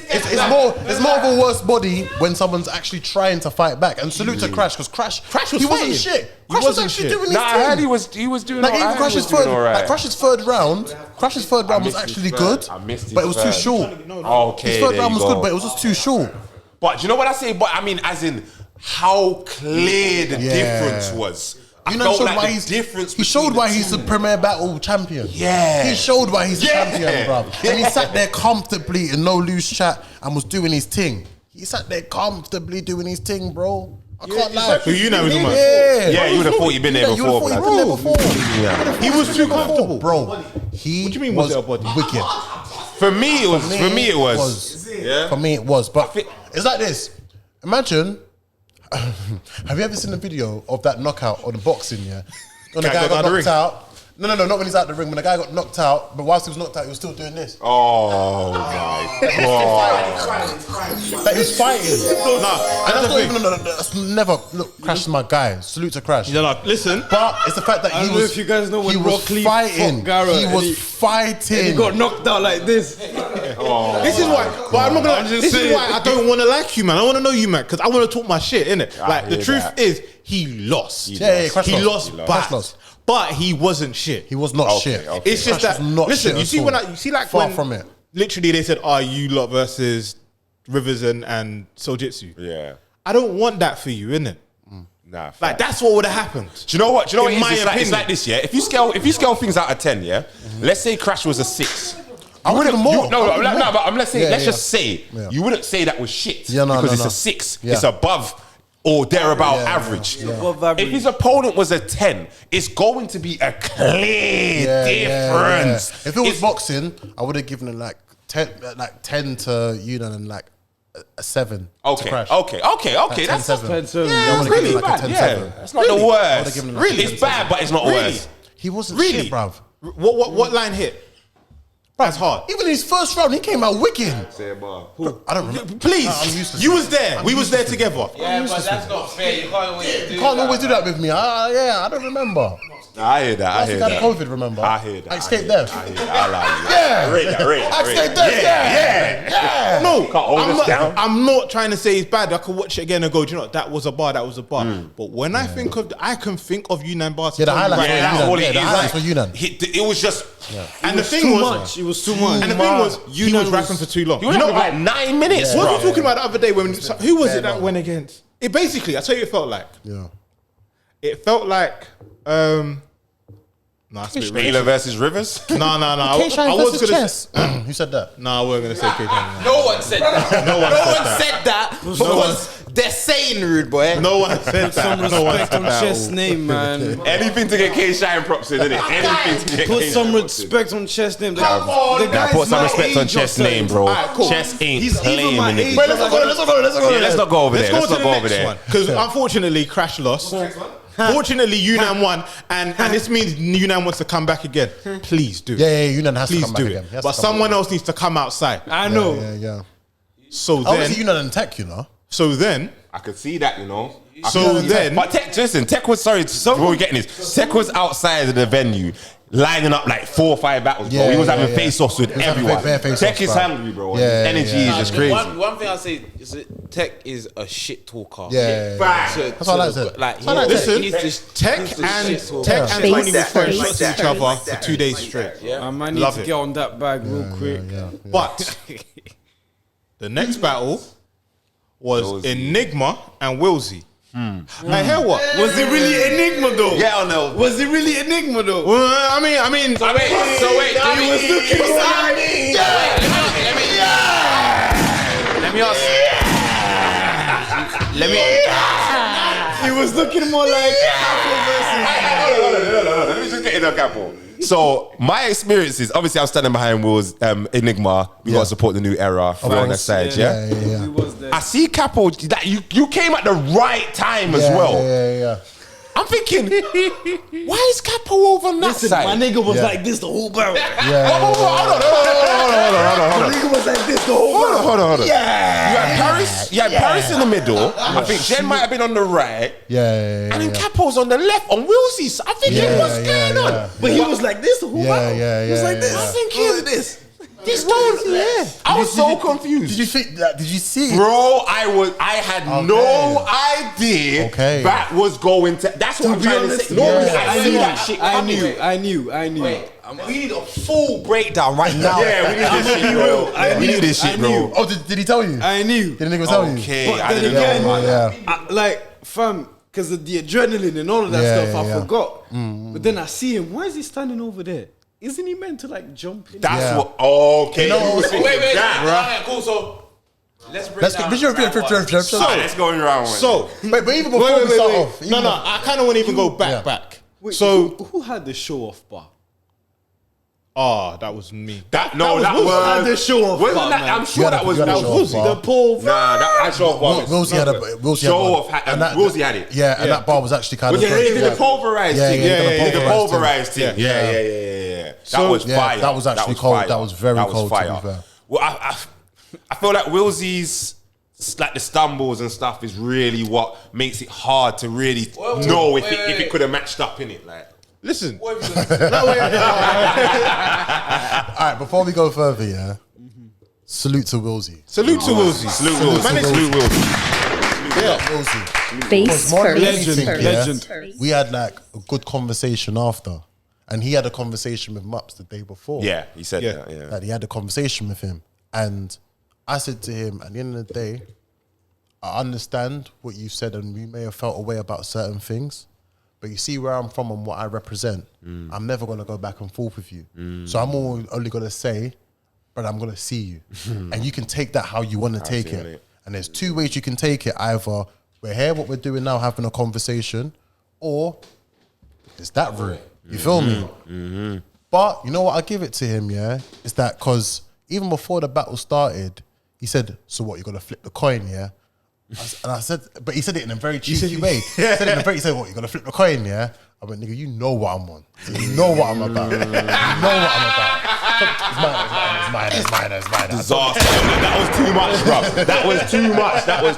Speaker 9: It's more of a worse body when someone's actually trying to fight back. And salute to Crash, because Crash
Speaker 3: was
Speaker 9: he wasn't
Speaker 3: fighting.
Speaker 9: shit. Crash was actually doing his
Speaker 5: Nah, I
Speaker 9: thing.
Speaker 5: heard he was doing
Speaker 9: Like
Speaker 5: all
Speaker 9: even
Speaker 5: right.
Speaker 9: Crash's
Speaker 5: He was doing
Speaker 9: third,
Speaker 5: all right.
Speaker 9: like Crash's third round was
Speaker 5: missed
Speaker 9: actually
Speaker 5: his
Speaker 9: good,
Speaker 5: third. I missed his
Speaker 9: but it was too
Speaker 5: third.
Speaker 9: short.
Speaker 5: Okay,
Speaker 9: His third
Speaker 5: there
Speaker 9: round
Speaker 5: you
Speaker 9: was
Speaker 5: go.
Speaker 9: good, but it was just too short.
Speaker 5: But do you know what I say? But I mean, as in how clear the difference was.
Speaker 9: You know, he showed why he's the premier battle champion.
Speaker 5: Yeah.
Speaker 9: He showed why he's the
Speaker 5: Yeah.
Speaker 9: champion, bro. And he sat there comfortably in no loose chat and was doing his thing. He sat there comfortably doing his thing, bro. I can't lie.
Speaker 3: Who you know was the man?
Speaker 5: Yeah, you would have thought you'd been there
Speaker 9: You
Speaker 5: before,
Speaker 9: would have
Speaker 5: blood.
Speaker 9: thought he'd been there before.
Speaker 5: Yeah.
Speaker 3: He was too comfortable,
Speaker 9: bro. He
Speaker 3: What do you mean was
Speaker 9: was
Speaker 3: it a body?
Speaker 9: wicked.
Speaker 5: For me, it was. Yeah.
Speaker 9: For me, it was. But it's like this. Imagine. Have you ever seen a video of that knockout on the boxing? Yeah, when the guy got knocked out. No, not when he's out the ring. When the guy got knocked out, but whilst he was knocked out, he was still doing this.
Speaker 5: Oh my god!
Speaker 9: That he was fighting.
Speaker 3: Nah,
Speaker 9: And that's not even. That's never. Look, Crash is my guy. Salute to Crash.
Speaker 3: You're like, listen.
Speaker 9: But it's the fact that
Speaker 6: I
Speaker 9: he
Speaker 6: don't know
Speaker 9: was.
Speaker 6: if you guys know when
Speaker 9: he was
Speaker 6: Rock Lee
Speaker 9: fighting.
Speaker 6: fought Garrett
Speaker 9: He
Speaker 6: and
Speaker 9: was
Speaker 6: he
Speaker 9: fighting.
Speaker 6: got knocked out like this.
Speaker 3: This is why. But I'm not gonna.
Speaker 6: just
Speaker 3: This is
Speaker 6: saying.
Speaker 3: why I don't want to like you, man. I want to know you, man, because I want to talk my shit, innit?
Speaker 5: I
Speaker 3: Like the
Speaker 5: hear
Speaker 3: truth
Speaker 5: that.
Speaker 3: is, he lost.
Speaker 9: Yeah, Crash
Speaker 3: he
Speaker 9: lost.
Speaker 3: lost
Speaker 9: Crash
Speaker 3: bad,
Speaker 9: lost.
Speaker 3: but he wasn't shit.
Speaker 9: He was not shit.
Speaker 5: okay.
Speaker 3: It's just
Speaker 9: Crash
Speaker 3: that.
Speaker 9: was not
Speaker 3: Listen,
Speaker 9: shit
Speaker 3: you
Speaker 9: at
Speaker 3: see
Speaker 9: all.
Speaker 3: when you see like
Speaker 9: Far
Speaker 3: when
Speaker 9: from it.
Speaker 3: literally they said, "Are you lot versus Rivers and Souljitsu?"
Speaker 5: Yeah.
Speaker 3: I don't want that for you, innit?
Speaker 5: Nah.
Speaker 3: Like that's what would have happened.
Speaker 5: Do you know what? Do you know
Speaker 3: In
Speaker 5: what it
Speaker 3: my
Speaker 5: is? It's
Speaker 3: opinion.
Speaker 5: like this, yeah. If you scale things out of 10, yeah. Let's say Crash was a 6.
Speaker 9: I would give him more.
Speaker 5: But let's say,
Speaker 9: Yeah,
Speaker 5: let's
Speaker 9: yeah.
Speaker 5: just say you wouldn't say that was shit
Speaker 9: Yeah, no,
Speaker 5: because
Speaker 9: no,
Speaker 5: it's
Speaker 9: no.
Speaker 5: a 6.
Speaker 9: Yeah.
Speaker 5: It's above or thereabout average.
Speaker 6: Above average.
Speaker 5: If his opponent was a 10, it's going to be a clear difference.
Speaker 9: If it was boxing, I would have given it like 10 to Yunan and like a 7.
Speaker 5: Okay,
Speaker 9: to Crash.
Speaker 5: okay.
Speaker 9: Like
Speaker 5: That's
Speaker 9: 10-7.
Speaker 6: 10-7.
Speaker 5: yeah,
Speaker 9: I would've
Speaker 5: really
Speaker 9: given it like a
Speaker 5: bad.
Speaker 9: 10-7.
Speaker 5: Yeah, that's not
Speaker 9: Really?
Speaker 5: the
Speaker 9: I
Speaker 5: worst.
Speaker 9: would've given it like a
Speaker 5: It's
Speaker 9: 10-7.
Speaker 5: bad, but it's not
Speaker 3: Really?
Speaker 5: worse.
Speaker 9: He wasn't
Speaker 3: Really?
Speaker 9: shit, bruv.
Speaker 3: What line hit? That's hard.
Speaker 9: Even in his first round, he came out wicked. I don't remember.
Speaker 3: Please,
Speaker 9: I'm used to
Speaker 3: you
Speaker 9: it.
Speaker 3: was there. We was there together.
Speaker 13: Yeah, but that's not fair. You can't always do
Speaker 9: You can't always do that with me. I don't remember.
Speaker 5: I hear that. I
Speaker 9: Last
Speaker 5: hear
Speaker 9: week I
Speaker 5: that.
Speaker 9: had COVID, remember?
Speaker 5: I hear that.
Speaker 9: I escaped death.
Speaker 5: I hear that. I like
Speaker 9: Yeah.
Speaker 5: I rate that.
Speaker 9: I escaped death. Yeah.
Speaker 3: No,
Speaker 5: hold
Speaker 3: I'm
Speaker 5: us
Speaker 3: not,
Speaker 5: down.
Speaker 3: I'm not trying to say it's bad. I could watch it again and go, do you know what? That was a bar. That was a bar. But when I think of, I can think of Yunan bars.
Speaker 9: Yeah, the highlights
Speaker 3: right
Speaker 9: were
Speaker 3: now.
Speaker 5: That's
Speaker 9: Yunan.
Speaker 5: all
Speaker 9: Yeah,
Speaker 5: it
Speaker 9: the
Speaker 5: is.
Speaker 9: highlights were Yunan.
Speaker 5: It was just.
Speaker 3: And the thing
Speaker 6: Too
Speaker 3: was,
Speaker 6: much. It was too much.
Speaker 3: and the thing was, he was rapping for too long.
Speaker 5: You know, like 9 minutes.
Speaker 3: What
Speaker 5: bro.
Speaker 3: was we talking about the other day when who was it that went against? It basically, I tell you, it felt like.
Speaker 9: Yeah.
Speaker 3: It felt like. Nah, it's a bit
Speaker 5: Baylor versus Rivers.
Speaker 3: No. I
Speaker 9: K-Shine
Speaker 3: was
Speaker 9: versus
Speaker 3: gonna.
Speaker 9: Chess. Who said that?
Speaker 3: No, I wasn't gonna say K-Shine.
Speaker 13: No one said that.
Speaker 3: No one
Speaker 13: said that because they're saying rude, boy.
Speaker 3: No one said
Speaker 6: Some
Speaker 3: that. No one
Speaker 6: respect
Speaker 3: said
Speaker 6: on
Speaker 3: that.
Speaker 6: Chess' name, man.
Speaker 5: Anything to get K-Shine props in, innit? Anything to get
Speaker 6: Put
Speaker 5: K-Shine
Speaker 6: some
Speaker 5: props in.
Speaker 6: respect on Chess' name.
Speaker 5: Now put some respect on Chess' name, bro.
Speaker 3: Alright, cool.
Speaker 5: Chess ain't
Speaker 6: He's even
Speaker 5: playing
Speaker 6: my
Speaker 5: in the
Speaker 6: age.
Speaker 5: game.
Speaker 9: Let's not go.
Speaker 5: Yeah, let's not go over there.
Speaker 3: Let's
Speaker 5: Let's
Speaker 3: go
Speaker 5: not
Speaker 3: to
Speaker 5: go
Speaker 3: the
Speaker 5: over
Speaker 3: next
Speaker 5: there.
Speaker 3: one because unfortunately Crash lost. Fortunately, Yunan won, and this means Yunan wants to come back again. Please do.
Speaker 9: Yeah, Yunan has to
Speaker 3: Please
Speaker 9: come
Speaker 3: do
Speaker 9: back
Speaker 3: it.
Speaker 9: again. He has
Speaker 3: But
Speaker 9: to come
Speaker 3: someone
Speaker 9: back.
Speaker 3: else needs to come outside.
Speaker 6: I know.
Speaker 9: Yeah.
Speaker 3: So
Speaker 9: I was
Speaker 3: then,
Speaker 9: Yunan and Tech, you know.
Speaker 3: so then,
Speaker 5: I could see that, you know.
Speaker 3: So then-
Speaker 5: but Tech, listen, Tech was what we're getting is Tech was outside of the venue, lining up like 4 or 5 battles, bro. He was having face-offs with
Speaker 9: He was having
Speaker 5: everyone.
Speaker 9: bare face-offs,
Speaker 5: Tech is
Speaker 9: bro.
Speaker 5: hungry, bro.
Speaker 9: Yeah,
Speaker 5: His energy
Speaker 9: yeah.
Speaker 5: is just crazy.
Speaker 13: One thing I'll say is that Tech is a shit talker.
Speaker 9: Yeah. That's what I like to-
Speaker 13: Like,
Speaker 9: that's what I like to-
Speaker 3: listen,
Speaker 13: he's just
Speaker 3: Tech
Speaker 13: he's the
Speaker 3: and
Speaker 13: shit talker.
Speaker 3: Tech and
Speaker 11: Face
Speaker 3: Tony was throwing
Speaker 11: first.
Speaker 3: shots at each other for 2 days straight.
Speaker 13: Yeah.
Speaker 6: I might need
Speaker 3: Love
Speaker 6: to
Speaker 3: it.
Speaker 6: get on that bag real quick.
Speaker 3: But the next battle was Enigma and Willzy. I hear what?
Speaker 6: Was it really Enigma though?
Speaker 5: Yeah or no?
Speaker 6: Was it really Enigma though?
Speaker 3: I mean.
Speaker 5: So wait.
Speaker 6: He was looking like.
Speaker 5: Let me.
Speaker 6: He was looking more like Capo versus.
Speaker 5: Hold on. Let me just get in on Capo. So my experience is obviously I'm standing behind Will's Enigma. We gotta support the new era from that side. Yeah.
Speaker 6: He was there.
Speaker 5: I see Capo. That you came at the right time as well.
Speaker 9: Yeah.
Speaker 5: I'm thinking, why is Capo over on that
Speaker 6: Listen,
Speaker 5: side?
Speaker 6: my nigga was like this the whole barrel.
Speaker 5: Hold on.
Speaker 6: My nigga was like this the whole barrel.
Speaker 5: Hold on.
Speaker 6: Yeah.
Speaker 5: You had Paris. You had Paris in the middle. I think Jen might have been on the right.
Speaker 9: Yeah.
Speaker 5: And then Capo's on the left on Willzy's side. I think what's going on?
Speaker 6: But he was like this the whole barrel. He was like this.
Speaker 5: I'm thinking,
Speaker 6: Look at this.
Speaker 5: This don't. I was so confused.
Speaker 9: Did you think that? Did you see it?
Speaker 5: Bro, I had no idea that was going to. That's what I'm trying to say. Normally, I see that shit.
Speaker 6: I knew.
Speaker 5: Wait, we need a full breakdown right now. Yeah, we need this shit, bro. We need this shit, bro.
Speaker 9: Oh, did he tell you?
Speaker 6: I knew.
Speaker 9: Did the nigga tell you?
Speaker 5: Okay,
Speaker 6: But
Speaker 5: I
Speaker 6: then
Speaker 5: didn't
Speaker 6: again,
Speaker 5: know.
Speaker 6: like, fam, because of the adrenaline and all of that stuff, I forgot. But then I see him. Why is he standing over there? Isn't he meant to like jump in?
Speaker 5: That's what. Okay.
Speaker 2: Wait. Alright, cool. So let's break down.
Speaker 5: Let's go around.
Speaker 3: So,
Speaker 9: but even before we start off,
Speaker 3: no, I kind of want to even go back.
Speaker 6: Wait,
Speaker 3: So
Speaker 6: who had the show off bar?
Speaker 3: that was me.
Speaker 5: That
Speaker 6: had the show off bar, man.
Speaker 5: I'm sure that was
Speaker 3: Willzy.
Speaker 6: The pole.
Speaker 5: Nah, that show off bar.
Speaker 9: Willzy had
Speaker 5: Willzy had it.
Speaker 9: Yeah, and that bar was actually kind of.
Speaker 5: He did the pulverized thing.
Speaker 9: Yeah,
Speaker 5: the pulverized thing. Yeah. That was fire.
Speaker 9: That was actually cold. That was very cold. To be fair.
Speaker 5: Well, I feel like Willzy's like the stumbles and stuff is really what makes it hard to really know if it could have matched up in it. Like,
Speaker 3: listen.
Speaker 9: All right, before we go further, salute to Willzy.
Speaker 3: Salute to Willzy.
Speaker 11: Face first.
Speaker 6: Legend.
Speaker 9: We had like a good conversation after, and he had a conversation with Mups the day before.
Speaker 5: Yeah, he said that. Yeah,
Speaker 9: That he had a conversation with him, and I said to him, at the end of the day, I understand what you said, and we may have felt a way about certain things, but you see where I'm from and what I represent. I'm never gonna go back and forth with you. So I'm only gonna say, but I'm gonna see you, and you can take that how you want to take it. And there's two ways you can take it: either we're here, what we're doing now, having a conversation, or it's that route. You feel me? But you know what? I give it to him. Is that because even before the battle started, he said, "So what? You're gonna flip the coin, yeah?" And I said, but he said it in a very cheeky way. He said it in a very, he said, "What? You're gonna flip the coin, yeah?" I went, "Nigga, you know what I'm on. You know what I'm about. You know what I'm about." It's mine.
Speaker 5: Disaster. That was too much, bro. That was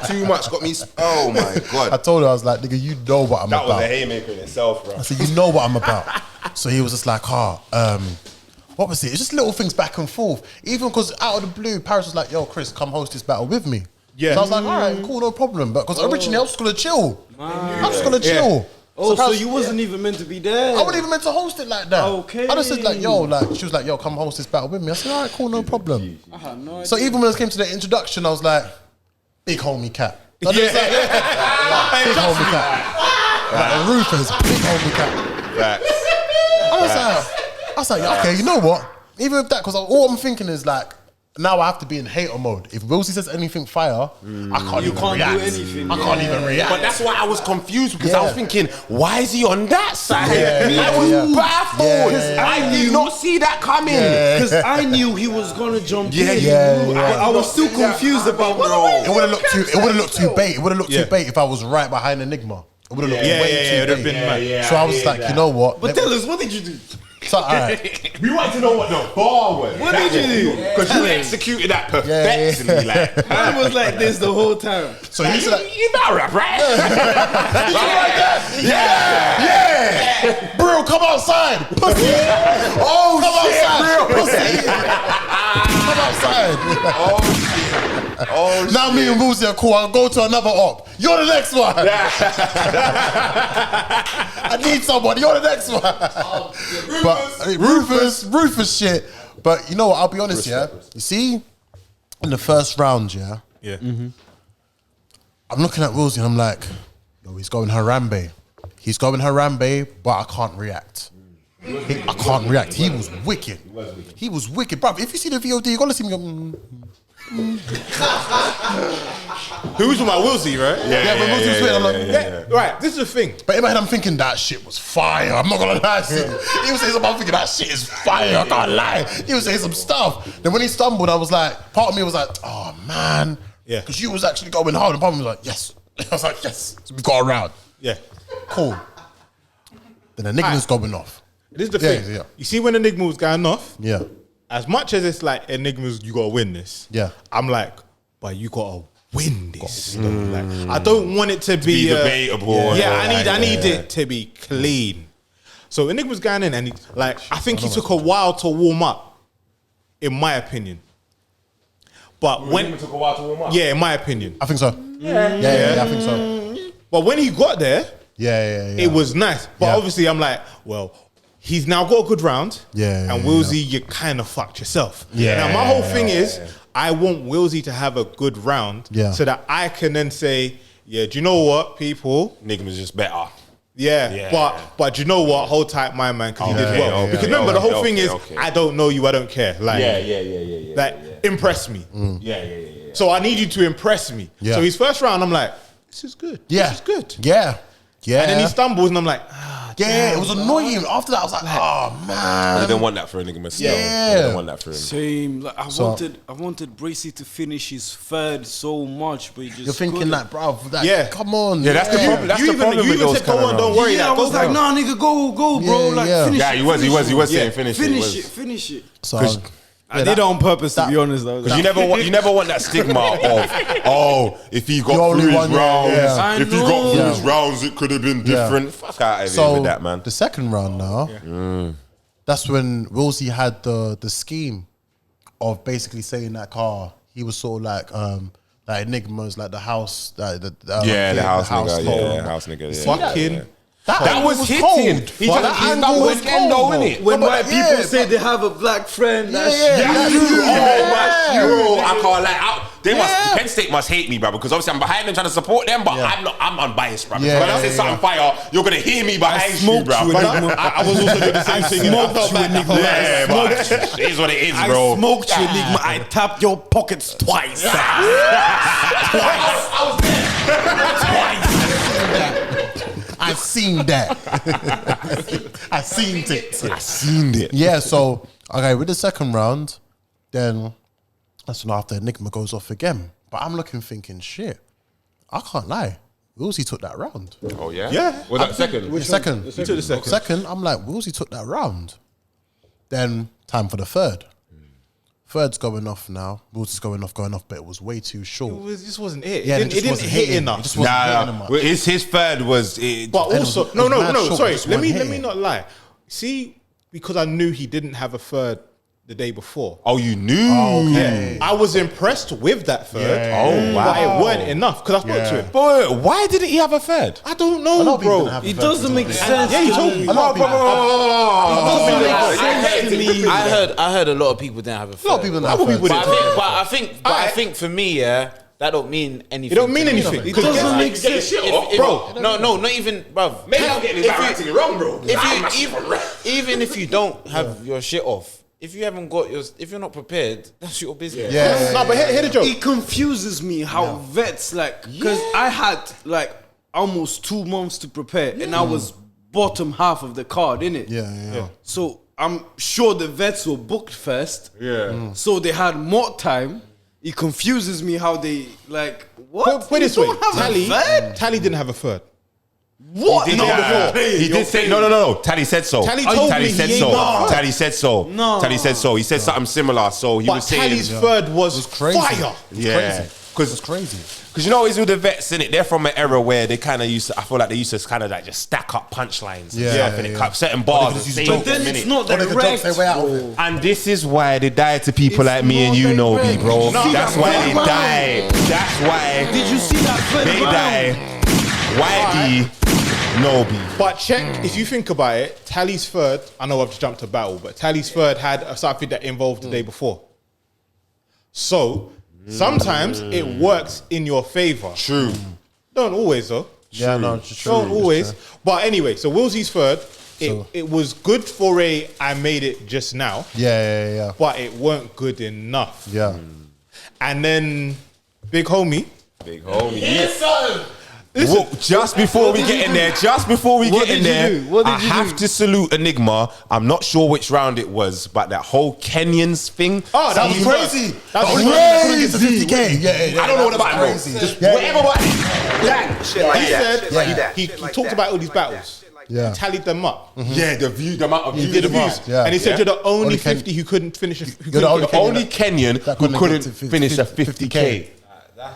Speaker 5: too much. Got me. Oh my god.
Speaker 9: I told her, I was like, "Nigga, you know what I'm about."
Speaker 5: That was a haymaker in itself, bro.
Speaker 9: I said, "You know what I'm about." So he was just like, what was it? It's just little things back and forth. Even because out of the blue, Paris was like, "Yo, Chris, come host this battle with me."
Speaker 3: Yeah.
Speaker 9: So I was like, "All right, cool, no problem." But because originally I was just gonna chill. I was just gonna chill.
Speaker 6: Oh, so you wasn't even meant to be there?
Speaker 9: I wasn't even meant to host it like that.
Speaker 6: Okay.
Speaker 9: I just said like, "Yo," like she was like, "Yo, come host this battle with me." I said, "All right, cool, no problem."
Speaker 6: I had no idea.
Speaker 9: So even when it came to the introduction, I was like, "Big homie cat." So I just like, big homie cat. Like Rufus, big homie cat. I was like, okay, you know what? Even with that, because all I'm thinking is like, now I have to be in hater mode. If Willzy says anything fire, I can't even react.
Speaker 6: Do anything.
Speaker 9: I can't even react.
Speaker 5: But that's why I was confused because I was thinking, why is he on that side? I was baffled. I did not see that coming.
Speaker 6: Because I knew he was gonna jump in.
Speaker 9: Yeah.
Speaker 6: I was still confused about
Speaker 9: It would have looked too bait. It would have looked too bait if I was right behind Enigma. It would have looked way too bait. So I was like, you know what?
Speaker 6: But tell us, what did you do?
Speaker 9: So, all right.
Speaker 5: We wanted to know what the bar was.
Speaker 6: What did you do?
Speaker 5: Because you executed that perfectly. Like,
Speaker 6: I was like this the whole time.
Speaker 9: So he's like,
Speaker 5: you know rap, right?
Speaker 9: yeah. Bro, come outside. Pussy. Oh, come outside. Come outside.
Speaker 5: Oh, shit. Oh,
Speaker 9: now me and Willzy are cool. I'll go to another op. You're the next one. I need someone. You're the next one. But Rufus shit. But you know what? I'll be honest, You see, in the first round, I'm looking at Willzy and I'm like, No, he's going Harambe. He's going Harambe, but I can't react. I can't react. He was wicked. He was wicked, bro. If you see the VOD, you gotta see me go.
Speaker 3: Who was with my Willzy, right?
Speaker 9: Yeah, but Willzy was with. I'm like,
Speaker 3: Right, this is the thing.
Speaker 9: But in my head, I'm thinking that shit was fire. I'm not gonna lie. He was saying something. I'm thinking that shit is fire. I can't lie. He was saying some stuff. Then when he stumbled, I was like, part of me was like, oh man,
Speaker 3: yeah,
Speaker 9: because you was actually going hard, and part of me was like, yes. I was like, yes, so we got around.
Speaker 3: Yeah,
Speaker 9: cool. Then Enigma's going off.
Speaker 3: This is the thing.
Speaker 9: Yeah.
Speaker 3: You see when Enigma was going off?
Speaker 9: Yeah.
Speaker 3: As much as it's like Enigma's, you gotta win this.
Speaker 9: Yeah.
Speaker 3: I'm like, but you gotta win this. Like, I don't want it to be
Speaker 5: debatable.
Speaker 3: I need it to be clean. So Enigma's going in, and I think he took a while to warm up, in my opinion. But when
Speaker 5: it took a while to warm up.
Speaker 3: Yeah, in my opinion,
Speaker 9: I think so. Yeah, I think so.
Speaker 3: But when he got there,
Speaker 9: it
Speaker 3: was nice. But obviously, I'm like, well, he's now got a good round. And Willzy, you kind of fucked yourself. Now my whole thing is, I want Willzy to have a good round, so that I can then say, yeah, do you know what, people?
Speaker 5: Enigma's just better.
Speaker 3: But do you know what? Hold tight, my man, because he did well. Because remember, the whole thing is, I don't know you, I don't care. Like, impress me. So I need you to impress me. So his first round, I'm like, this is good. This is good.
Speaker 9: Yeah.
Speaker 3: And then he stumbles, and I'm like,
Speaker 9: it was annoying. After that, I was like, oh man.
Speaker 5: I didn't want that for Enigma still. I didn't want that for him.
Speaker 6: Same. Like, I wanted Bracey to finish his third so much, but he just
Speaker 9: You're thinking
Speaker 6: couldn't.
Speaker 9: that, bro. Come on.
Speaker 5: Yeah, that's the problem. That's the problem
Speaker 3: you
Speaker 5: with
Speaker 3: even
Speaker 5: those
Speaker 3: said,
Speaker 5: kind
Speaker 3: go
Speaker 5: of
Speaker 3: on, don't
Speaker 5: rounds.
Speaker 3: worry.
Speaker 6: I was like, nah, nigga, go, bro. Like, finish it.
Speaker 5: Yeah, he was saying finish it.
Speaker 6: Finish it.
Speaker 9: So
Speaker 6: I did it on purpose, to be honest.
Speaker 5: Because you never want that stigma of, if he got through his rounds, if he got through his rounds, it could have been different. Fuck out of here with that, man.
Speaker 9: The second round now, that's when Willzy had the scheme of basically saying that he was sort of like Enigma's like the house, the
Speaker 5: house nigga.
Speaker 3: Fucking.
Speaker 5: That was hitting. He just that was endo in it.
Speaker 6: When white people say they have a black friend, that's
Speaker 5: I can't lie. Penn State must hate me, bro, because obviously I'm behind them trying to support them, but I'm unbiased, bro. When I say something fire, you're gonna hear me behind you, bro.
Speaker 3: I was also doing the same thing.
Speaker 6: Smoked you, Enigma.
Speaker 5: It is what it is, bro.
Speaker 6: I smoked you, Enigma. I tapped your pockets twice. Twice.
Speaker 9: I seen that. I seen it. Yeah, so, okay, with the second round, then that's when after Enigma goes off again. But I'm thinking, shit, I can't lie. Willzy took that round.
Speaker 5: Oh, yeah?
Speaker 3: Yeah.
Speaker 5: Was that second?
Speaker 9: Second.
Speaker 3: He took the second.
Speaker 9: Second, I'm like, Willzy took that round. Then, time for the third. Third's going off now. Willzy's going off, but it was way too short.
Speaker 3: This wasn't it.
Speaker 9: Yeah,
Speaker 3: it didn't hit enough.
Speaker 9: It just wasn't hitting enough.
Speaker 5: His third was...
Speaker 3: But also... No, sorry. Let me
Speaker 9: hitting.
Speaker 3: not lie. See, because I knew he didn't have a third the day before.
Speaker 5: Oh, you knew?
Speaker 3: Yeah. I was impressed with that third.
Speaker 9: Yeah.
Speaker 5: Oh, wow.
Speaker 3: But it weren't enough, because I spoke to him.
Speaker 5: But why didn't he have a third?
Speaker 3: I don't know, bro.
Speaker 6: It doesn't make sense.
Speaker 3: Yeah, he told me.
Speaker 2: I heard a lot of people didn't have a third.
Speaker 9: A lot of people didn't have a third.
Speaker 2: But I think for me, that don't mean anything.
Speaker 3: It don't mean anything.
Speaker 6: It doesn't make sense.
Speaker 2: Bro, no, not even, bro.
Speaker 5: Maybe I'm getting this wrong, bro.
Speaker 2: Even if you don't have your shit off, if you haven't got if you're not prepared, that's your business.
Speaker 9: Yeah.
Speaker 3: No, but hear the joke.
Speaker 6: It confuses me how vets, because I had almost 2 months to prepare, and I was bottom half of the card, innit?
Speaker 9: Yeah.
Speaker 6: So I'm sure the vets were booked first. Yeah. So they had more time. It confuses me how they what?
Speaker 3: Put it this way.
Speaker 6: Tali
Speaker 3: didn't have a third.
Speaker 6: What?
Speaker 5: He did say no. Tali said so.
Speaker 3: Tali told me
Speaker 5: said
Speaker 3: he
Speaker 5: so.
Speaker 3: ain't got
Speaker 5: Tali said so.
Speaker 6: No.
Speaker 5: Tali said so. He said something similar. So he was saying
Speaker 3: Tali's third was
Speaker 9: crazy.
Speaker 3: fire.
Speaker 5: Yeah.
Speaker 9: It's crazy.
Speaker 5: Because you know, it's with the vets in it. They're from an era where they kind of used to. I feel like they used to kind of just stack up punchlines. And cut certain bars.
Speaker 6: But then it's not direct.
Speaker 5: And this is why they die to people like me and you, Nobi, bro. That's why they die. That's why.
Speaker 6: Did you see that?
Speaker 5: They die. Whitey. Nobi.
Speaker 3: But check, if you think about it, Tali's third, I know I've just jumped to battle, but Tali's third had something that involved the day before. So, sometimes it works in your favor.
Speaker 5: True.
Speaker 3: Don't always, though.
Speaker 9: Yeah, no, it's true.
Speaker 3: Don't always. But anyway, so Willzy's third. It was good for I made it just now.
Speaker 9: Yeah.
Speaker 3: But it weren't good enough.
Speaker 9: Yeah.
Speaker 3: And then Big Homie.
Speaker 5: Yes, Well, just before we get in there, I have to salute Enigma. I'm not sure which round it was, but that whole Kenyans thing.
Speaker 9: Oh, that was crazy.
Speaker 3: That was
Speaker 9: crazy. 50K. Yeah.
Speaker 5: I don't know what about it. Just whatever about it.
Speaker 7: Shit like that.
Speaker 3: He talked about all these battles.
Speaker 9: Yeah.
Speaker 3: He tallied them up.
Speaker 5: Yeah, the amount of views.
Speaker 3: He did the views.
Speaker 9: Yeah.
Speaker 3: And he said you're the only 50 who couldn't finish
Speaker 5: the only Kenyan who couldn't finish a 50K.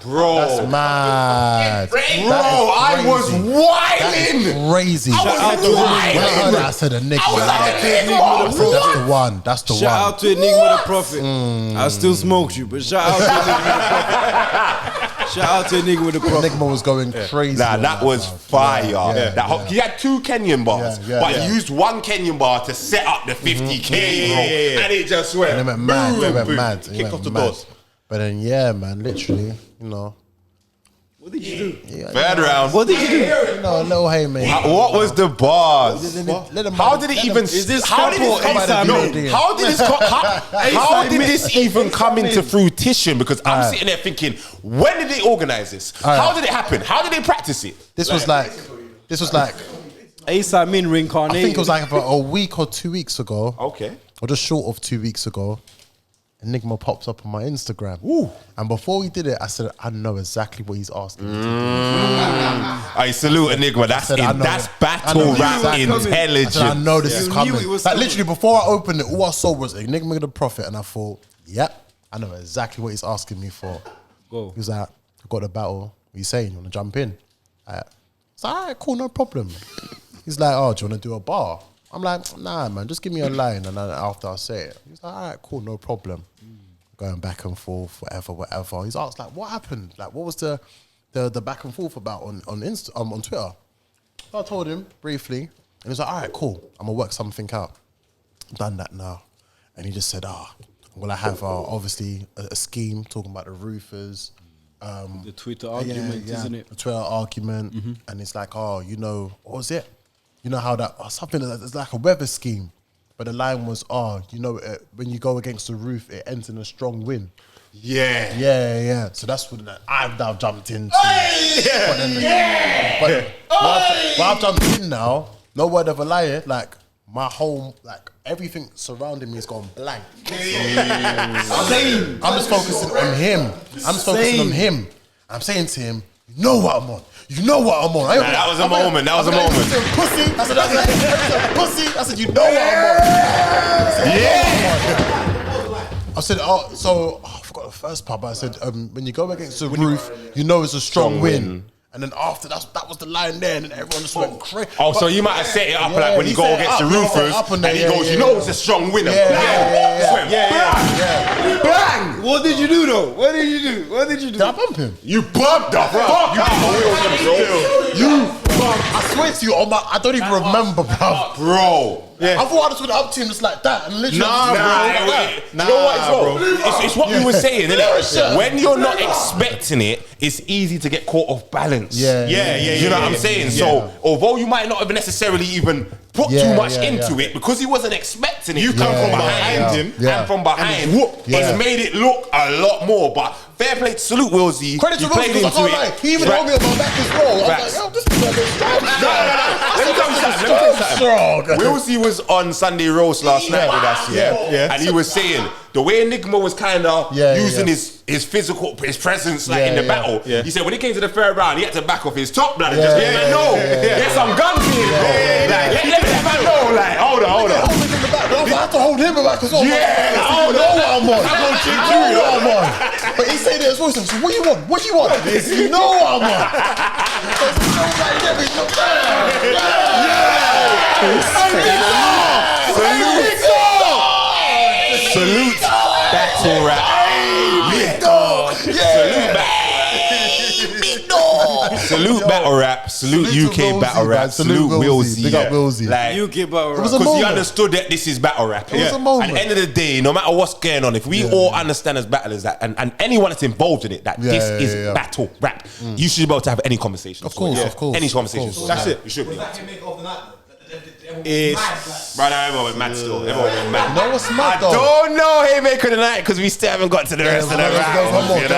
Speaker 5: Bro,
Speaker 9: that's mad.
Speaker 5: Bro, I was wilding.
Speaker 9: Crazy.
Speaker 5: I was wilding.
Speaker 9: I said Enigma.
Speaker 6: That's
Speaker 9: the one. That's the one.
Speaker 6: Shout out to Enigma the Prophet. I still smoked you, but shout out to Enigma the Prophet. Shout out to Enigma the Prophet.
Speaker 9: Enigma was going crazy.
Speaker 5: Nah, that was fire. He had 2 Kenyan bars, but he used 1 Kenyan bar to set up the 50K, bro. And it just went.
Speaker 9: And it went mad. It went mad.
Speaker 3: Kick off the doors.
Speaker 9: But then, man, literally,
Speaker 6: What did you do?
Speaker 5: Third round.
Speaker 6: What did you do?
Speaker 9: A little haymaker.
Speaker 5: What was the bars? How did it even?
Speaker 6: Is this
Speaker 5: How did this even come into fruition? Because I'm sitting there thinking, when did they organize this? How did it happen? How did they practice it?
Speaker 9: This was like
Speaker 6: ASAP Min reincarnated.
Speaker 9: I think it was like about a week or 2 weeks ago.
Speaker 5: Okay.
Speaker 9: Or just short of 2 weeks ago. Enigma pops up on my Instagram.
Speaker 5: Ooh.
Speaker 9: And before we did it, I said, I know exactly what he's asking me to do.
Speaker 5: I salute Enigma. That's battle rap intelligence.
Speaker 9: I know this is coming. Like literally before I opened it, all I saw was Enigma the Prophet, and I thought, yep, I know exactly what he's asking me for.
Speaker 6: Go.
Speaker 9: He was like, I got a battle. What are you saying? You want to jump in? It's like, all right, cool, no problem. He's like, oh, do you want to do a bar? I'm like, nah, man, just give me a line, and then after I say it, he's like, all right, cool, no problem. Going back and forth, whatever. He's asked, like, what happened? Like, what was the back and forth about on Twitter? So I told him briefly, and he was like, all right, cool, I'm gonna work something out. Done that now, and he just said, I'm gonna have obviously a scheme talking about the roofers.
Speaker 6: The Twitter argument, isn't it?
Speaker 9: The Twitter argument, and it's like, what was it? You know how that something that's like a weather scheme, but the line was, when you go against the roof, it ends in a strong win. Yeah. So that's what I've now jumped into. But I've jumped in now. No word of a lie. Like my whole everything surrounding me is gone blank. I'm just focusing on him. I'm saying to him, you know what I'm on.
Speaker 5: That was a moment.
Speaker 9: Pussy. I said, pussy. I said, you know what I'm on. I said, I forgot the first part, but I said, when you go against the roof, you know it's a strong win. And then after that was the line there, and then everyone just went crazy.
Speaker 5: Oh, so you might have set it up like when you go against the roofers, and he goes, you know it's a strong winner.
Speaker 6: Bang! What did you do though? What did you do?
Speaker 9: Did I bump him?
Speaker 5: You bumped the fuck out.
Speaker 9: I swear to you, I don't even remember, bro.
Speaker 5: Yeah.
Speaker 9: I thought I just went up to him just like that and literally.
Speaker 5: You know what, bro? It's what we were saying, isn't it? When you're not expecting it, it's easy to get caught off balance.
Speaker 9: Yeah.
Speaker 5: You know what I'm saying? So, although you might not have necessarily even put too much into it, because he wasn't expecting it, you come from behind him and from behind, it's made it look a lot more. But fair play to salute Willzy.
Speaker 9: Credit to Willzy, because I can't lie. He even told me about back as well. I was like, yo, this is a bit strong.
Speaker 5: Willzy was on Sunday Roast last night with us, and he was saying the way Enigma was kind of using his physical, his presence in the battle. He said when he came to the third round, he had to back off his top blood and just let him know there's some guns here, bro. Let him know, hold on.
Speaker 9: I have to hold him back as well.
Speaker 5: Yeah,
Speaker 9: I know what I'm on. But he said it as well. So what do you want? You know what I'm on.
Speaker 5: Salute battle rap. Salute salute battle rap, salute UK battle rap, salute Willzy.
Speaker 9: Big up Willzy.
Speaker 5: Like,
Speaker 6: UK battle rap.
Speaker 5: because he understood that this is battle rap.
Speaker 9: It was a moment.
Speaker 5: At the end of the day, no matter what's going on, if we all understand as battlers that, and anyone that's involved in it, that this is battle rap, you should be able to have any conversation.
Speaker 9: Of course.
Speaker 5: Any conversation.
Speaker 3: That's it.
Speaker 5: You should be.
Speaker 3: It's
Speaker 5: Right now, everyone went mad still. Everyone went mad.
Speaker 9: No, what's mad
Speaker 5: I
Speaker 9: though?
Speaker 5: don't know Haymaker tonight because we still haven't got to the rest of the round.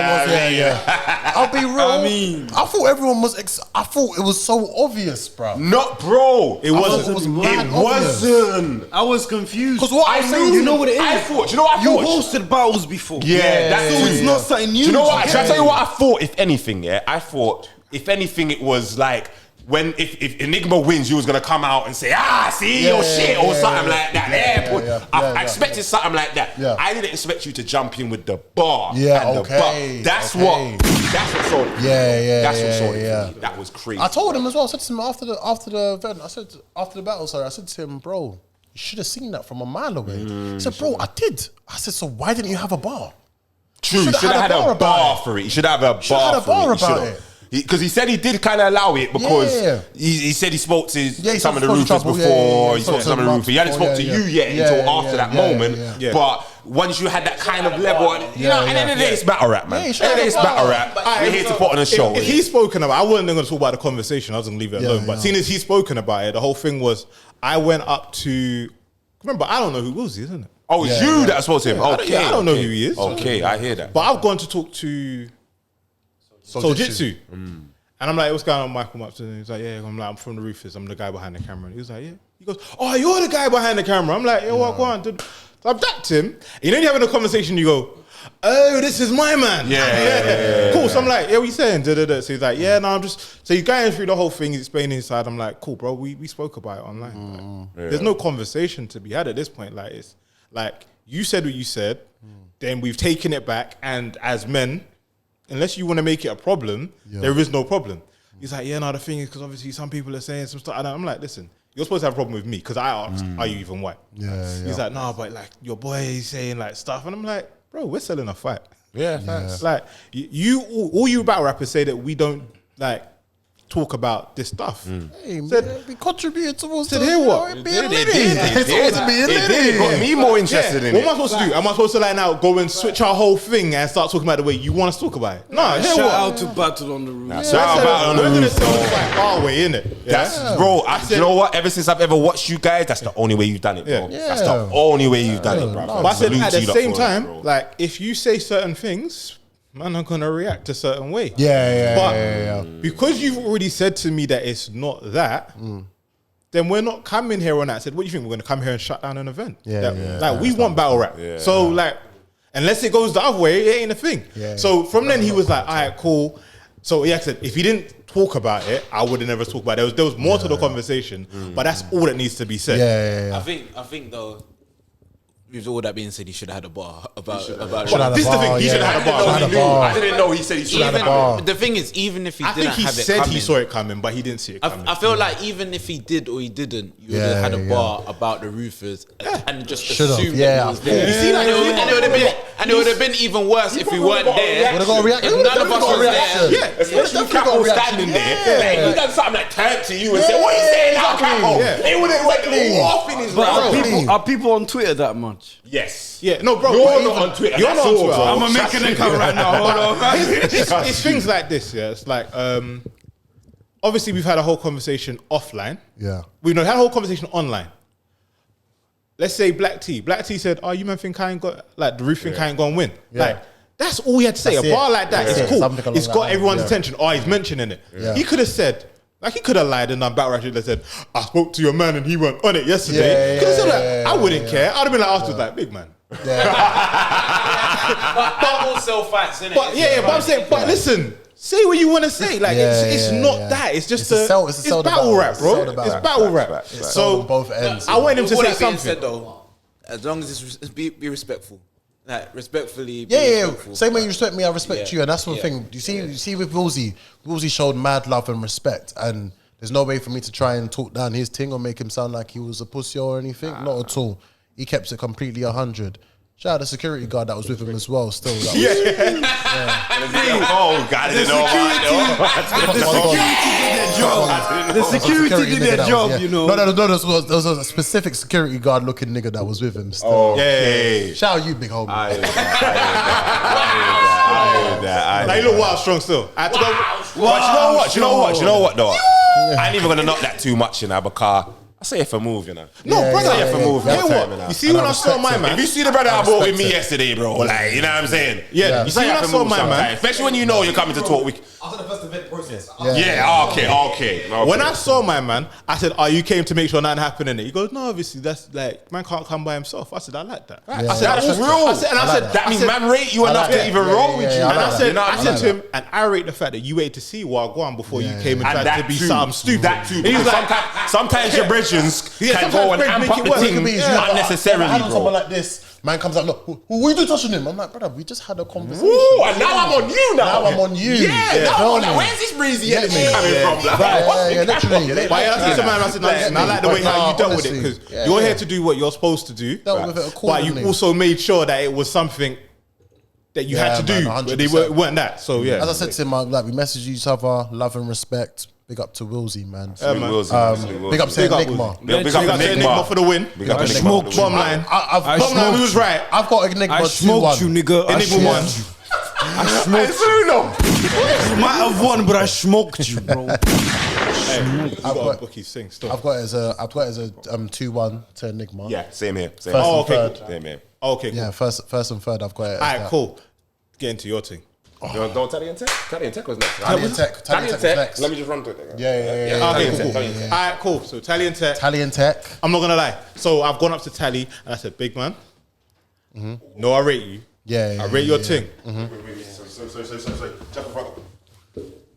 Speaker 9: I'll be real. I thought everyone was. I thought it was so obvious, bro.
Speaker 5: Not, bro. It wasn't.
Speaker 9: It
Speaker 5: wasn't.
Speaker 6: I was confused.
Speaker 9: Because what I'm saying,
Speaker 6: you know what it is?
Speaker 5: I thought. You know what I
Speaker 6: You
Speaker 5: thought?
Speaker 6: hosted battles before.
Speaker 5: Yeah, that's
Speaker 6: so it's not something new.
Speaker 5: Do you know what? Should I tell you what I thought? If anything, I thought if anything, it was like. If Enigma wins, you was gonna come out and say, see your shit or something like that. I expected something like that. I didn't expect you to jump in with the bar. And the bar. That's what sold it. That's what sold it for me. That was crazy.
Speaker 9: I told him as well. I said to him after the event. I said after the battle. Sorry, I said to him, bro, you should have seen that from a mile away. He said, bro, I did. I said, so why didn't you have a bar?
Speaker 5: True. You should have had a bar for it. You should have a bar about it. Because he said he did kind of allow it because he said he spoke to some of the roofers before. He spoke to some of the roofers. He hadn't spoke to you yet until after that moment. But once you had that kind of level, you know, at the end of the day, it's battle rap, man. At the end of the day, it's battle rap. We're here to put on a show.
Speaker 3: If he's spoken about, I wasn't going to talk about the conversation. I was going to leave it alone. But seeing as he's spoken about it, the whole thing was I went up to. Remember, I don't know who Willzy is, isn't it?
Speaker 5: Oh, it's you that spoke to him. Okay,
Speaker 3: I don't know who he is.
Speaker 5: Okay, I hear that.
Speaker 3: But I've gone to talk to Souljitsu. And I'm like, what's going on, Michael? I'm up to him. He's like, I'm from the Roofers. I'm the guy behind the camera. And he was like, yeah. He goes, oh, you're the guy behind the camera. I'm like, what, go on. So I've dapped him. You know, you're having a conversation, you go, oh, this is my man. Yeah. Cool. So I'm like, what are you saying? So he's like, I'm just, so he's going through the whole thing. He's explaining inside. I'm like, cool, bro. We spoke about it online. There's no conversation to be had at this point. Like, it's like, you said what you said. Then we've taken it back. And as men, unless you want to make it a problem, there is no problem. He's like, the thing is, because obviously some people are saying some stuff. And I'm like, listen, you're supposed to have a problem with me because I asked, are you even white? He's like, no, but like your boy is saying like stuff. And I'm like, bro, we're selling a fight. Like all you battle rappers say that we don't like talk about this stuff.
Speaker 9: Hey, man, we contributed towards
Speaker 3: to hear what?
Speaker 5: It got me more interested in it.
Speaker 3: What am I supposed to do? Am I supposed to like now go and switch our whole thing and start talking about the way you want us to talk about it? No,
Speaker 6: shout out to Battle on the Roof.
Speaker 5: Shout out Battle on the Roof.
Speaker 3: Our way, innit?
Speaker 5: Bro, you know what? Ever since I've ever watched you guys, that's the only way you've done it, bro. That's the only way you've done it, bro.
Speaker 3: But I said at the same time, like if you say certain things, man, I'm gonna react a certain way. But because you've already said to me that it's not that, then we're not coming here on that. I said, what do you think? We're gonna come here and shut down an event? Like we want battle rap. So like, unless it goes the other way, it ain't a thing. So from then he was like, all right, cool. So he said, if he didn't talk about it, I would have never talked about it. There was more to the conversation, but that's all that needs to be said.
Speaker 2: I think though. With all that being said, he should have had a bar about it.
Speaker 3: This is the thing. He should have had a bar.
Speaker 5: I didn't know he said he should have had a bar.
Speaker 2: The thing is, even if he didn't have it,
Speaker 3: I think he said he saw it coming, but he didn't see it coming.
Speaker 2: I feel like even if he did or he didn't, you would have had a bar about the roofers and just assumed that he was there.
Speaker 3: You see, like,
Speaker 2: and it would have been even worse if we weren't there. If none of us was there,
Speaker 5: especially Kappz standing there, he done something like turn to you and say, "What are you saying now, Kappz?" They would have went off in his mouth.
Speaker 6: Are people on Twitter that much?
Speaker 5: Yes.
Speaker 3: Yeah. No, bro.
Speaker 5: You're not on Twitter.
Speaker 3: You're not on Twitter.
Speaker 6: I'm gonna make an account right now. Hold on.
Speaker 3: It's things like this. Yeah. It's like obviously we've had a whole conversation offline. We've had a whole conversation online. Let's say Black T said, "Oh, you man think I ain't got like the roof think I ain't gonna win." Like that's all he had to say. A bar like that is cool. It's got everyone's attention. Oh, he's mentioning it. He could have said. Like he could have lied and done battle rap that said, I spoke to your man and he went on it yesterday. Could have said that. I wouldn't care. I'd have been like afterwards, like, big man.
Speaker 2: But all sell fights, innit?
Speaker 3: But but I'm saying, but listen, say what you want to say. Like it's not that. It's just it's battle rap, bro. It's battle rap. So
Speaker 9: both ends.
Speaker 3: I want him to say something.
Speaker 2: Said, though, as long as it's be respectful. Like respectfully,
Speaker 9: same way you respect me, I respect you, and that's one thing. You see, with Willzy showed mad love and respect, and there's no way for me to try and talk down his thing or make him sound like he was a pussy or anything. Not at all. He kept it completely 100. Shout out the security guard that was with him as well. Still, that was,
Speaker 5: Oh God, I didn't know about
Speaker 6: The security did their job, you know.
Speaker 9: No, there was a specific security guard looking nigga that was with him. Still.
Speaker 5: Oh, yeah.
Speaker 9: Shout out you, big homie.
Speaker 5: I heard that.
Speaker 3: Now you look wild strong still. I had to go.
Speaker 5: You know what though? I ain't even gonna knock that too much, because I say if I move,
Speaker 3: No, brother,
Speaker 5: if I move.
Speaker 3: You see when I saw my man?
Speaker 5: If you see the brother I bought with me yesterday, bro, like, you know what I'm saying?
Speaker 3: Yeah. You see when I saw my man?
Speaker 5: Especially when you know you're coming to talk.
Speaker 12: After the first event process.
Speaker 5: Okay.
Speaker 3: When I saw my man, I said, "Oh, you came to make sure nothing happened in it." He goes, "No, obviously that's like man can't come by himself." I said, "I like that."
Speaker 5: I said, "That's real." That means man rate you enough to even roll with you.
Speaker 3: And I said to him, and I rate the fact that you waited to see Wagwan before you came and tried to be something stupid.
Speaker 5: That too. Because sometimes your bridges can go and amp up the thing unnecessarily, bro.
Speaker 9: Someone like this. Man comes out, look, who are you touching him? I'm like, brother, we just had a conversation.
Speaker 5: Ooh, and now I'm on you now.
Speaker 9: Now I'm on you.
Speaker 5: Yeah, now I'm like, where's this Bracey energy coming from?
Speaker 9: Literally.
Speaker 3: But I like the way how you dealt with it, because you're here to do what you're supposed to do, but you also made sure that it was something that you had to do, but they weren't that. So yeah.
Speaker 9: As I said to him, like we messaged each other, love and respect. Big up to Willzy, man. Big up to Enigma.
Speaker 5: Big up to
Speaker 3: Enigma for the win.
Speaker 5: Big up to
Speaker 3: Enigma. Bottom line. Bottom line, we was right.
Speaker 9: I've got Enigma 2-1.
Speaker 6: I smoked you, nigga.
Speaker 3: Enigma 1.
Speaker 6: I smoked you. You might have won, but I smoked you, bro.
Speaker 3: I've got bookies sing still.
Speaker 9: I've got it as a 2-1 to Enigma.
Speaker 5: Yeah, same here.
Speaker 9: First and third.
Speaker 5: Same here.
Speaker 3: Okay, cool.
Speaker 9: Yeah, first and third. I've got it.
Speaker 3: Alright, cool. Get into your thing.
Speaker 5: Don't Tali and Tech? Tali and Tech was next.
Speaker 9: Tali and Tech was next.
Speaker 5: Let me just run through it.
Speaker 9: Yeah.
Speaker 3: Okay, cool. Alright, cool. So Tali and Tech.
Speaker 9: Tali and Tech.
Speaker 3: I'm not gonna lie. So I've gone up to Tali and I said, "Big man, no, I rate you. I rate your thing."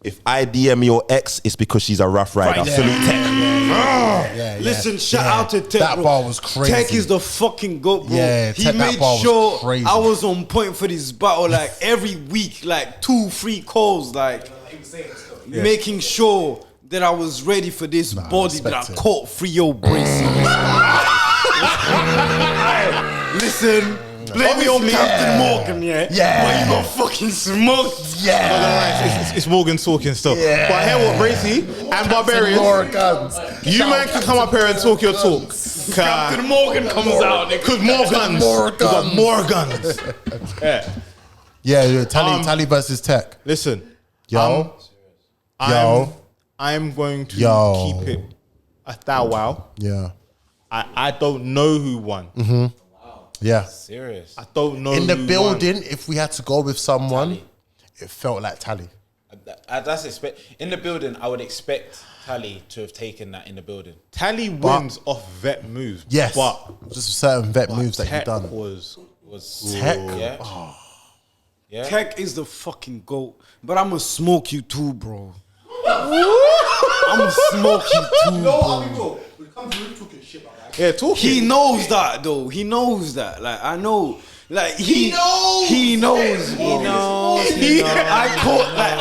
Speaker 5: If I DM your ex, it's because she's a rough rider. Salute Tech.
Speaker 6: Listen, shout out to Tech.
Speaker 9: That
Speaker 6: bro.
Speaker 9: bar was crazy.
Speaker 6: Tech is the fucking goat, bro.
Speaker 9: Yeah,
Speaker 6: he
Speaker 9: Tech, that
Speaker 6: made
Speaker 9: bar was
Speaker 6: sure
Speaker 9: crazy.
Speaker 6: I was on point for this battle, like every week, like 2-3 calls, like making sure that I was ready for this body that I caught 3-0 Bracey. Listen. Blame me on Captain Morgan, yeah? But you got fucking smoked.
Speaker 3: It's Morgan talking still. But I hear what, Bracey and Barbarian, you man can come up here and talk your talk.
Speaker 6: Captain Morgan comes out.
Speaker 3: Because more guns. We got more guns.
Speaker 9: Tali versus Tech.
Speaker 3: Listen. I'm going to keep it a thou wow.
Speaker 9: Yeah.
Speaker 3: I don't know who won.
Speaker 9: Yeah.
Speaker 2: Serious.
Speaker 3: I don't know.
Speaker 9: In the
Speaker 3: who
Speaker 9: building,
Speaker 3: won.
Speaker 9: if we had to go with someone, it felt like Tali.
Speaker 2: In the building, I would expect Tali to have taken that in the building.
Speaker 3: Tali wins off vet moves.
Speaker 9: Yes.
Speaker 3: But
Speaker 9: just certain vet moves that
Speaker 3: Tech
Speaker 9: he done.
Speaker 3: was
Speaker 9: Tech?
Speaker 2: Yeah.
Speaker 6: Yeah. Tech is the fucking GOAT. But I'ma smoke you too, bro. I'ma smoke you too, bro.
Speaker 3: Yeah, talking.
Speaker 6: He knows that though. He knows that. Like I know. Like he knows. I caught like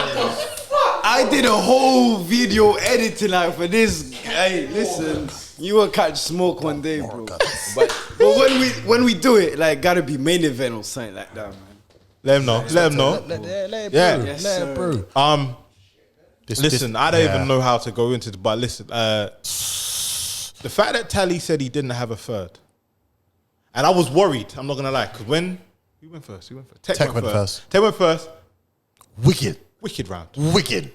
Speaker 6: I did a whole video editing like for this. Hey, listen, you will catch smoke one day, bro. But when we do it, like gotta be main event or something like that, man.
Speaker 3: Let him know. Let him know.
Speaker 9: Let it brew.
Speaker 3: Listen, I don't even know how to go into it, but listen, the fact that Tali said he didn't have a third, and I was worried, I'm not gonna lie, because when he went first, Tech went first. Tech went first.
Speaker 9: Wicked
Speaker 3: round.
Speaker 9: Wicked.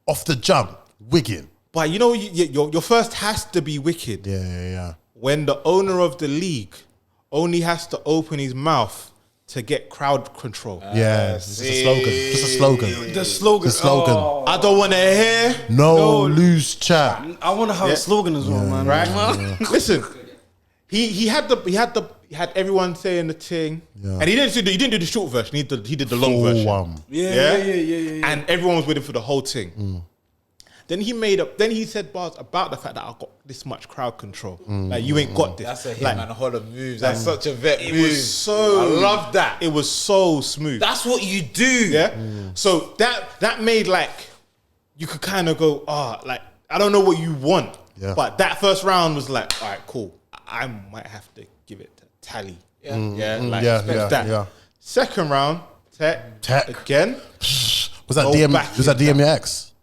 Speaker 9: Off the jump, wicked.
Speaker 3: But you know, your first has to be wicked.
Speaker 9: Yeah.
Speaker 3: When the owner of the league only has to open his mouth to get crowd control.
Speaker 9: It's a slogan. Just a slogan.
Speaker 6: The slogan.
Speaker 9: Oh.
Speaker 3: I don't want to hear
Speaker 9: no loose chat.
Speaker 6: I want to have a slogan as well, man.
Speaker 3: Right? Listen, he had everyone saying the thing, and he didn't do the short version. He did the long version.
Speaker 6: Yeah.
Speaker 3: And everyone was waiting for the whole thing. Then he said bars about the fact that I got this much crowd control. Like you ain't got this.
Speaker 2: That's a hit,
Speaker 3: like,
Speaker 2: man. A whole of moves. That's such a vet move.
Speaker 3: I
Speaker 2: love that.
Speaker 3: It was so smooth.
Speaker 2: That's what you do.
Speaker 3: Yeah. So that made like you could kind of go, like I don't know what you want, but that first round was like, all right, cool. I might have to give it to Tali.
Speaker 2: Yeah.
Speaker 3: That. Second round, Tech again.
Speaker 9: Was that DMX?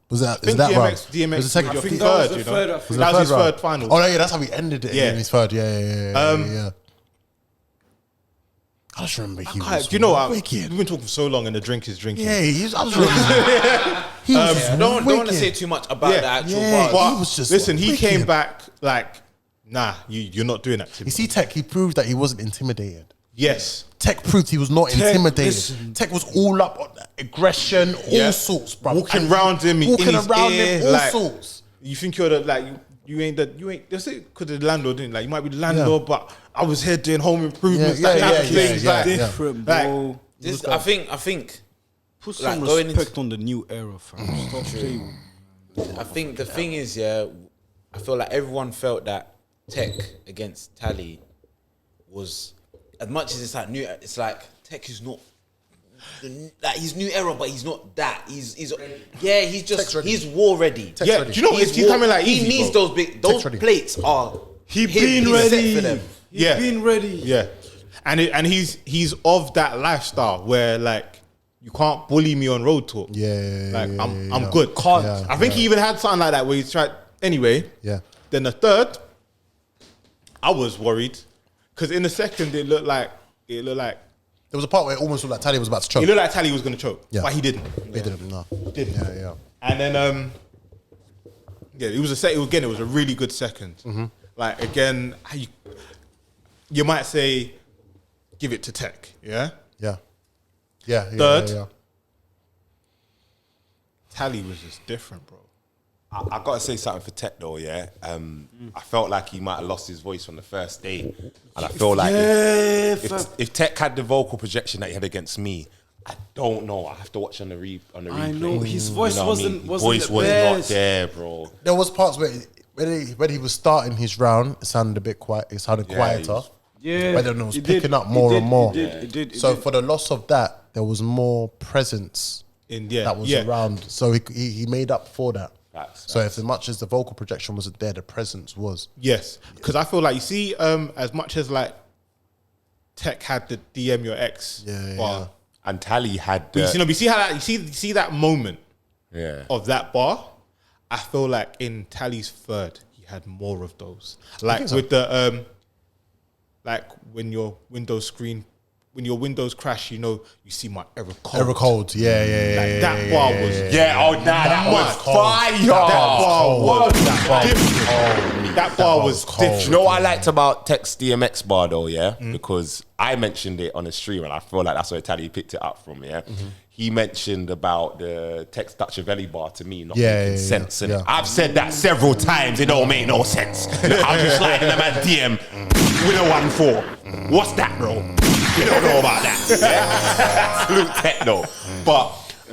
Speaker 9: Was that round?
Speaker 3: DMX
Speaker 9: was the second,
Speaker 3: third,
Speaker 9: that was his third final. Oh yeah, that's how he ended it. In his third. Yeah. I just remember he was.
Speaker 3: Do you know what?
Speaker 9: Wicked.
Speaker 3: We've been talking for so long, and the drink is drinking.
Speaker 9: Yeah, he was
Speaker 2: don't want to say too much about the actual bars.
Speaker 3: But
Speaker 9: he was just
Speaker 3: listen, he
Speaker 9: wicked.
Speaker 3: came back like, nah, you're not doing that to me.
Speaker 9: You see, Tech, he proved that he wasn't intimidated.
Speaker 3: Yes.
Speaker 9: Tech proved he was not intimidated. Tech was all up on aggression, all sorts, bro.
Speaker 3: Walking around him,
Speaker 9: all
Speaker 3: like,
Speaker 9: sorts.
Speaker 3: You think you're the like you ain't. That's it. Because the landlord didn't like. You might be the landlord, but I was here doing home improvements.
Speaker 6: Different, bro.
Speaker 2: This, I think.
Speaker 6: Put some
Speaker 2: like,
Speaker 6: respect on the new era, fam. Stop saying.
Speaker 2: I think the thing is, I feel like everyone felt that Tech against Tali was, as much as it's like new, it's like Tech is not like he's new era, but he's not that. He's war ready.
Speaker 3: Do you know he's coming like
Speaker 2: he
Speaker 3: easy,
Speaker 2: needs
Speaker 3: bro.
Speaker 2: those plates are
Speaker 6: He's ready
Speaker 2: for them.
Speaker 3: Yeah,
Speaker 6: been ready.
Speaker 3: Yeah, and he's of that lifestyle where like you can't bully me on road talk. I'm good. I think he even had something like that where he tried. Anyway, Then the third, I was worried because in the second it looked like there
Speaker 9: was a part where it almost looked like Tali was about to choke.
Speaker 3: It looked like Tali was going to choke, but he didn't.
Speaker 9: He didn't. No,
Speaker 3: didn't.
Speaker 9: Yeah.
Speaker 3: And then it was it was a really good second.
Speaker 9: Mm-hmm.
Speaker 3: Like again, you might say, give it to Tech. Yeah. Third, Tali was just different, bro.
Speaker 5: I gotta say something for Tech though, yeah. I felt like he might have lost his voice from the first day, and I feel like if Tech had the vocal projection that he had against me, I don't know. I have to watch on the replay.
Speaker 6: I know his voice wasn't
Speaker 5: His voice was not there, bro.
Speaker 9: There was parts where when he was starting his round, it sounded a bit quiet. It sounded quieter. But then it was picking up more and more. So for the loss of that, there was more presence that was around. So he made up for that. So if as much as the vocal projection wasn't there, the presence was.
Speaker 3: Yes, because I feel like you see, as much as like Tech had the DM your ex bar,
Speaker 5: and Tali had.
Speaker 3: You see how that you see that moment, of that bar. I feel like in Tali's third, he had more of those. Like with the like when your Windows crash, you see my error code.
Speaker 9: Error code,
Speaker 3: that bar was
Speaker 5: that was fire.
Speaker 3: That bar was different.
Speaker 5: You know what I liked about Tech's DMX bar though, because I mentioned it on the stream and I feel like that's where Tali picked it up from, He mentioned about the Tech's Dutchavelli bar to me not making sense. And I've said that several times, it don't make no sense. I'm just sliding the man DM with a 1-4. What's that, bro? You don't know about that. Salute Tech though. But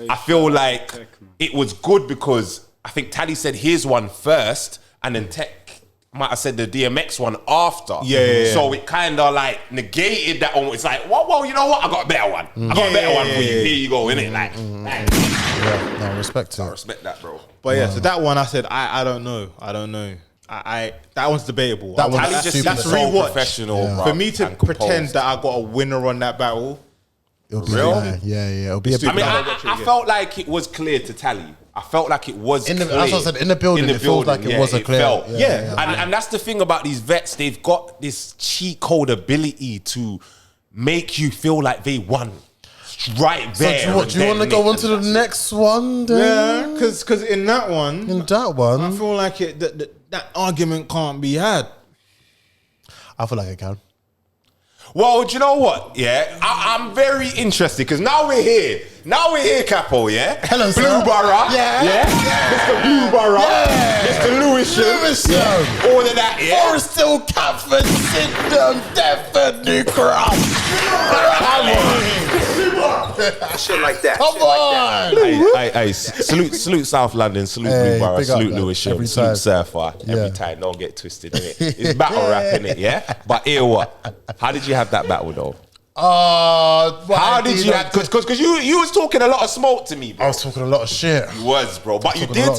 Speaker 5: I feel like it was good because I think Tali said his one first and then Tech might have said the DMX one after. So it kind of like negated that one. It's like, whoa, you know what? I got a better one. I got a better one for you. Here you go, innit? Like,
Speaker 9: no, respect to
Speaker 5: I respect that, bro.
Speaker 3: But so that one I said, I don't know. That one's debatable.
Speaker 5: That's
Speaker 3: rewatch.
Speaker 5: Professional,
Speaker 3: for me to pretend that I got a winner on that battle.
Speaker 9: It'll be it'll be a big.
Speaker 5: I felt like it was clear to Tali. I felt like it was clear.
Speaker 9: As I said, in the building, it feels like it was a clear.
Speaker 5: And that's the thing about these vets. They've got this cheat code ability to make you feel like they won. Right there.
Speaker 9: So do you want to go on to the next one? Then?
Speaker 3: Yeah, because in that one, I feel like that argument can't be had.
Speaker 9: I feel like it can.
Speaker 5: Well, do you know what? Yeah, I'm very interested because now we're here. Now we're here, Capo. Yeah,
Speaker 9: hello, sir.
Speaker 5: Blue Borough. Mr. Blue Borough. Mr. Lewisham. All of that. Yeah.
Speaker 9: Forest Hill, Catford, Syndrome, Deptford, Cross.
Speaker 7: Shit like that.
Speaker 9: Come on.
Speaker 5: Hey, salute South London, salute Blue Borough, salute Lewisham, salute Surfa. Every time, don't get twisted in it. It's battle rap in it, yeah. But here, what? How did you have that battle though? How did you? Because you was talking a lot of smoke to me, bro.
Speaker 9: I was talking a lot of shit.
Speaker 5: You was, bro. But you did.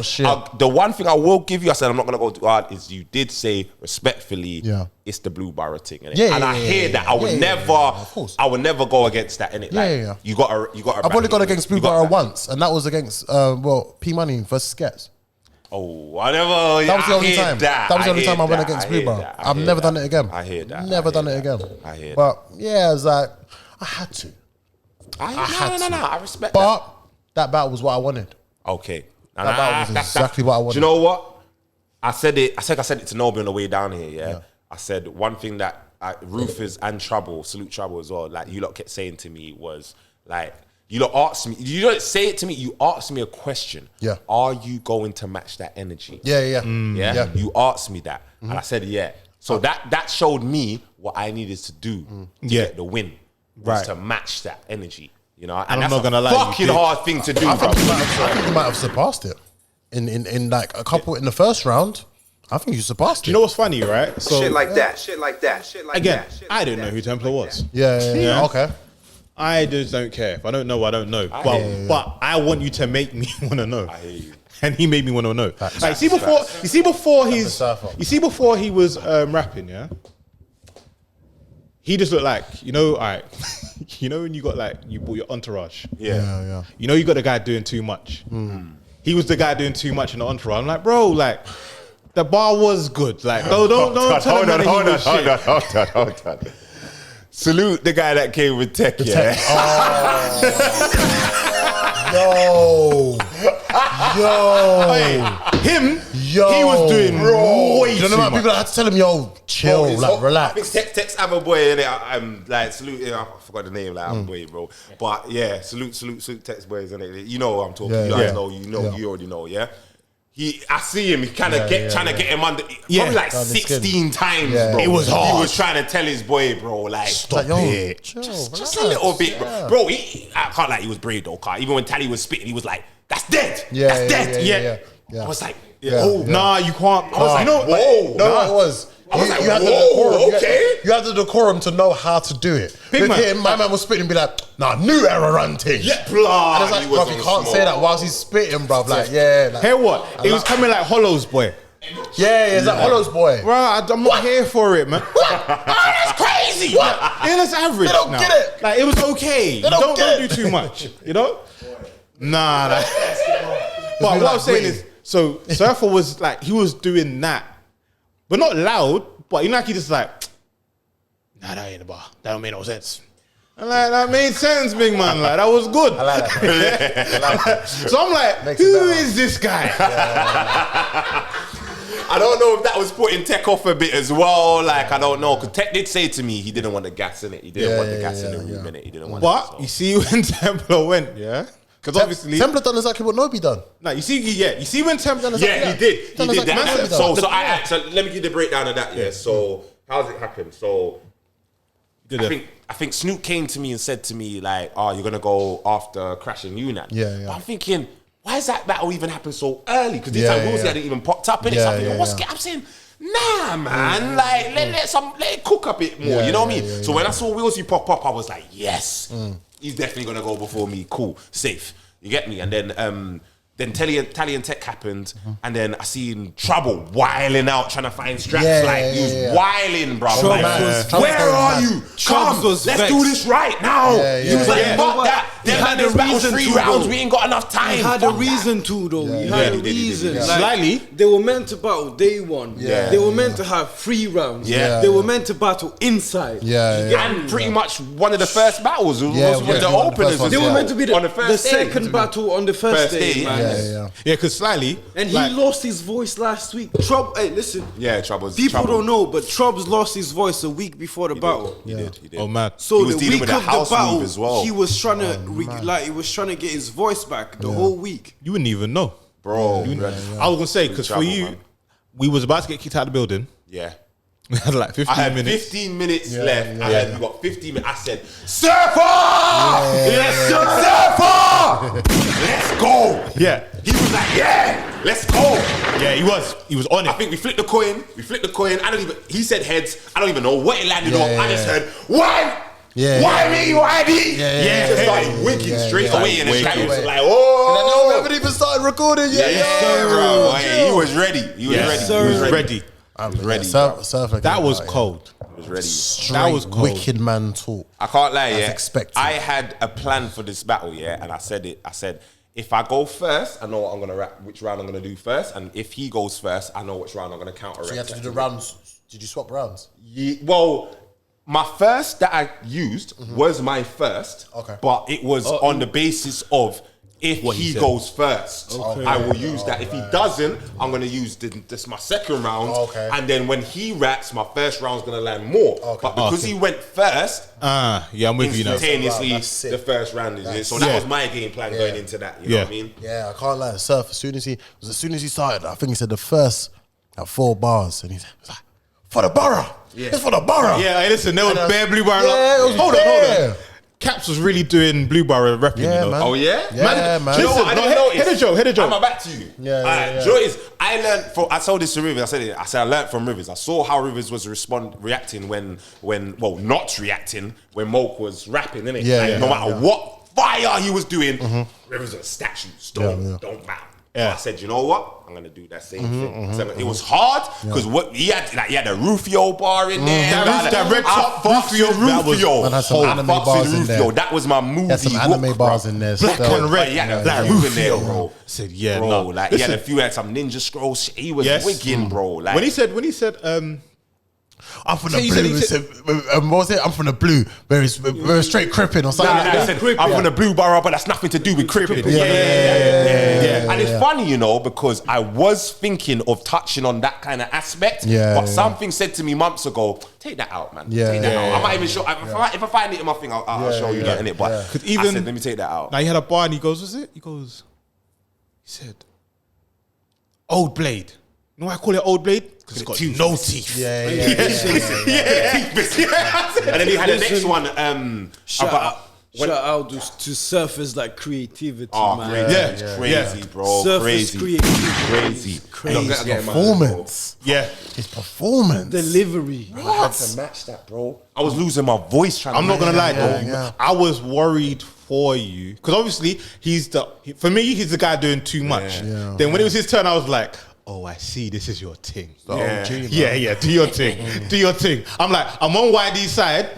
Speaker 5: The one thing I will give you, I said I'm not gonna go too hard, is you did say respectfully, it's the Blue Borough thing, innit?
Speaker 9: Yeah,
Speaker 5: and I hear that. I would never, I would never go against that, innit? Like, you got to.
Speaker 9: I've only gone against Blue Borough once, and that was against P Money versus Gets.
Speaker 5: Oh, I never.
Speaker 9: That was the only time. That was the only time I went against Blue Borough. I've never done it again.
Speaker 5: I hear that.
Speaker 9: Never done it again.
Speaker 5: I hear that.
Speaker 9: But yeah, it's like I had to.
Speaker 5: I respect that.
Speaker 9: But that battle was what I wanted.
Speaker 5: Okay.
Speaker 9: That battle was exactly what I wanted.
Speaker 5: Do you know what? I said it to Nobi on the way down here, yeah? I said one thing that Rufus and Trouble, Salute Trouble as well, like you lot kept saying to me was like, you lot asked me, you don't say it to me, you asked me a question.
Speaker 9: Yeah.
Speaker 5: Are you going to match that energy?
Speaker 9: Yeah.
Speaker 5: You asked me that. And I said, yeah. So that showed me what I needed to do to get the win. Was to match that energy. You know, and
Speaker 3: I'm
Speaker 5: that's
Speaker 3: not gonna lie,
Speaker 5: fucking hard thing to do,
Speaker 9: I
Speaker 5: bro.
Speaker 9: think you might have surpassed it. In like a couple in the first round. I think you surpassed it.
Speaker 3: You know what's funny, right? So
Speaker 7: Shit like that.
Speaker 3: Again, I didn't know who Templar was.
Speaker 9: Yeah. Okay.
Speaker 3: I just don't care. If I don't know, I don't know. But I want you to make me want to know.
Speaker 5: I hear you.
Speaker 3: And he made me want to know. Like, you see before he was rapping, yeah. He just looked like, you know, alright. You know when you got like you bought your entourage.
Speaker 9: Yeah.
Speaker 3: You know you got the guy doing too much. He was the guy doing too much in the entourage. I'm like, bro, like the bar was good. Like, don't tell me
Speaker 5: Hold on. Salute the guy that came with Tech, yeah.
Speaker 9: Him,
Speaker 3: he was doing way
Speaker 9: you know,
Speaker 3: too much.
Speaker 9: people had to tell him, yo, chill, like, relax.
Speaker 5: I think Tech's other boy, innit? I'm like, salute, I forgot the name, like, other boy, bro. But yeah, salute Tech's boys, innit? You know what I'm talking. You guys know, you already know, yeah? I see him. He kind of trying to get him under. Probably like 16 times, bro.
Speaker 3: It was hard.
Speaker 5: He was trying to tell his boy, bro, like
Speaker 9: Stop it. Chill,
Speaker 5: just a little bit, bro. Bro, I can't like he was brave though. Even when Tali was spitting, he was like, "That's dead. That's dead."
Speaker 9: Yeah.
Speaker 5: I was like,
Speaker 3: nah, you can't. I was like,
Speaker 5: whoa,
Speaker 9: no, it was.
Speaker 5: I was like,
Speaker 9: you had the
Speaker 5: whoa,
Speaker 9: decorum. You had the decorum to know how to do it. With him, my man was spitting and be like, nah, new era run thing.
Speaker 5: Yeah, blah.
Speaker 9: And it's like, bruv, you can't say that whilst he's spitting, bruv. Like, yeah. Like,
Speaker 3: hear what? It was coming like Hollow's boy.
Speaker 9: Yeah, it's like Hollow's boy.
Speaker 3: Bro, I'm not here for it, man.
Speaker 5: That's crazy.
Speaker 3: What? Yeah, that's average.
Speaker 9: They don't get it.
Speaker 3: Like, it was okay. Don't do too much, you know? Nah. But what I'm saying is, so Surfa was like, he was doing that, but not loud, but you know, like he just like, nah, that ain't a bar. That don't make no sense. And like, that made sense, big man. Like, that was good.
Speaker 9: I like that.
Speaker 3: So I'm like, who is this guy?
Speaker 5: I don't know if that was putting Tech off a bit as well. Like, I don't know. Because Tech did say to me he didn't want the gas in it. He didn't want the gas in the room, innit? He didn't want it.
Speaker 3: But you see when Templar went, yeah? Because obviously
Speaker 9: Templar done exactly what Nobi done.
Speaker 3: No, you see when Templar done
Speaker 5: he did that. So let me give you the breakdown of that. Yeah. So how's it happen? So I think Snoop came to me and said to me like, "Oh, you're gonna go after crashing Unan."
Speaker 9: Yeah.
Speaker 5: But I'm thinking, why is that battle even happen so early? Because this time Willzy hadn't even popped up in it. So I'm thinking, I'm saying, nah, man. Like let it cook a bit more. You know what I mean? So when I saw Willzy pop up, I was like, yes. He's definitely gonna go before me. Cool, safe. You get me? And then Tali and Tech happened, and then I seen Trouble wiling out trying to find Strapz. He was wiling, bro. Where are you? Come, let's do this right now. He was like, fuck that. They had a reason 3 rounds. We ain't got enough time.
Speaker 6: He had a reason to though. He had a reason.
Speaker 3: Slightly.
Speaker 6: They were meant to battle day one. They were meant to have 3 rounds. They were meant to battle inside.
Speaker 5: And pretty much one of the first battles was one of the openers.
Speaker 6: They were meant to be the second battle on the first day, man.
Speaker 3: Yeah, because slightly.
Speaker 6: And he lost his voice last week. Hey, listen.
Speaker 5: Yeah, Trouble's.
Speaker 6: People don't know, but Trubbs lost his voice a week before the battle.
Speaker 5: He did.
Speaker 3: Oh man.
Speaker 6: So
Speaker 5: the week of the battle
Speaker 6: as well, he was trying to he was trying to get his voice back the whole week.
Speaker 3: You wouldn't even know,
Speaker 5: bro.
Speaker 3: I was gonna say because for you, man, we was about to get kicked out of the building.
Speaker 5: Yeah.
Speaker 3: We had like 15 minutes.
Speaker 5: 15 minutes left. We got 15 minutes. I said, Surfa! Yes, Surfa! Let's go.
Speaker 3: Yeah.
Speaker 5: He was like, yeah, let's go.
Speaker 3: Yeah, he was on it.
Speaker 5: I think we flipped the coin. He said heads. I don't even know what it landed on. I just heard 1,
Speaker 9: Yeah.
Speaker 5: Why me? Why me?
Speaker 9: Yeah.
Speaker 5: Just started wigging straight away, and the guy was like, "Oh!"
Speaker 9: And I haven't even started recording yet.
Speaker 5: bro. He was ready. He was ready. He was ready. Ready.
Speaker 9: Surfer
Speaker 3: That was cold.
Speaker 5: Was ready.
Speaker 3: That was cold.
Speaker 9: Wicked man talk.
Speaker 5: I can't lie,
Speaker 9: As
Speaker 5: yeah.
Speaker 9: expected.
Speaker 5: I had a plan for this battle, yeah, and I said it. I said, if I go first, I know what I'm gonna which round I'm gonna do first, and if he goes first, I know which round I'm gonna counter.
Speaker 9: So you had to do the rounds. Did you swap rounds?
Speaker 5: Yeah, well, my first that I used was my first, but it was on the basis of if he goes first, I will use that. If he doesn't, I'm going to use this my second round. And then when he raps, my first round's going to land more. But because he went first,
Speaker 3: yeah, I'm with you now.
Speaker 5: Instantaneously, the first round is it. So that was my game plan going into that. You know what I mean?
Speaker 9: Yeah, I can't lie. Surf, as soon as he started, I think he said the first 4 bars, and he's like, for the borough. Yeah. It's for the borough.
Speaker 3: Yeah, hey, listen, there was bare Blue Borough.
Speaker 9: Yeah, it was
Speaker 3: hold on. Kappz was really doing Blue Borough rapping, you know.
Speaker 9: Man.
Speaker 5: Oh yeah?
Speaker 9: Man.
Speaker 5: Do you know what? I didn't notice.
Speaker 3: Hit a joke.
Speaker 5: I'm back to you.
Speaker 9: Yeah.
Speaker 5: Do you know what it is? I learned from, I told this to Rivers, I said I learned from Rivers. I saw how Rivers was reacting when not reacting, when Moak was rapping, innit? No matter what fire he was doing, Rivers was a statue. Don't matter. Yeah. I said, you know what? I'm gonna do that same thing. So it was hard because what he had a Rufio bar in there.
Speaker 3: That red top Rufio.
Speaker 9: Man had some anime bars in there.
Speaker 5: That was my movie.
Speaker 9: Had some anime bars in there.
Speaker 3: Black and red.
Speaker 5: He had a black roof in there, bro.
Speaker 3: I said, yeah,
Speaker 5: bro.
Speaker 3: no.
Speaker 5: Like he had a few, had some Ninja Scroll shit. He was wigging, bro. Like
Speaker 3: when he said,
Speaker 9: I'm from the blue. What was it? I'm from the blue. Where it's straight crippin' or something like that.
Speaker 5: I'm from the Blue Borough, but that's nothing to do with crippin'. Yeah. And it's funny, you know, because I was thinking of touching on that kind of aspect, but something said to me months ago, take that out, man. Take that out. I might even show, if I find it in my thing, I'll show you that, innit? But I said, let me take that out.
Speaker 3: Now he had a bar and he goes, he said, Old Blade. You know why I call it Old Blade? Because it's got no teeth.
Speaker 5: Yeah. And then he had the next one.
Speaker 6: Shout out to Surfa's like creativity,
Speaker 5: man. Crazy, bro.
Speaker 6: Surfa's creativity.
Speaker 9: Crazy performance. His performance.
Speaker 6: Delivery.
Speaker 5: I had to match that, bro. I was losing my voice trying to
Speaker 3: I'm not going to lie, though. I was worried for you. Because obviously, for me, he's the guy doing too much. Then when it was his turn, I was like, oh, I see. This is your thing. Do your thing. Do your thing. I'm like, I'm on YD's side,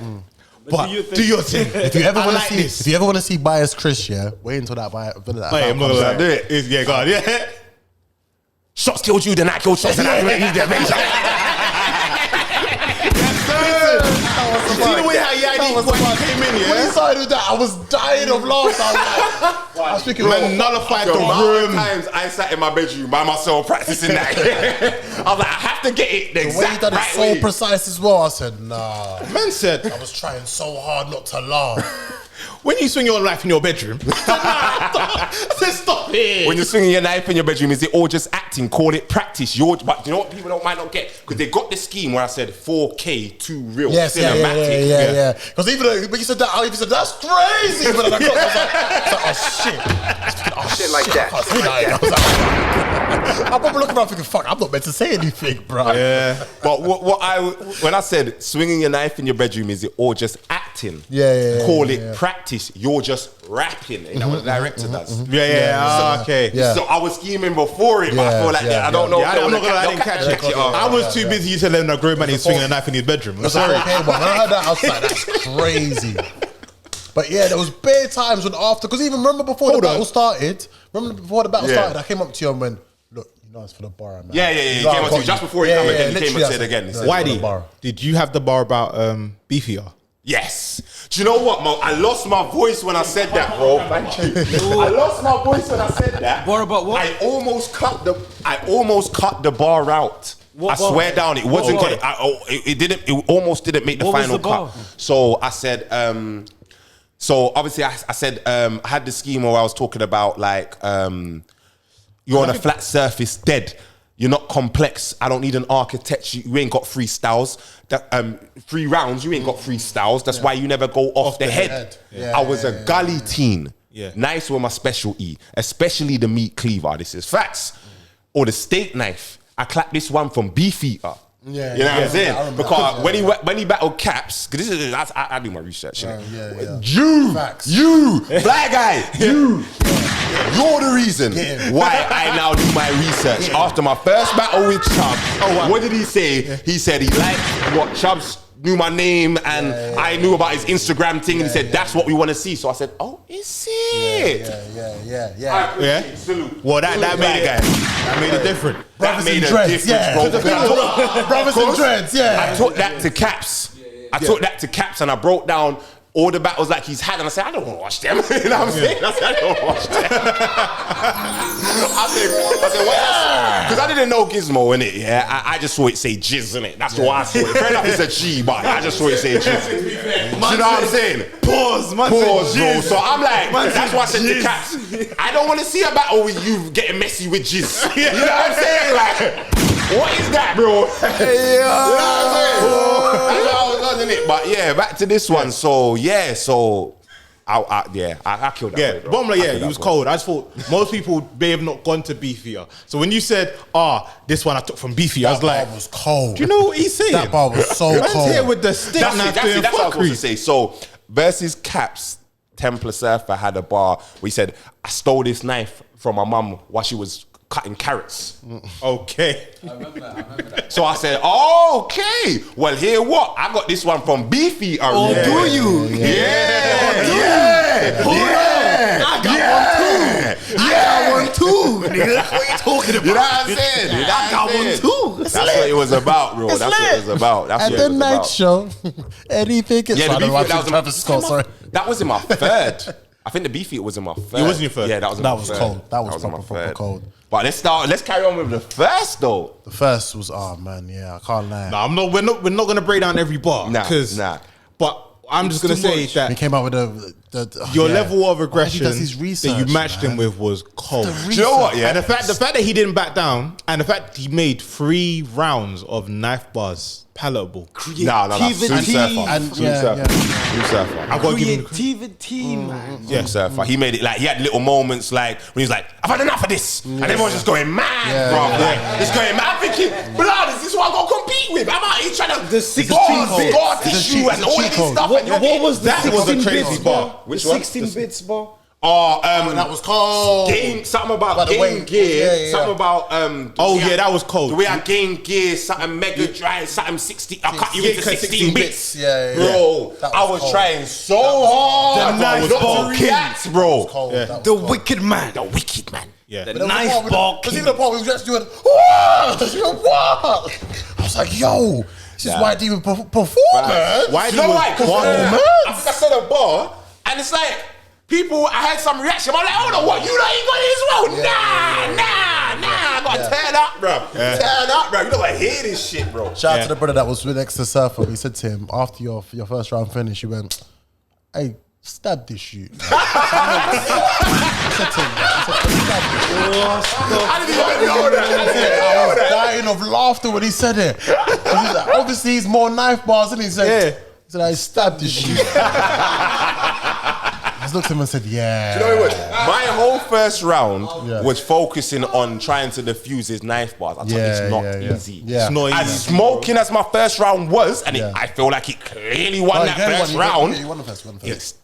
Speaker 3: but do your thing.
Speaker 9: If you ever want to see biased Chris, wait until that
Speaker 3: I'm do it. Yeah, go on. Yeah.
Speaker 5: Shots killed you, then I killed shots, and I made the Avenger.
Speaker 3: See the way how YD came in,
Speaker 9: When he started with that, I was dying of laughter. I was thinking,
Speaker 3: man, nullified the room.
Speaker 5: Times I sat in my bedroom by myself practicing that. I was like, I have to get it the exact right way.
Speaker 9: The way he done it so precise as well. I said, nah.
Speaker 3: Man said,
Speaker 9: I was trying so hard not to laugh.
Speaker 3: When you swing your knife in your bedroom, I said, stop it.
Speaker 5: When you're swinging your knife in your bedroom, is it all just acting? Call it practice. But you know what people might not get? Because they got the scheme where I said 4K, 2 real cinematic.
Speaker 9: Yeah. Because even when you said that, I even said, that's crazy. But then I got, I was like, oh shit.
Speaker 7: Shit like that.
Speaker 9: I'm probably looking around thinking, fuck, I'm not meant to say anything, bro.
Speaker 5: Yeah. But when I said swinging your knife in your bedroom, is it all just acting? Call it practice. You're just rapping. You know what the director does.
Speaker 3: Okay.
Speaker 5: So I was scheming before it, but I feel like I don't know.
Speaker 3: I'm not gonna lie, I didn't catch it. I was too busy telling them a grown man is swinging a knife in his bedroom. I'm sorry.
Speaker 9: Okay, but when I heard that, I was like, that's crazy. But yeah, there was bare times when after, because even remember before the battle started, I came up to you and went, look, you know it's for the bar, man.
Speaker 5: Yeah. He came up to you just before he came again. He came and said again.
Speaker 3: YD, did you have the bar about beefier?
Speaker 5: Yes. Do you know what, Mo? I lost my voice when I said that, bro. Thank you. I lost my voice when I said that.
Speaker 6: Bar about what?
Speaker 5: I almost cut the bar out. I swear down, it wasn't good. It almost didn't make the final cut. So I said, so obviously I said, I had the scheme where I was talking about like, you're on a flat surface, dead. You're not complex. I don't need an architecture. You ain't got 3 styles. 3 rounds, you ain't got 3 styles. That's why you never go off the head. I was a gully teen. Knives were my specialty, especially the meat cleaver. This is facts. Or the steak knife. I clapped this one from Beefeater.
Speaker 8: Yeah, you know what I'm saying? Because when he battled Kappz, because this is I do my research. You, black guy, you're the reason why I now do my research. After my first battle with Chubb, what did he say? He said he liked what Chubb's knew my name and I knew about his Instagram thing, and he said that's what we want to see. So I said, oh, is it?
Speaker 3: Yeah.
Speaker 8: Salute.
Speaker 3: Well, that made it. That made it different.
Speaker 8: That made a difference, bro.
Speaker 9: Brothers and dreads,
Speaker 8: I took that to Kappz. I took that to Kappz and I broke down all the battles like he's had, and I said, I don't want to watch them. You know what I'm saying? I said, I don't want to watch them. I said, what? Because I didn't know Gizmo in it. Yeah, I just saw it say jizz in it. That's why I saw it. Fair enough, it's a G, but I just saw it say jizz. You know what I'm saying? Pause, bro. So I'm like, that's why I said to Kappz, I don't want to see a battle with you getting messy with jizz. You know what I'm saying? Like, what is that, bro? You know what I'm saying? That's how I was on it. But yeah, back to this one. So yeah, I killed that.
Speaker 3: Yeah, bottom line, he was cold. I just thought most people may have not gone to Beefeater. So when you said, this one I took from Beefeater, I was like,
Speaker 9: was cold.
Speaker 3: Do you know what he's saying?
Speaker 9: That bar was so cold.
Speaker 3: Here with the stick.
Speaker 8: That's what I was going to say. So versus Kappz, Templar Surfa had a bar where he said, I stole this knife from my mum while she was cutting carrots.
Speaker 3: Okay.
Speaker 12: I remember that.
Speaker 8: So I said, okay, well, here what? I got this one from Beefeater.
Speaker 12: Oh, do you?
Speaker 8: Yeah.
Speaker 12: I got one too. Nigga. What are you talking about?
Speaker 8: You know what I'm saying?
Speaker 12: I got one too.
Speaker 8: That's what it was about, bro. That's what it was about.
Speaker 9: At the night show, anything is
Speaker 8: that was in my third. I think the Beefeater was in my third.
Speaker 3: It wasn't your third?
Speaker 8: Yeah, that was in my third.
Speaker 9: Cold. That was
Speaker 8: in my
Speaker 9: proper
Speaker 8: third.
Speaker 9: cold.
Speaker 8: But let's carry on with the first though.
Speaker 9: The first was, oh man, yeah, I can't lie.
Speaker 3: No, we're not gonna break down every bar.
Speaker 8: Nah.
Speaker 3: But I'm just gonna say that
Speaker 9: he came out with
Speaker 3: your level of aggression
Speaker 9: does his research,
Speaker 3: that you matched him with was cold.
Speaker 8: Do you know what? Yeah.
Speaker 3: And the fact that he didn't back down, and the fact he made 3 rounds of knife bars palatable.
Speaker 8: No. Surfa.
Speaker 3: I got to give him
Speaker 12: creativity, man.
Speaker 8: Yeah, Surfa. He made it like he had little moments like when he's like, I've had enough of this, and everyone's just going mad, bro. Like, just going mad. I'm thinking, blood, is this what I got to compete with? I'm out here trying to
Speaker 12: the 16
Speaker 8: scar tissue and all of this stuff.
Speaker 12: What was
Speaker 3: that? Was a crazy bar.
Speaker 8: Which
Speaker 12: 16 bits bar.
Speaker 9: That was cold.
Speaker 8: Something about game gear. Something about
Speaker 3: that was cold.
Speaker 8: The way I game gear, something Mega Drive, something 60. I cut you into 16 bits. Bro, I was trying so hard.
Speaker 3: The knife
Speaker 8: not to react, bro.
Speaker 12: The wicked man.
Speaker 3: Yeah.
Speaker 12: The knife bar.
Speaker 9: Because even the part we were just doing, what? I was like, yo, this is White Demon performance.
Speaker 8: You know why? I think I said a bar, and it's like, people, I had some reaction. I'm like, hold on, what? You know you got it as well? Nah. I gotta turn up, bro. Turn up, bro. You know I hear this shit, bro.
Speaker 9: Shout out to the brother that was next to Surfa. He said to him, after your first round finish, he went, hey, stab this shit. I said to him,
Speaker 8: I didn't even know that.
Speaker 9: I was dying of laughter when he said it. Obviously, he's more knife bars, and he said, I stabbed this shit. I just looked at him and said, yeah.
Speaker 8: Do you know what? My whole first round was focusing on trying to defuse his knife bars. I told you it's not easy.
Speaker 9: Yeah.
Speaker 3: It's not easy.
Speaker 8: As smoking as my first round was, and I feel like he clearly won that first round.
Speaker 9: He won the first.
Speaker 8: Yes.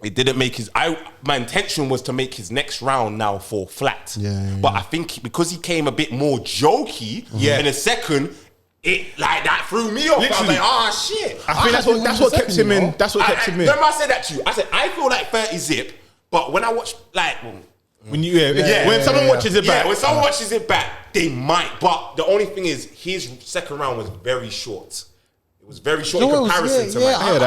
Speaker 8: It didn't make his. My intention was to make his next round now fall flat. But I think because he came a bit more jokey in a second, it like that threw me off.
Speaker 3: Literally.
Speaker 8: I was like, shit.
Speaker 3: I think that's what kept him in. That's what kept him in.
Speaker 8: Remember I said that to you. I said I feel like 30 zip, but when I watch like
Speaker 3: when someone watches it back,
Speaker 8: when someone watches it back, they might. But the only thing is, his second round was very short. It was very short in comparison to mine.
Speaker 9: I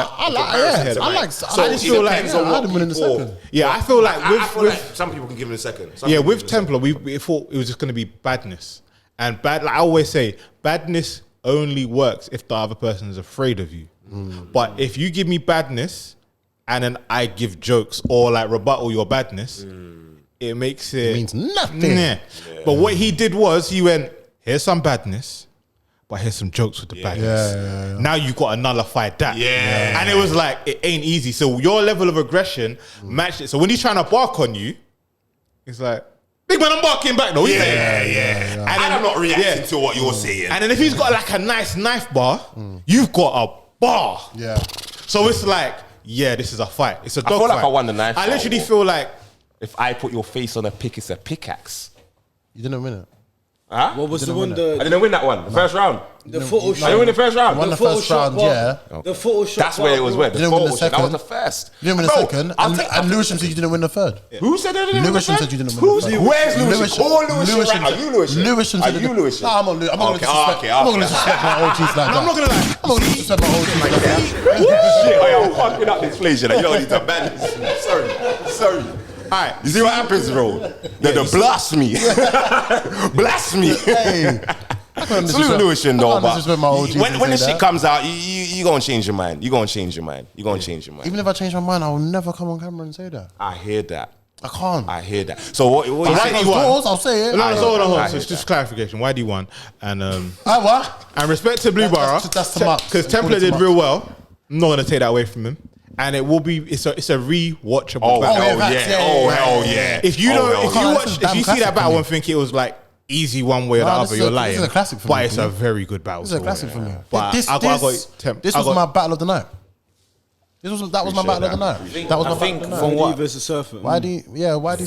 Speaker 9: just feel like I didn't win in the second.
Speaker 3: Yeah, I feel like
Speaker 8: I feel like some people can give him a second.
Speaker 3: With Templar, we thought it was just going to be badness, and like I always say, badness only works if the other person is afraid of you. But if you give me badness and then I give jokes or like rebuttal your badness, it makes it
Speaker 9: means nothing.
Speaker 3: But what he did was he went, here's some badness, but here's some jokes with the badness. Now you got to nullify that. And it was like, it ain't easy. So your level of aggression matched it. So when he's trying to bark on you, it's like, Big man, I'm barking back though.
Speaker 8: Yeah. And I'm not reacting to what you're saying.
Speaker 3: And then if he's got like a nice knife bar, you've got a bar.
Speaker 9: Yeah.
Speaker 3: So it's like, yeah, this is a fight. It's a dog fight.
Speaker 8: I feel like I won the knife.
Speaker 3: I literally feel like
Speaker 8: if I put your face on a pick, it's a pickaxe.
Speaker 9: You didn't win it.
Speaker 8: Huh?
Speaker 6: What was the one?
Speaker 8: I didn't win that one. The first round.
Speaker 6: The Photoshop.
Speaker 8: I didn't win the first round.
Speaker 9: Won the first round, yeah.
Speaker 6: The Photoshop.
Speaker 8: That's where it was. Where the
Speaker 9: You didn't win the
Speaker 8: Photoshop. That
Speaker 9: second.
Speaker 8: was the first.
Speaker 9: You didn't win the second. And Lewisham said you didn't win the third.
Speaker 8: Who said I didn't win the
Speaker 9: Lewisham
Speaker 8: third?
Speaker 9: said you didn't win the third.
Speaker 8: Where's Lewisham? Call Lewisham. Are you Lewisham?
Speaker 9: Lewisham said
Speaker 8: Are you Lewisham?
Speaker 9: Nah, I'm not going to disrespect. I'm not going to disrespect my OGs like that.
Speaker 3: I'm not gonna lie.
Speaker 9: I'm not going to disrespect my OGs like that.
Speaker 8: Shit, I'm fucking up this place, you know. You don't need to ban this. Sorry.
Speaker 3: All right.
Speaker 8: You see what happens, bro? The blasphemy. Blasphemy.
Speaker 9: Hey.
Speaker 8: Salute Lewisham though, but
Speaker 9: disrespect my OGs
Speaker 8: when the
Speaker 9: say
Speaker 8: shit
Speaker 9: that.
Speaker 8: comes out, you gonna change your mind. You gonna change your mind.
Speaker 9: Even if I change my mind, I will never come on camera and say that.
Speaker 8: I hear that.
Speaker 9: I can't.
Speaker 8: I hear that. So what you
Speaker 9: Behind
Speaker 8: say?
Speaker 9: those doors, I'll say it.
Speaker 3: No, hold on.
Speaker 8: I
Speaker 3: So
Speaker 8: hear
Speaker 3: it's just
Speaker 8: that.
Speaker 3: clarification. Why do you won? And
Speaker 9: What?
Speaker 3: and respect to Blue Barra,
Speaker 9: That's too much.
Speaker 3: because Templar did real well. I'm not gonna take that away from him. And it will be. It's a re-watchable
Speaker 8: Oh
Speaker 3: battle.
Speaker 8: hell
Speaker 9: yeah,
Speaker 8: yeah!
Speaker 9: yeah,
Speaker 8: Oh
Speaker 9: yeah,
Speaker 8: hell
Speaker 9: yeah.
Speaker 8: yeah!
Speaker 3: If you
Speaker 8: Oh,
Speaker 3: don't,
Speaker 8: hell
Speaker 3: if you
Speaker 8: yeah.
Speaker 3: watch,
Speaker 9: This is
Speaker 3: if
Speaker 9: damn
Speaker 3: you see
Speaker 9: classic
Speaker 3: that
Speaker 9: for
Speaker 3: battle
Speaker 9: me.
Speaker 3: and think it was like easy one way or the
Speaker 9: Nah,
Speaker 3: other, you're lying.
Speaker 9: this is a classic for
Speaker 3: but
Speaker 9: me.
Speaker 3: it's a very good battle.
Speaker 9: This is a classic for me.
Speaker 3: But
Speaker 9: This was my battle of the night. That was my battle of the night. That was my
Speaker 2: I think
Speaker 9: battle of the
Speaker 2: from
Speaker 9: night.
Speaker 2: what
Speaker 6: versus Surfer.
Speaker 9: Why do you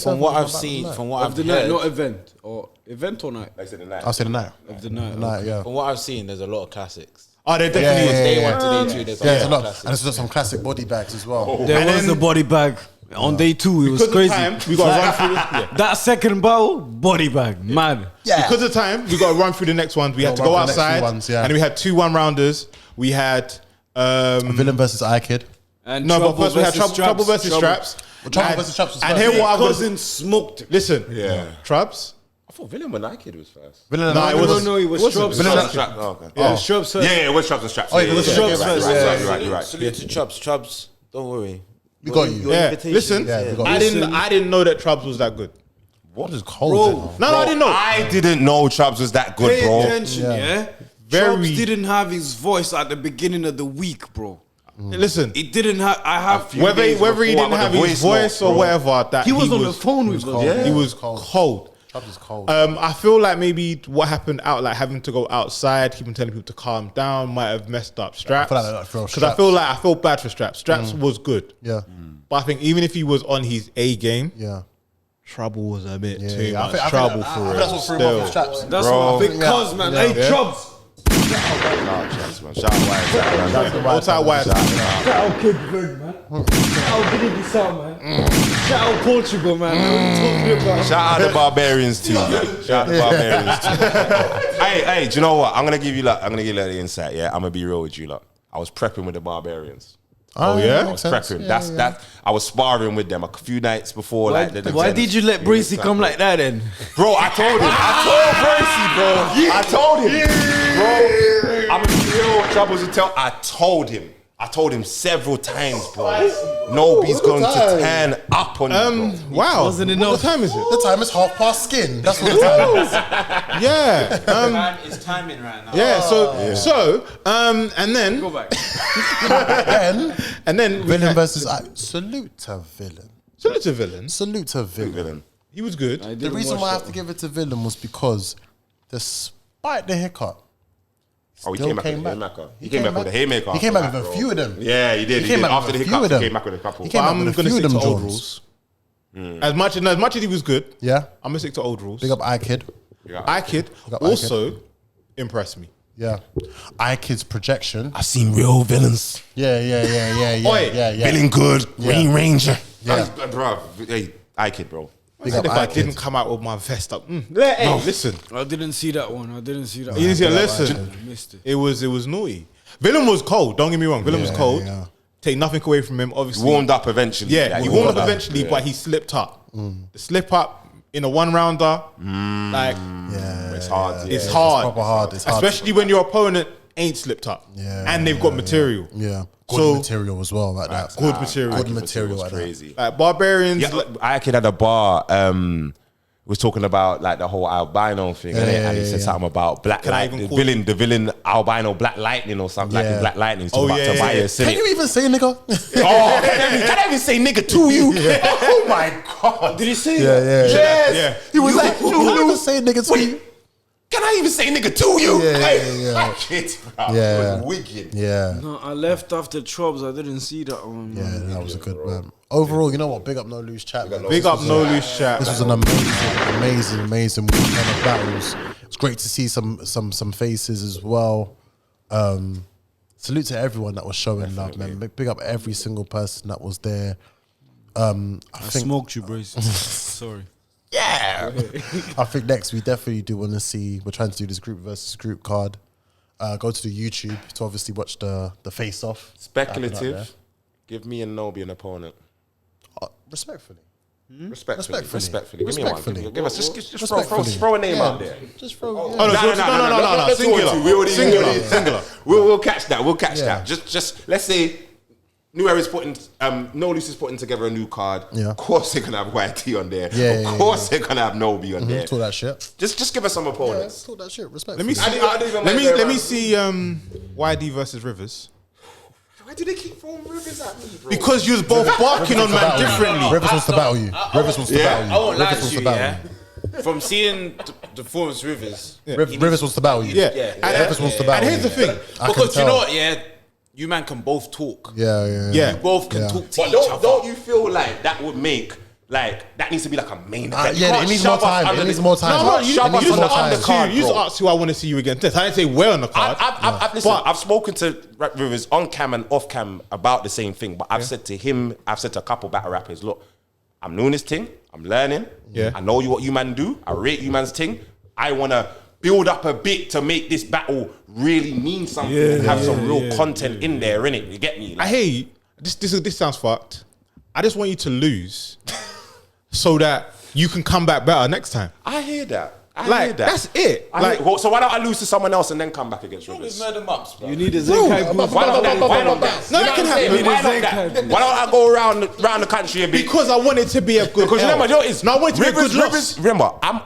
Speaker 2: from what I've seen, from what
Speaker 6: Of
Speaker 2: I've
Speaker 6: the night,
Speaker 2: heard,
Speaker 6: not event or event or night.
Speaker 8: I said the night.
Speaker 9: I'll say the night.
Speaker 6: Of the night.
Speaker 9: The night, yeah.
Speaker 2: from what I've seen, there's a lot of classics.
Speaker 3: Oh, they definitely is.
Speaker 2: Day one to day two, there's
Speaker 9: Yeah, there's
Speaker 2: a
Speaker 9: a
Speaker 2: lot
Speaker 9: lot.
Speaker 2: of classics.
Speaker 9: And there's some classic body bags as well.
Speaker 6: There
Speaker 3: And
Speaker 6: was
Speaker 3: then-
Speaker 6: a body bag on day 2. It was
Speaker 3: Because of
Speaker 6: crazy.
Speaker 3: time, we got to run through.
Speaker 6: That second battle, body bag, man.
Speaker 9: Yeah.
Speaker 3: Because of time, we got to run through the next ones. We had to
Speaker 9: Run
Speaker 3: go
Speaker 9: through the next
Speaker 3: outside,
Speaker 9: few ones, yeah.
Speaker 3: and we had 2 1-rounders. We had
Speaker 9: Villain versus iKid.
Speaker 6: And
Speaker 3: no, but
Speaker 6: Trouble
Speaker 3: first we had
Speaker 6: versus
Speaker 3: Trouble versus
Speaker 6: Trouble.
Speaker 3: Straps.
Speaker 9: Trouble versus Straps was
Speaker 3: And
Speaker 9: first.
Speaker 3: here what I've got.
Speaker 6: Cousin smoked.
Speaker 3: Listen,
Speaker 8: Yeah.
Speaker 3: Trubs.
Speaker 8: I thought Villun when Kid was first.
Speaker 9: Villain
Speaker 3: No,
Speaker 9: and
Speaker 3: it
Speaker 9: iKid.
Speaker 3: was-
Speaker 6: No, it was
Speaker 3: wasn't.
Speaker 6: Strapz.
Speaker 9: Villain-
Speaker 8: Straps. Oh, okay.
Speaker 6: Yeah, Strapz first.
Speaker 8: Yeah, it was Straps and Straps.
Speaker 9: Oh, it was
Speaker 8: yeah,
Speaker 9: Straps
Speaker 8: yeah,
Speaker 6: first,
Speaker 8: right,
Speaker 6: yeah.
Speaker 8: right, you're right, you're right.
Speaker 2: Salute to Chubbs. Don't worry.
Speaker 9: We got you.
Speaker 2: Your
Speaker 3: Yeah,
Speaker 2: invitation
Speaker 3: listen,
Speaker 2: is
Speaker 9: Yeah, we
Speaker 2: here.
Speaker 9: got
Speaker 3: I didn't know that Trubs was that good.
Speaker 9: What is cold?
Speaker 3: No, I didn't know.
Speaker 8: I didn't know Trubs was that good,
Speaker 6: Pay
Speaker 8: bro.
Speaker 6: attention, yeah.
Speaker 3: Very-
Speaker 6: Strapz didn't have his voice at the beginning of the week, bro.
Speaker 3: Listen,
Speaker 6: He didn't have. I have.
Speaker 3: whether he
Speaker 8: before
Speaker 3: didn't
Speaker 8: I got
Speaker 3: have
Speaker 8: the
Speaker 3: his
Speaker 8: voice
Speaker 3: voice
Speaker 8: note,
Speaker 3: or
Speaker 8: bro.
Speaker 3: whatever, that
Speaker 6: He was on the phone with us.
Speaker 3: He was cold.
Speaker 9: Trubs is cold.
Speaker 3: I feel like maybe what happened out, like having to go outside, keeping telling people to calm down, might have messed up Straps.
Speaker 9: I feel like for
Speaker 3: Because I feel like I feel bad for Straps. Straps was good,
Speaker 9: Yeah.
Speaker 3: but I think even if he was on his A game,
Speaker 9: Yeah.
Speaker 3: Trouble was a bit
Speaker 9: Yeah,
Speaker 3: too
Speaker 9: yeah. I
Speaker 3: much
Speaker 9: think
Speaker 3: trouble
Speaker 9: I
Speaker 3: for
Speaker 9: think
Speaker 3: it.
Speaker 9: that's what threw him off with
Speaker 3: Still.
Speaker 9: Straps.
Speaker 6: That's
Speaker 8: Bro.
Speaker 6: what I think. Cuz, man. Hey,
Speaker 3: Yeah.
Speaker 6: Chubbs.
Speaker 8: Nah, Trubs, man. Shout out Wise.
Speaker 3: All time wise.
Speaker 6: Shout out Kid Bird, man. Shout out Billy Bissau, man. Shout out Portugal, man. What are you talking about?
Speaker 8: Shout out the Barbarians too, man. Shout out the Barbarians too. Hey, do you know what? I'm gonna give you the insight. Yeah, I'm gonna be real with you, lot. I was prepping with the Barbarians.
Speaker 3: Oh, yeah?
Speaker 8: I was prepping. That's I was sparring with them a few nights before.
Speaker 6: Why,
Speaker 8: like the
Speaker 6: why did you let Bracey come like that then?
Speaker 8: Bro, I told him. I told Bracey, bro. Bro, I'm a real Troubles to tell. I told him several times, bro. Nobody's going to turn up on you, bro.
Speaker 3: Wow.
Speaker 6: Wasn't
Speaker 3: What
Speaker 6: enough.
Speaker 3: time is it?
Speaker 9: The time is half past skin. That's what the time is.
Speaker 3: Yeah.
Speaker 2: Man, it's timing right now.
Speaker 3: Yeah. So, and then,
Speaker 6: Go back.
Speaker 3: and then we
Speaker 9: Villain
Speaker 3: had-
Speaker 9: versus Salute to Villain.
Speaker 3: Salute to Villun.
Speaker 9: Salute to Villain.
Speaker 8: Villain.
Speaker 3: He was good.
Speaker 9: The reason why I have to give it to Villain was because, despite the hiccup,
Speaker 8: Oh, he
Speaker 9: still
Speaker 8: came back with
Speaker 9: came
Speaker 8: the
Speaker 9: back.
Speaker 8: haymaker. He came back with the haymaker.
Speaker 9: He came back
Speaker 8: after
Speaker 9: with a
Speaker 8: that,
Speaker 9: few
Speaker 8: bro.
Speaker 9: of them.
Speaker 8: Yeah, he did.
Speaker 9: He came back
Speaker 8: After
Speaker 9: with
Speaker 8: the
Speaker 9: a few
Speaker 8: hiccups,
Speaker 9: of them.
Speaker 8: he came back with a couple.
Speaker 9: He came
Speaker 3: But
Speaker 9: back
Speaker 3: I'm
Speaker 9: with a
Speaker 3: gonna
Speaker 9: few of
Speaker 3: stick
Speaker 9: them
Speaker 3: to old
Speaker 9: Jones.
Speaker 3: rules. As much as he was good,
Speaker 9: Yeah.
Speaker 3: I'm gonna stick to old rules.
Speaker 9: Big up iKid.
Speaker 3: iKid
Speaker 9: up
Speaker 3: also impressed me.
Speaker 9: Yeah. iKid's projection.
Speaker 8: I've seen real villains.
Speaker 9: Yeah.
Speaker 3: Oi,
Speaker 8: Feeling good. Green Ranger.
Speaker 9: Yeah.
Speaker 8: Bro, hey, Kid, bro.
Speaker 9: Big
Speaker 3: If
Speaker 9: up
Speaker 3: I
Speaker 9: iKid.
Speaker 3: didn't come out with my vest up, hey, listen,
Speaker 6: I didn't see that one.
Speaker 3: you didn't see it. Listen,
Speaker 6: Missed it.
Speaker 3: it was naughty. Villain was cold. Don't get me wrong. Villain was cold.
Speaker 9: yeah.
Speaker 3: Take nothing away from him. Obviously,
Speaker 8: Warmed up eventually.
Speaker 3: Yeah, he warmed up eventually, but he slipped up. The slip up in a 1-rounder, like
Speaker 8: It's hard.
Speaker 3: it's
Speaker 9: It's
Speaker 3: hard.
Speaker 9: proper hard. It's hard.
Speaker 3: Especially when your opponent ain't slipped up.
Speaker 9: Yeah,
Speaker 3: and they've got material.
Speaker 9: Yeah. Good
Speaker 3: So-
Speaker 9: material as well, like that.
Speaker 3: Good material.
Speaker 9: Good material like that.
Speaker 8: Crazy.
Speaker 3: Like Barbarians.
Speaker 8: Yeah, I could had a bar. was talking about like the whole albino thing, and he said something about black lightning, the villain albino black lightning or something like Black Lightning. He's talking about Tobias.
Speaker 9: Can you even say nigga?
Speaker 8: Can I even say nigga to you? Oh my God!
Speaker 6: Did he say
Speaker 8: that? Yes.
Speaker 9: Yeah. He was like, you even say nigga to you?
Speaker 8: Can I even say nigga to you?
Speaker 9: Yeah.
Speaker 8: Shit, bro. It was wicked.
Speaker 9: Yeah.
Speaker 6: No, I left after Strapz. I didn't see that one.
Speaker 9: Yeah, that was a good one. Overall, you know what? Big up No Loose Chat.
Speaker 3: Big up No Loose Chat.
Speaker 9: This was an amazing weekend of battles. It's great to see some faces as well. Salute to everyone that was showing love, man. Big up every single person that was there. I think,
Speaker 6: smoked you, Bracey. Sorry.
Speaker 9: Yeah. I think next we definitely do want to see. We're trying to do this group versus group card. Go to the YouTube to obviously watch the face off.
Speaker 8: Speculative. Give me and Nobi an opponent.
Speaker 9: Respectfully.
Speaker 8: Respectfully. Give me one. Give us just throw a name out there.
Speaker 9: Just throw.
Speaker 3: No.
Speaker 8: Singular. We'll catch that. We'll catch that. Just let's say New Era's putting No Loose is putting together a new card.
Speaker 9: Yeah.
Speaker 8: Of course they're gonna have YT on there. Of course they're gonna have Nobi on there.
Speaker 9: Talk that shit.
Speaker 8: Just give us some opponents.
Speaker 9: Talk that shit. Respectfully.
Speaker 3: Let me see YD versus Rivers.
Speaker 8: Why do they keep throwing Rivers at me, bro?
Speaker 3: Because you was both barking on man differently.
Speaker 9: Rivers wants to battle you. Rivers wants to battle you.
Speaker 2: I won't lie
Speaker 9: Rivers
Speaker 2: to
Speaker 9: wants
Speaker 2: you,
Speaker 9: to battle you.
Speaker 2: From seeing the performance Rivers,
Speaker 9: Rivers wants to battle you. Rivers wants to battle you.
Speaker 3: And here's the thing.
Speaker 2: Because you know what, you man can both talk.
Speaker 3: Yeah.
Speaker 2: You both can talk to each other.
Speaker 8: Don't you feel like that would make that needs to be like a main event?
Speaker 9: It needs more time. It needs more time.
Speaker 3: No, you just asked who I want to see you against this. I didn't say where on the card.
Speaker 8: I've spoken to Rivers on cam and off cam about the same thing, but I've said to him, I've said to a couple battle rappers, look, I'm doing this thing, I'm learning, I know what you man do, I rate you man's thing, I want to build up a bit to make this battle really mean something and have some real content in there, innit? You get me?
Speaker 3: I hear you. This sounds fucked. I just want you to lose so that you can come back better next time.
Speaker 8: I hear that. I hear that.
Speaker 3: That's it.
Speaker 8: So why don't I lose to someone else and then come back against Rivers?
Speaker 6: You need a Zenkai booth.
Speaker 8: Why not that?
Speaker 3: No, that can happen.
Speaker 8: Why don't I go around the country a bit?
Speaker 3: Because I want it to be a good.
Speaker 8: Because remember, I want it to be a good
Speaker 3: loss.
Speaker 8: Remember, I've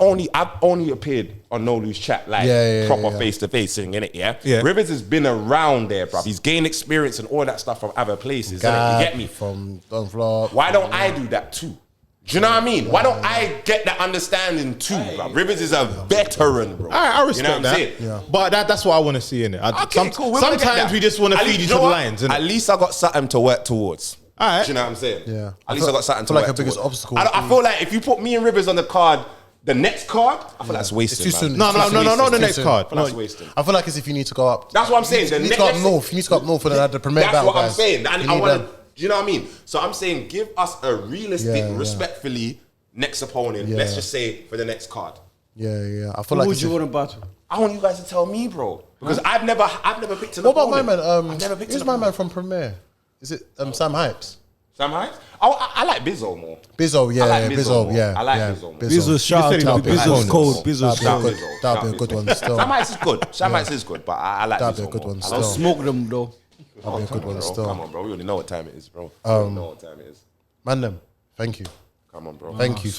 Speaker 8: only appeared on No Loose Chat proper face to face thing, innit? Yeah. Rivers has been around there, bruv. He's gained experience and all that stuff from other places. Innit? You get me?
Speaker 9: From Don Flop.
Speaker 8: Why don't I do that too? Do you know what I mean? Why don't I get that understanding too, bro? Rivers is a veteran, bro.
Speaker 3: I respect
Speaker 8: you know
Speaker 3: that. Yeah. But that's what I want to see in it.
Speaker 8: Cool.
Speaker 3: Sometimes we just want to feed each other lines.
Speaker 8: At least I got something to work towards.
Speaker 3: All right.
Speaker 8: Do you know what I'm saying?
Speaker 9: Yeah.
Speaker 8: At least I got something to work towards.
Speaker 9: biggest obstacle.
Speaker 8: I feel like if you put me and Rivers on the card, the next card, I feel that's wasted.
Speaker 9: It's too soon.
Speaker 3: No, the next card.
Speaker 8: That's wasted.
Speaker 9: I feel like it's if you need to go up.
Speaker 8: That's what I'm saying.
Speaker 9: You need to go up north. You need to go up north for the premier battle.
Speaker 8: That's what I'm saying. And I want to. Do you know what I mean? So I'm saying, give us a realistic, respectfully next opponent. Let's just say for the next card.
Speaker 9: Yeah. I feel like.
Speaker 6: Who would you want to battle?
Speaker 8: I want you guys to tell me, bro, because I've never picked an
Speaker 9: What about
Speaker 8: opponent.
Speaker 9: my man?
Speaker 8: I've never picked
Speaker 9: who's my man from Premier? Is it Sam Hypes?
Speaker 8: Sam Hypes? I like Bizzo more.
Speaker 9: Bizzo, yeah,
Speaker 8: I like
Speaker 9: Bizzo, yeah.
Speaker 8: I like Bizzo more.
Speaker 6: Bizzo, shout out to Bizzo's cold. Bizzo's cold.
Speaker 9: That'd be a good one still.
Speaker 8: Sam Hypes is good. Sam Hypes is good, but I like
Speaker 9: That'd
Speaker 8: Bizzo
Speaker 9: be a good
Speaker 8: more.
Speaker 9: one
Speaker 8: I
Speaker 9: still.
Speaker 8: love
Speaker 6: Smoke them though.
Speaker 9: That'd be a good one still.
Speaker 8: Come on, bro. We already know what time it is, bro. We already know what time it is.
Speaker 9: Man, them. Thank you.
Speaker 8: Come on, bro.
Speaker 9: Thank you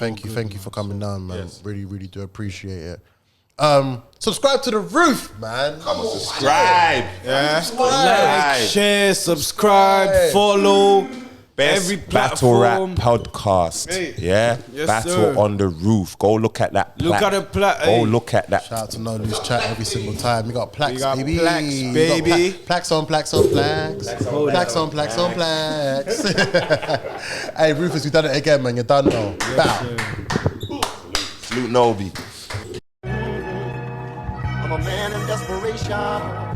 Speaker 9: for coming down, man.
Speaker 8: Yes.
Speaker 9: Really do appreciate it. Subscribe to the roof, man.
Speaker 8: Come on, subscribe.
Speaker 6: Like, share, subscribe, follow.
Speaker 8: Best
Speaker 6: every
Speaker 8: battle rap
Speaker 6: platform.
Speaker 8: podcast. Yeah?
Speaker 6: Yes,
Speaker 8: battle
Speaker 6: sir.
Speaker 8: on the roof. Go look at that plaque.
Speaker 6: Look at the plaque.
Speaker 8: Go look at that.
Speaker 9: Shout out to No Loose Chat every single time. We got plaques,
Speaker 3: We got
Speaker 9: baby.
Speaker 3: plaques,
Speaker 9: We got
Speaker 3: baby.
Speaker 9: plaques on plaques. Hey, Rufus, we done it again, man. You're done now. Bow.
Speaker 8: Salute Nobi.
Speaker 1: I'm a man in desperation.